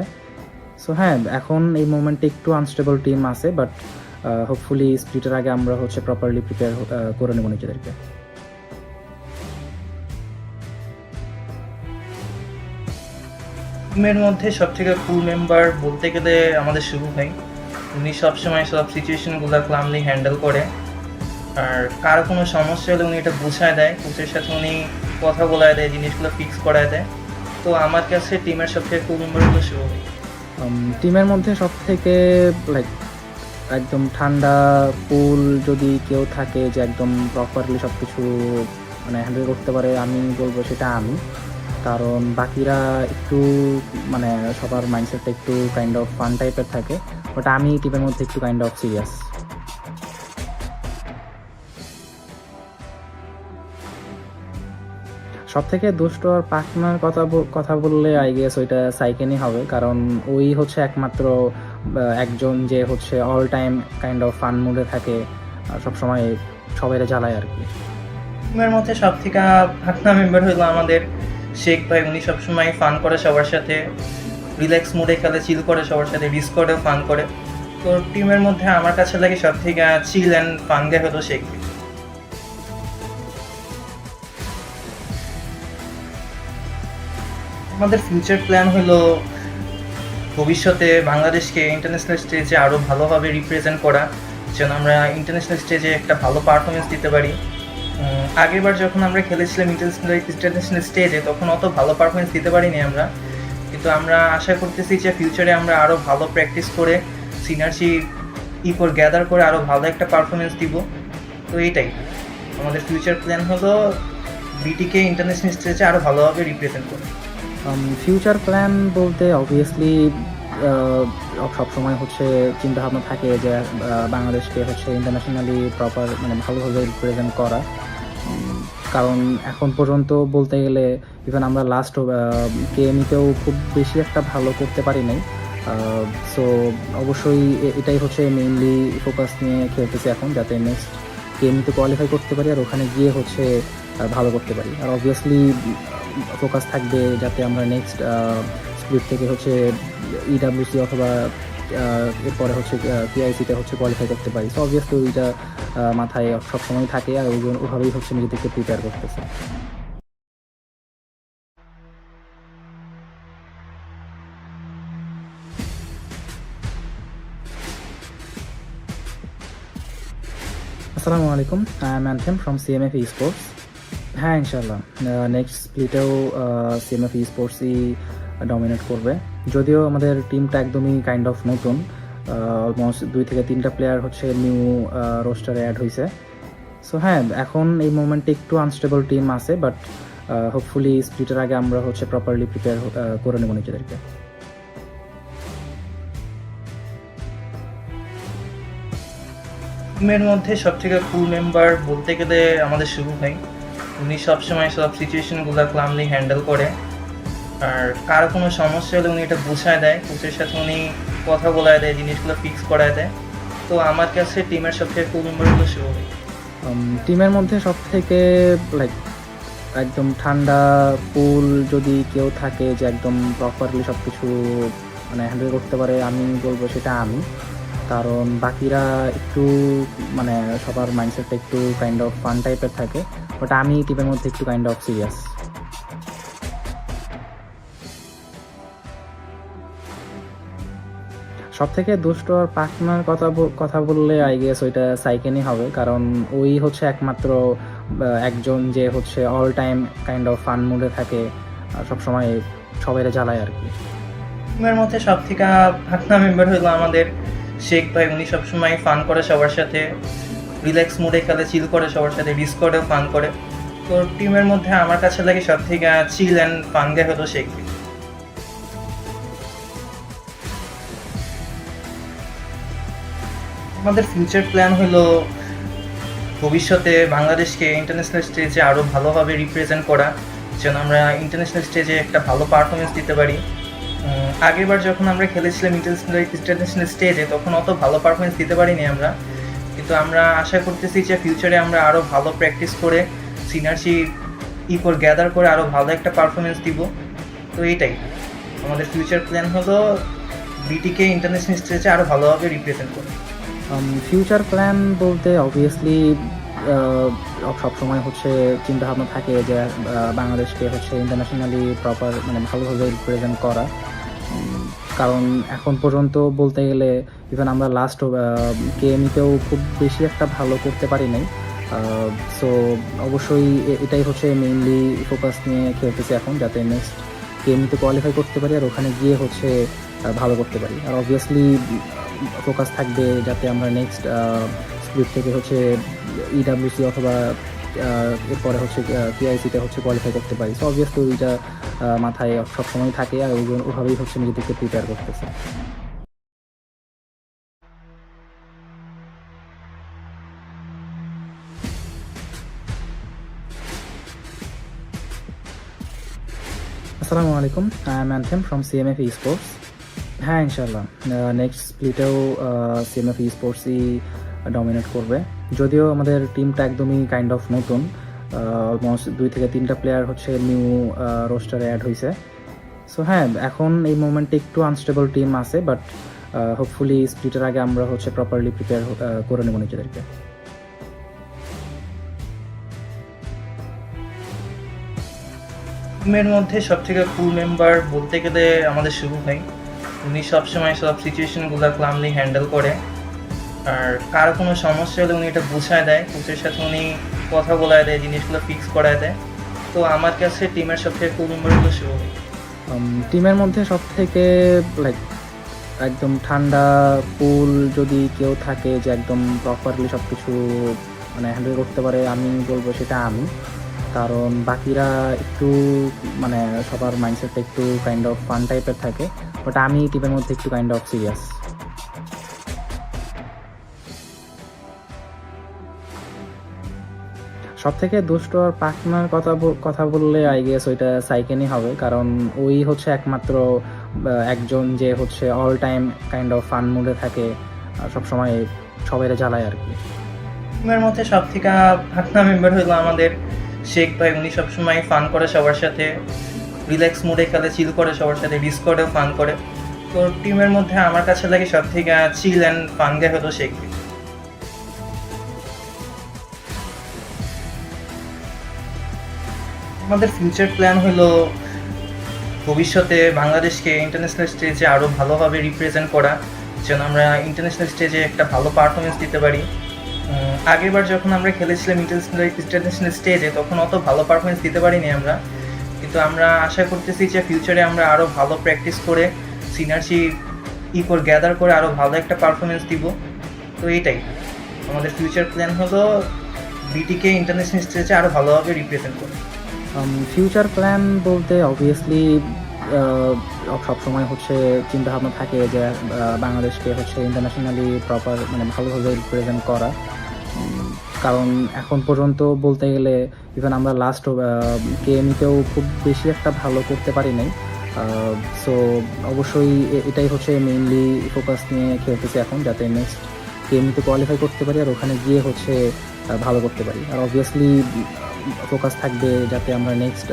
সো হ্যাঁ, এখন এই মোমেন্টে একটু আনস্টেবল টিম আছে, বাট হোপফুলি স্প্লিটের আগে আমরা হচ্ছে প্রপারলি প্রিপেয়ার করে নেব নিজেদেরকে। টিমের মধ্যে সব থেকে কুল মেম্বার বলতে গেলে আমাদের শুরু ভাই। উনি সবসময় সব সিচুয়েশনগুলো ক্লামলি হ্যান্ডেল করে, আর কার কোনো সমস্যা হলে উনি এটা বুঝায় দেয়, কোচের সাথে উনি কথা বলায় দেয়, জিনিসগুলো ফিক্স করায় দেয়। তো আমার কাছে টিমের সব থেকে কুল মেম্বার হলো শুরু ভাই। টিমের মধ্যে সব থেকে লাইক একদম ঠান্ডা কুল যদি কেউ থাকে যে একদম প্রপারলি সব কিছু মানে হ্যান্ডেল করতে পারে, আমি বলবো সেটা আমি। কারণ বাকিরা একটু মানে সবার মাইন্ডসেটটা একটু কাইন্ড অফ ফান টাইপের থাকে, বাট আমি টিমের মধ্যে একটু কাইন্ড অফ সিরিয়াস। সব থেকে দুষ্ট আর পাকনার কথা বললে আই গেস ওইটা সাইকেনই হবে, কারণ ওই হচ্ছে একমাত্র একজন যে হচ্ছে all time kind of fun মুডে থাকে, সবসময় সবাইরে জ্বালায় আর কি। টিমের মধ্যে সব থেকে ভাগনা মেম্বার হইলো আমাদের শেখ ভাই। উনি সবসময় ফান করে সবার সাথে, রিল্যাক্স মুডে খেলে, চিল করে সবার সাথে, ডিসকর্ডেও ফান করে। তো টিমের মধ্যে আমার কাছে লাগে সব থেকে চিল অ্যান্ড ফান গে হলো শেখ ভাই। আমাদের ফিউচার প্ল্যান হলো ভবিষ্যতে বাংলাদেশকে ইন্টারন্যাশনাল স্টেজে আরও ভালোভাবে রিপ্রেজেন্ট করা, যেন আমরা ইন্টারন্যাশনাল স্টেজে একটা ভালো পারফরমেন্স দিতে পারি। আগেরবার যখন আমরা খেলেছিলাম ইন্টারন্যাশনাল স্টেজে, তখন অত ভালো পারফরমেন্স দিতে পারিনি আমরা, কিন্তু আমরা আশা করতেছি যে ফিউচারে আমরা আরও ভালো প্র্যাকটিস করে সিনার্জি গ্যাদার করে আরও ভালো একটা পারফরমেন্স দিব। তো এইটাই আমাদের ফিউচার প্ল্যান হলো বিটিকে ইন্টারন্যাশনাল স্টেজে আরও ভালোভাবে রিপ্রেজেন্ট করা। ফিউচার প্ল্যান বলতে অবভিয়াসলি সবসময় হচ্ছে চিন্তাভাবনা থাকে যে বাংলাদেশকে হচ্ছে ইন্টারন্যাশনালি প্রপার মানে ভালোভাবে রিপ্রেজেন্ট করা। কারণ এখন পর্যন্ত বলতে গেলে ইভেন আমরা লাস্ট কেএমইতেও খুব বেশি একটা ভালো করতে পারি নাই। সো অবশ্যই এটাই হচ্ছে মেইনলি ফোকাস নিয়ে খেলতেছি এখন, যাতে নেক্সট কেএমইতে কোয়ালিফাই করতে পারি আর ওখানে গিয়ে হচ্ছে ভালো করতে পারি। আর অবভিয়াসলি ফোকাস থাকবে যাতে আমরা নেক্সট স্প্লিট থেকে হচ্ছে ইডাব্লিউসি অথবা এরপরে হচ্ছে পিআইসিতে হচ্ছে কোয়ালিফাই করতে পারি। সো অবভিয়াসলি ওইটা মাথায় সবসময় থাকে আর ওইভাবেই হচ্ছে নিজেদেরকে প্রিপেয়ার করতেছে। আসসালামু আলাইকুম, I am anthem from CMF Esports। হ্যাঁ, ইনশাল্লাহ নেক্সট স্প্লিটেও CMF Esportsই ডমিনেট করবে। যদিও আমাদের টিমটা একদমই কাইন্ড অফ নতুন, অলমোস্ট 2 থেকে 3টা প্লেয়ার হচ্ছে নিউ রোস্টারে অ্যাড হয়েছে। সো হ্যাঁ, এখন এই মোমেন্টে একটু আনস্টেবল টিম আছে, বাট হোপফুলি স্প্লিটের আগে আমরা হচ্ছে প্রপারলি প্রিপেয়ার করে নেব নিজেদেরকে। টিমের মধ্যে সব থেকে কুল মেম্বার বলতে গেলে আমাদের শুরু ভাই। উনি সবসময় সব সিচুয়েশনগুলো ক্লামলি হ্যান্ডেল করে, আর কার কোনো সমস্যা হলে উনি এটা বুঝায় দেয়, কোচের সাথে উনি কথা বলায় দেয়, জিনিসগুলো ফিক্স করায় দেয়। তো আমার কাছে টিমের সব থেকে কুল মেম্বার হলো শুরু ভাই। টিমের মধ্যে সব থেকে লাইক একদম ঠান্ডা কুল যদি কেউ থাকে যে একদম প্রপারলি সব কিছু মানে হ্যান্ডেল করতে পারে, আমি বলবো সেটা আমি। কারণ বাকিরা একটু মানে সবার মাইন্ডসেটটা একটু কাইন্ড অফ ফান টাইপের থাকে, বাট আমি টিমের মধ্যে একটু কাইন্ড অফ সিরিয়াস। সব থেকে দুষ্ট আর পার্টনার কথা বললে আই গেস ওইটা সাইকেনই হবে, কারণ ওই হচ্ছে একমাত্র একজন যে হচ্ছে all time kind of fun মুডে থাকে, সবসময় সবাইরে জ্বালায় আর কি। টিমের মধ্যে সব থেকে ভাগনা মেম্বার হইলো আমাদের শেখ ভাই। উনি সবসময় ফান করে সবার সাথে, রিল্যাক্স মুডে খেলে, চিল করে সবার সাথে, ডিসকর্ডেও ফান করে। তো টিমের মধ্যে আমার কাছে লাগে সব থেকে চিল অ্যান্ড ফান গে হলো শেখ ভাই। আমাদের ফিউচার প্ল্যান হলো ভবিষ্যতে বাংলাদেশকে ইন্টারন্যাশনাল স্টেজে আরও ভালোভাবে রিপ্রেজেন্ট করা, যেন আমরা ইন্টারন্যাশনাল স্টেজে একটা ভালো পারফরমেন্স দিতে পারি। আগেরবার যখন আমরা খেলেছিলাম ইন্টারন্যাশনাল স্টেজে, তখন অত ভালো পারফরমেন্স দিতে পারিনি আমরা, কিন্তু আমরা আশা করতেছি যে ফিউচারে আমরা আরও ভালো প্র্যাকটিস করে সিনার্জি গ্যাদার করে আরও ভালো একটা পারফরমেন্স দিব। তো এইটাই আমাদের ফিউচার প্ল্যান হলো বিটিকে ইন্টারন্যাশনাল স্টেজে আরও ভালোভাবে রিপ্রেজেন্ট করা। ফিউচার প্ল্যান বলতে অবভিয়াসলি সবসময় হচ্ছে চিন্তাভাবনা থাকে যে বাংলাদেশকে হচ্ছে ইন্টারন্যাশনালি প্রপার মানে ভালোভাবে রিপ্রেজেন্ট করা। কারণ এখন পর্যন্ত বলতে গেলে ইভেন আমরা লাস্ট কেএমইতেও খুব বেশি একটা ভালো করতে পারি নাই। সো অবশ্যই এটাই হচ্ছে মেইনলি ফোকাস নিয়ে খেলতেছি এখন, যাতে নেক্সট কেএমইতে কোয়ালিফাই করতে পারি আর ওখানে গিয়ে হচ্ছে ভালো করতে পারি। আর অবভিয়াসলি ফোকাস থাকবে যাতে আমরা নেক্সট স্প্লিট থেকে হচ্ছে ইডাব্লিউসি অথবা এরপরে হচ্ছে পিআইসিতে হচ্ছে কোয়ালিফাই করতে পারি। সো অবভিয়াসলি ওইটা মাথায় সবসময় থাকে আর ওইভাবেই হচ্ছে নিজেদেরকে প্রিপেয়ার করতেছে। আসসালামু আলাইকুম, I am anthem from CMF Esports। হ্যাঁ, ইনশাল্লাহ। নেক্সট স্প্লিটেও সিএমএফ স্পোর্টসই ডমিনেট করবে। যদিও আমাদের টিমটা একদমই কাইন্ড অফ নতুন, অলমোস্ট 2 থেকে 3টা প্লেয়ার হচ্ছে নিউ রোস্টারে অ্যাড হয়েছে। সো হ্যাঁ, এখন এই মোমেন্টে একটু আনস্টেবল টিম আছে, বাট হোপফুলি স্প্লিটের আগে আমরা হচ্ছে প্রপারলি প্রিপেয়ার করে নেব নিজেদেরকে। টিমের মধ্যে সবথেকে কুল মেম্বার বলতে গেলে আমাদের শুরু ভাই। উনি সবসময় সব সিচুয়েশনগুলো ক্লামলি হ্যান্ডেল করে, আর কারো কোনো সমস্যা হলে উনি এটা বুঝায় দেয়, কোচের সাথে উনি কথা বলায় দেয়, জিনিসগুলো ফিক্স করায় দেয়। তো আমার কাছে টিমের সবথেকে কুল মেম্বার হলো শুরু ভাই। টিমের মধ্যে সব থেকে লাইক একদম ঠান্ডা কুল যদি কেউ থাকে যে একদম প্রপারলি সব কিছু মানে হ্যান্ডেল করতে পারে, আমি বলবো সেটা আমি। কারণ বাকিরা একটু মানে সবার মাইন্ডসেটটা একটু কাইন্ড অফ ফান টাইপের থাকে, বাট আমি টিমের মধ্যে একটু কাইন্ড অফ সিরিয়াস। সব থেকে দুষ্ট আর পার্টনার কথা বললে আই গেস ওইটা সাইকেনই হবে, কারণ ওই হচ্ছে একমাত্র একজন যে হচ্ছে all time kind of fun মুডে থাকে, সবসময় সবাইরে জ্বালায় আর কি। টিমের মধ্যে সব থেকে পার্টনার মেম্বার হলো আমাদের শেখ ভাই। উনি সবসময় ফান করে সবার সাথে, রিল্যাক্স মুডে খেলে, চিল করে সবার সাথে, ডিসকর্ডেও ফান করে। তো টিমের মধ্যে আমার কাছে লাগে সব থেকে চিল অ্যান্ড ফান গে হলো শেখ ভাই। আমাদের ফিউচার প্ল্যান হলো ভবিষ্যতে বাংলাদেশকে ইন্টারন্যাশনাল স্টেজে আরও ভালোভাবে রিপ্রেজেন্ট করা, যেন আমরা ইন্টারন্যাশনাল স্টেজে একটা ভালো পারফরমেন্স দিতে পারি। আগেরবার যখন আমরা খেলেছিলাম ইন্টারন্যাশনাল স্টেজে, তখন অত ভালো পারফরমেন্স দিতে পারিনি আমরা, কিন্তু আমরা আশা করতেছি যে ফিউচারে আমরা আরও ভালো প্র্যাকটিস করে সিনার্জি গ্যাদার করে আরও ভালো একটা পারফরমেন্স দিব। তো এইটাই আমাদের ফিউচার প্ল্যান হলো বিটিকে ইন্টারন্যাশনাল স্টেজে আরও ভালোভাবে রিপ্রেজেন্ট করা। ফিউচার প্ল্যান বলতে অবভিয়াসলি সবসময় হচ্ছে চিন্তাভাবনা থাকে যে বাংলাদেশকে হচ্ছে ইন্টারন্যাশনালি প্রপার মানে ভালোভাবে রিপ্রেজেন্ট করা। কারণ এখন পর্যন্ত বলতে গেলে ইভেন আমরা লাস্ট কেএমইতেও খুব বেশি একটা ভালো করতে পারি নাই। সো অবশ্যই এটাই হচ্ছে মেইনলি ফোকাস নিয়ে খেলতেছি এখন, যাতে নেক্সট কেএমইতে কোয়ালিফাই করতে পারি আর ওখানে গিয়ে হচ্ছে ভালো করতে পারি। আর অবভিয়াসলি ফোকাস থাকবে যাতে আমরা নেক্সট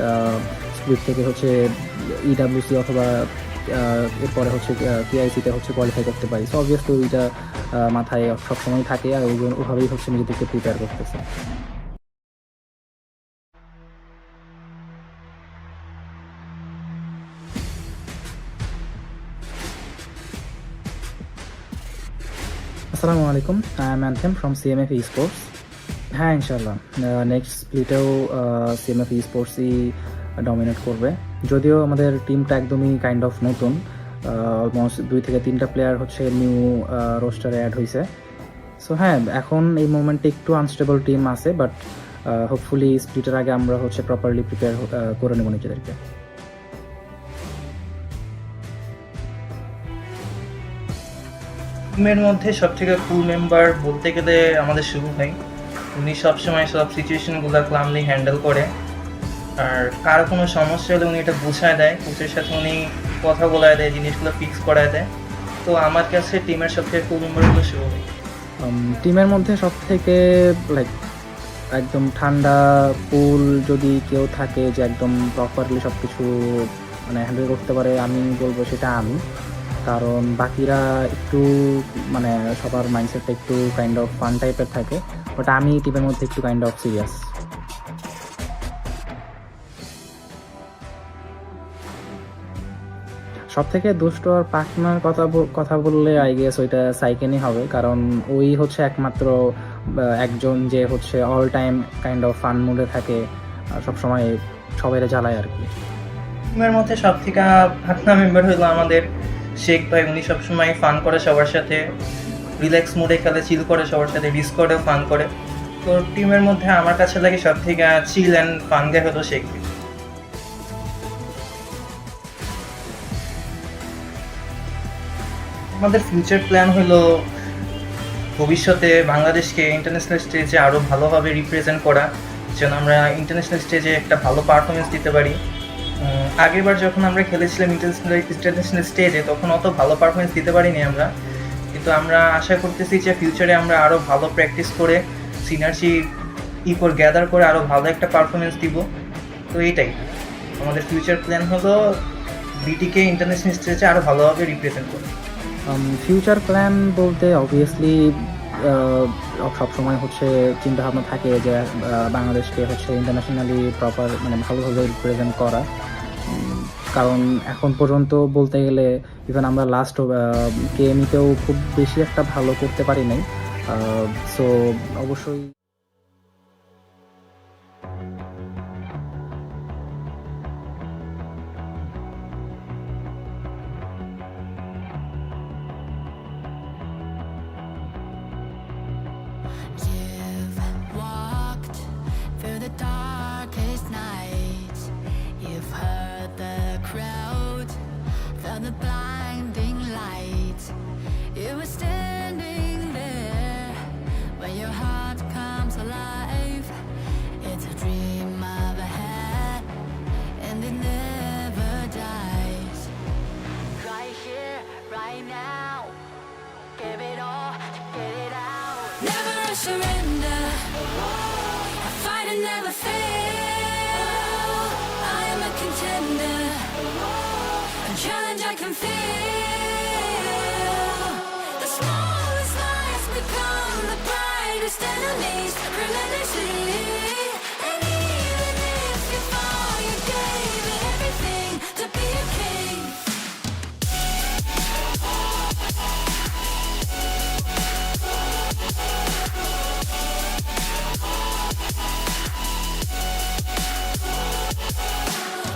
স্প্লিট থেকে হচ্ছে ইডাব্লিউসি অথবা এরপরে হচ্ছে পিআইসিতে হচ্ছে কোয়ালিফাই করতে পারি। সো অবভিয়াসলি ওইটা মাথায় সবসময় থাকে, আর ওইভাবেই হচ্ছে নিজেদেরকে প্রিপেয়ার করতেছে। আসসালামু আলাইকুম, I am anthem from CMF Esports। হ্যাঁ, ইনশাল্লাহ। নেক্সট স্প্লিটেও CMF Esportsই ডমিনেট করবে। যদিও আমাদের টিমটা একদমই কাইন্ড অফ নতুন, অলমোস্ট 2 থেকে 3টা প্লেয়ার হচ্ছে নিউ রোস্টারে অ্যাড হয়েছে। সো হ্যাঁ, এখন এই মোমেন্টে একটু আনস্টেবল টিম আছে, বাট হোপফুলি স্প্লিটের আগে আমরা হচ্ছে প্রপারলি প্রিপেয়ার করে নেব নিজেদেরকে। টিমের মধ্যে সবথেকে কুল মেম্বার বলতে গেলে আমাদের শুরু ভাই। উনি সবসময় সব সিচুয়েশনগুলো ক্লামলি হ্যান্ডেল করে, আর কারো কোনো সমস্যা হলে উনি এটা বুঝায় দেয়, কোচের সাথে উনি কথা বলায় দেয়, জিনিসগুলো ফিক্স করায় দেয়। তো আমার কাছে টিমের সবথেকে কুল মেম্বার হলো শুরু ভাই। টিমের মধ্যে সব থেকে লাইক একদম ঠান্ডা কুল যদি কেউ থাকে যে একদম প্রপারলি সব কিছু মানে হ্যান্ডেল করতে পারে, আমি বলবো সেটা আমি। কারণ বাকিরা একটু মানে সবার মাইন্ডসেটটা একটু কাইন্ড অফ ফান টাইপের থাকে, বাট আমি টিমের মধ্যে একটু কাইন্ড অফ সিরিয়াস। সব থেকে দুষ্ট আর পার্টনার কথা বললে আই গেস ওইটা সাইকেনই হবে, কারণ ওই হচ্ছে একমাত্র একজন যে হচ্ছে all time kind of fun মুডে থাকে, সবসময় সবাইরে জ্বালায় আর কি। টিমের মধ্যে সব থেকে পার্টনার মেম্বার হলো আমাদের শেখ ভাই। উনি সবসময় ফান করে সবার সাথে, রিল্যাক্স মুডে খেলে, চিল করে সবার সাথে, ডিসকর্ডেও ফান করে। তো টিমের মধ্যে আমার কাছে লাগে সব থেকে চিল অ্যান্ড ফান গে হলো শেখ ভাই। আমাদের ফিউচার প্ল্যান হলো ভবিষ্যতে বাংলাদেশকে ইন্টারন্যাশনাল স্টেজে আরও ভালোভাবে রিপ্রেজেন্ট করা, যেন আমরা ইন্টারন্যাশনাল স্টেজে একটা ভালো পারফরমেন্স দিতে পারি। আগেরবার যখন আমরা খেলেছিলাম ইন্টারন্যাশনাল স্টেজে তখন অত ভালো পারফরমেন্স দিতে পারিনি আমরা, কিন্তু আমরা আশা করতেছি যে ফিউচারে আমরা আরও ভালো প্র্যাকটিস করে সিনার্জি গ্যাদার করে আরও ভালো একটা পারফরমেন্স দিব। তো এইটাই আমাদের ফিউচার প্ল্যান হলো বিটিকে ইন্টারন্যাশনাল স্টেজে আরও ভালোভাবে রিপ্রেজেন্ট করা। ফিউচার প্ল্যান বলতে অবভিয়াসলি সবসময় হচ্ছে চিন্তাভাবনা থাকে যে বাংলাদেশকে হচ্ছে ইন্টারন্যাশনালি প্রপার মানে ভালোভাবে রিপ্রেজেন্ট করা। কারণ এখন পর্যন্ত বলতে গেলে ইভেন আমরা লাস্ট কেএমইতেও খুব বেশি একটা ভালো করতে পারি নাই। সো অবশ্যই You've walked through the darkest nights. You've heard the crowd, felt the blinding light. You were standing there when your heart comes alive. It's a dream of a hat, and it never dies. Right here, right now, give it all, get it out. Never surrender. I fight and never fail. I am a contender. A challenge I can feel. The smallest lies become the brightest enemies. Relentlessly. And even if you fall, you gave it everything to be a king.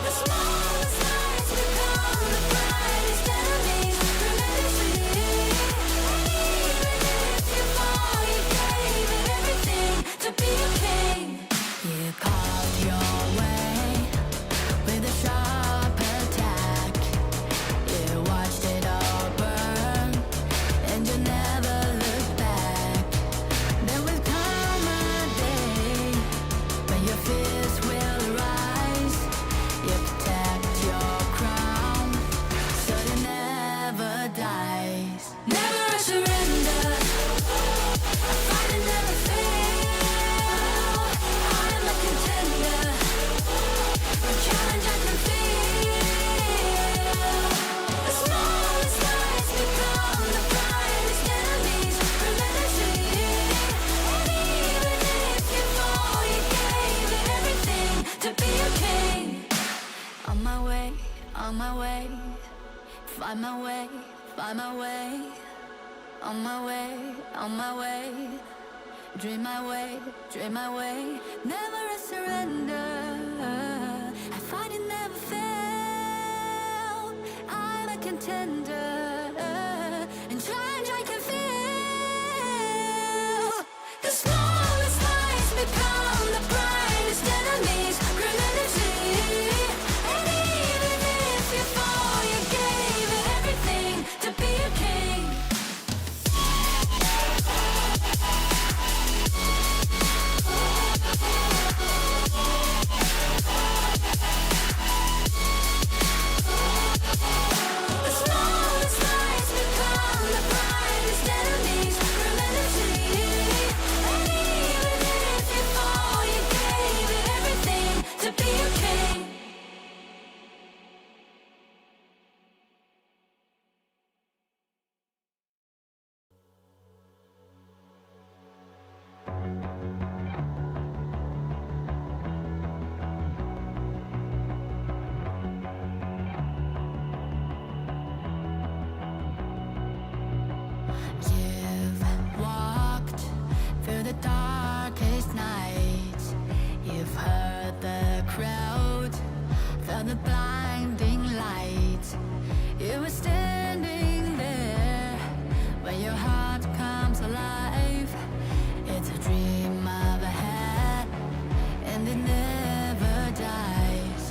The smallest lies become the brightest enemies. Relentlessly. And even if you fall, you gave it everything to be a king. You carved your way with a sharp attack. You watched it all burn, and you never looked back. There will come a day when your fears will rise. You protect your crown, so it never dies. Never surrender. I fight and never fail. I am a contender. A challenge I can feel. The smallest lies become the brightest enemies. Relentlessly. And even if you fall, you gave it everything to be a king. On my way, on my way. Find my way, find my way. On my way, on my way. Dream my way, dream my way. Never a surrender. I fight and never fail. I'm a contender. And challenge I can feel. The smallest lies become the brightest enemies. Relentlessly. And even if you fall, you gave it everything to be a king. The smallest lies become the brightest enemies. Relentlessly. And even if you fall, you gave it everything to be a king. You've walked through the darkest nights. You've heard the crowd, felt the blinding light. You were standing there when your heart comes alive. It's a dream of a hat, and it never dies.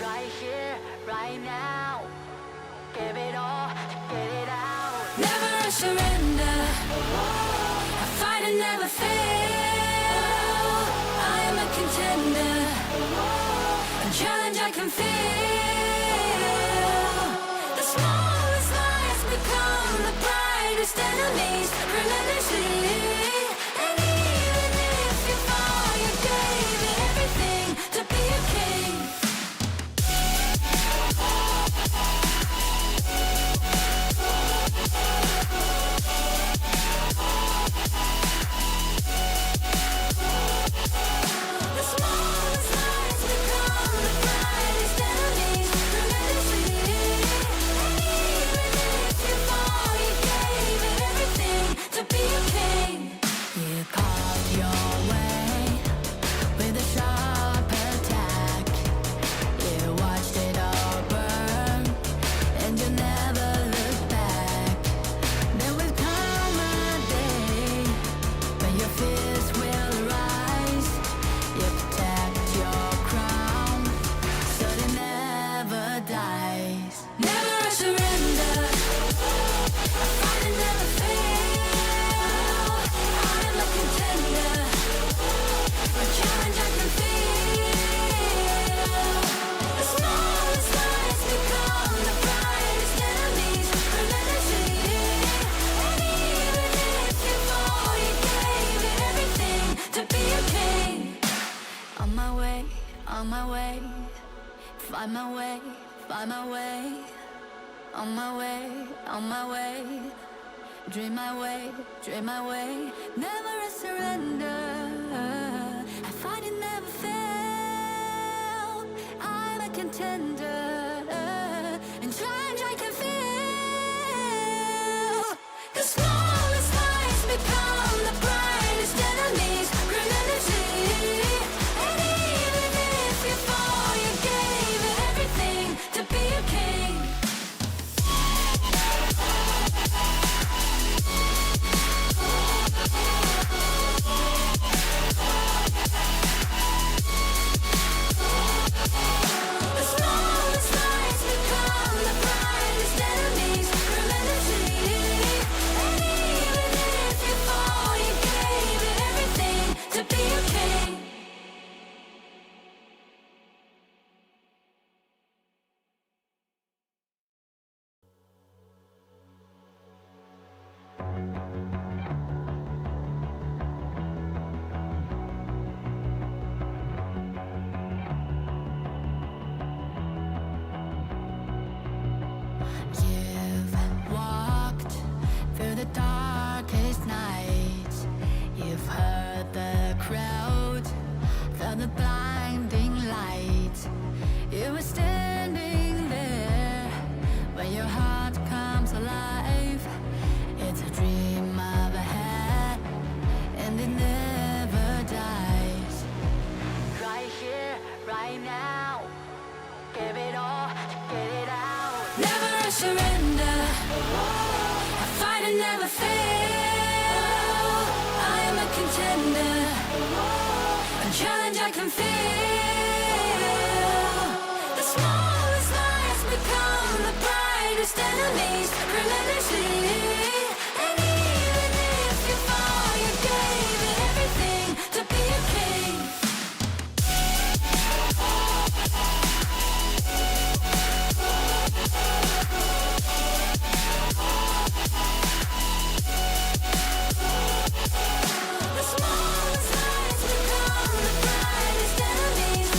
Right here, right now, give it all, get it out. Never surrender. I fight and never fail. I am a contender. A challenge I can feel. The smallest lies become the brightest enemies relentlessly. And even if you fall, you gave it everything to be a king. The smallest lies become the brightest enemies relentlessly. And even if you fall, you gave it everything to be a king. You carved your way with a sharp attack. You watched it all burn, and you never looked back. There will come a day when your fears will rise. You protect your crown, so it never dies. Never a surrender, a fight that never fails. I am a contender, a challenge I can feel. The smallest lies become the brightest enemies relentlessly. And even if you fall, you gave it everything to be a king. On my way, find my way, find my way. On my way, dream my way, dream my way. Never a surrender, I fight it never fail. I'm a contender, and challenge I can feel. The smallest lies become the brightest enemies relentlessly. And even if you fall, you gave it everything to be a king. The smallest lies become the brightest enemies relentlessly. And even if you fall, you gave it everything to be a king. You've walked through the darkest nights. You've heard the crowd, felt the blinding light. You were standing there when your heart comes alive. It's a dream of a hat, and it never dies. Right here, right now, give it all, get it out. Never a surrender, a fight that never fails.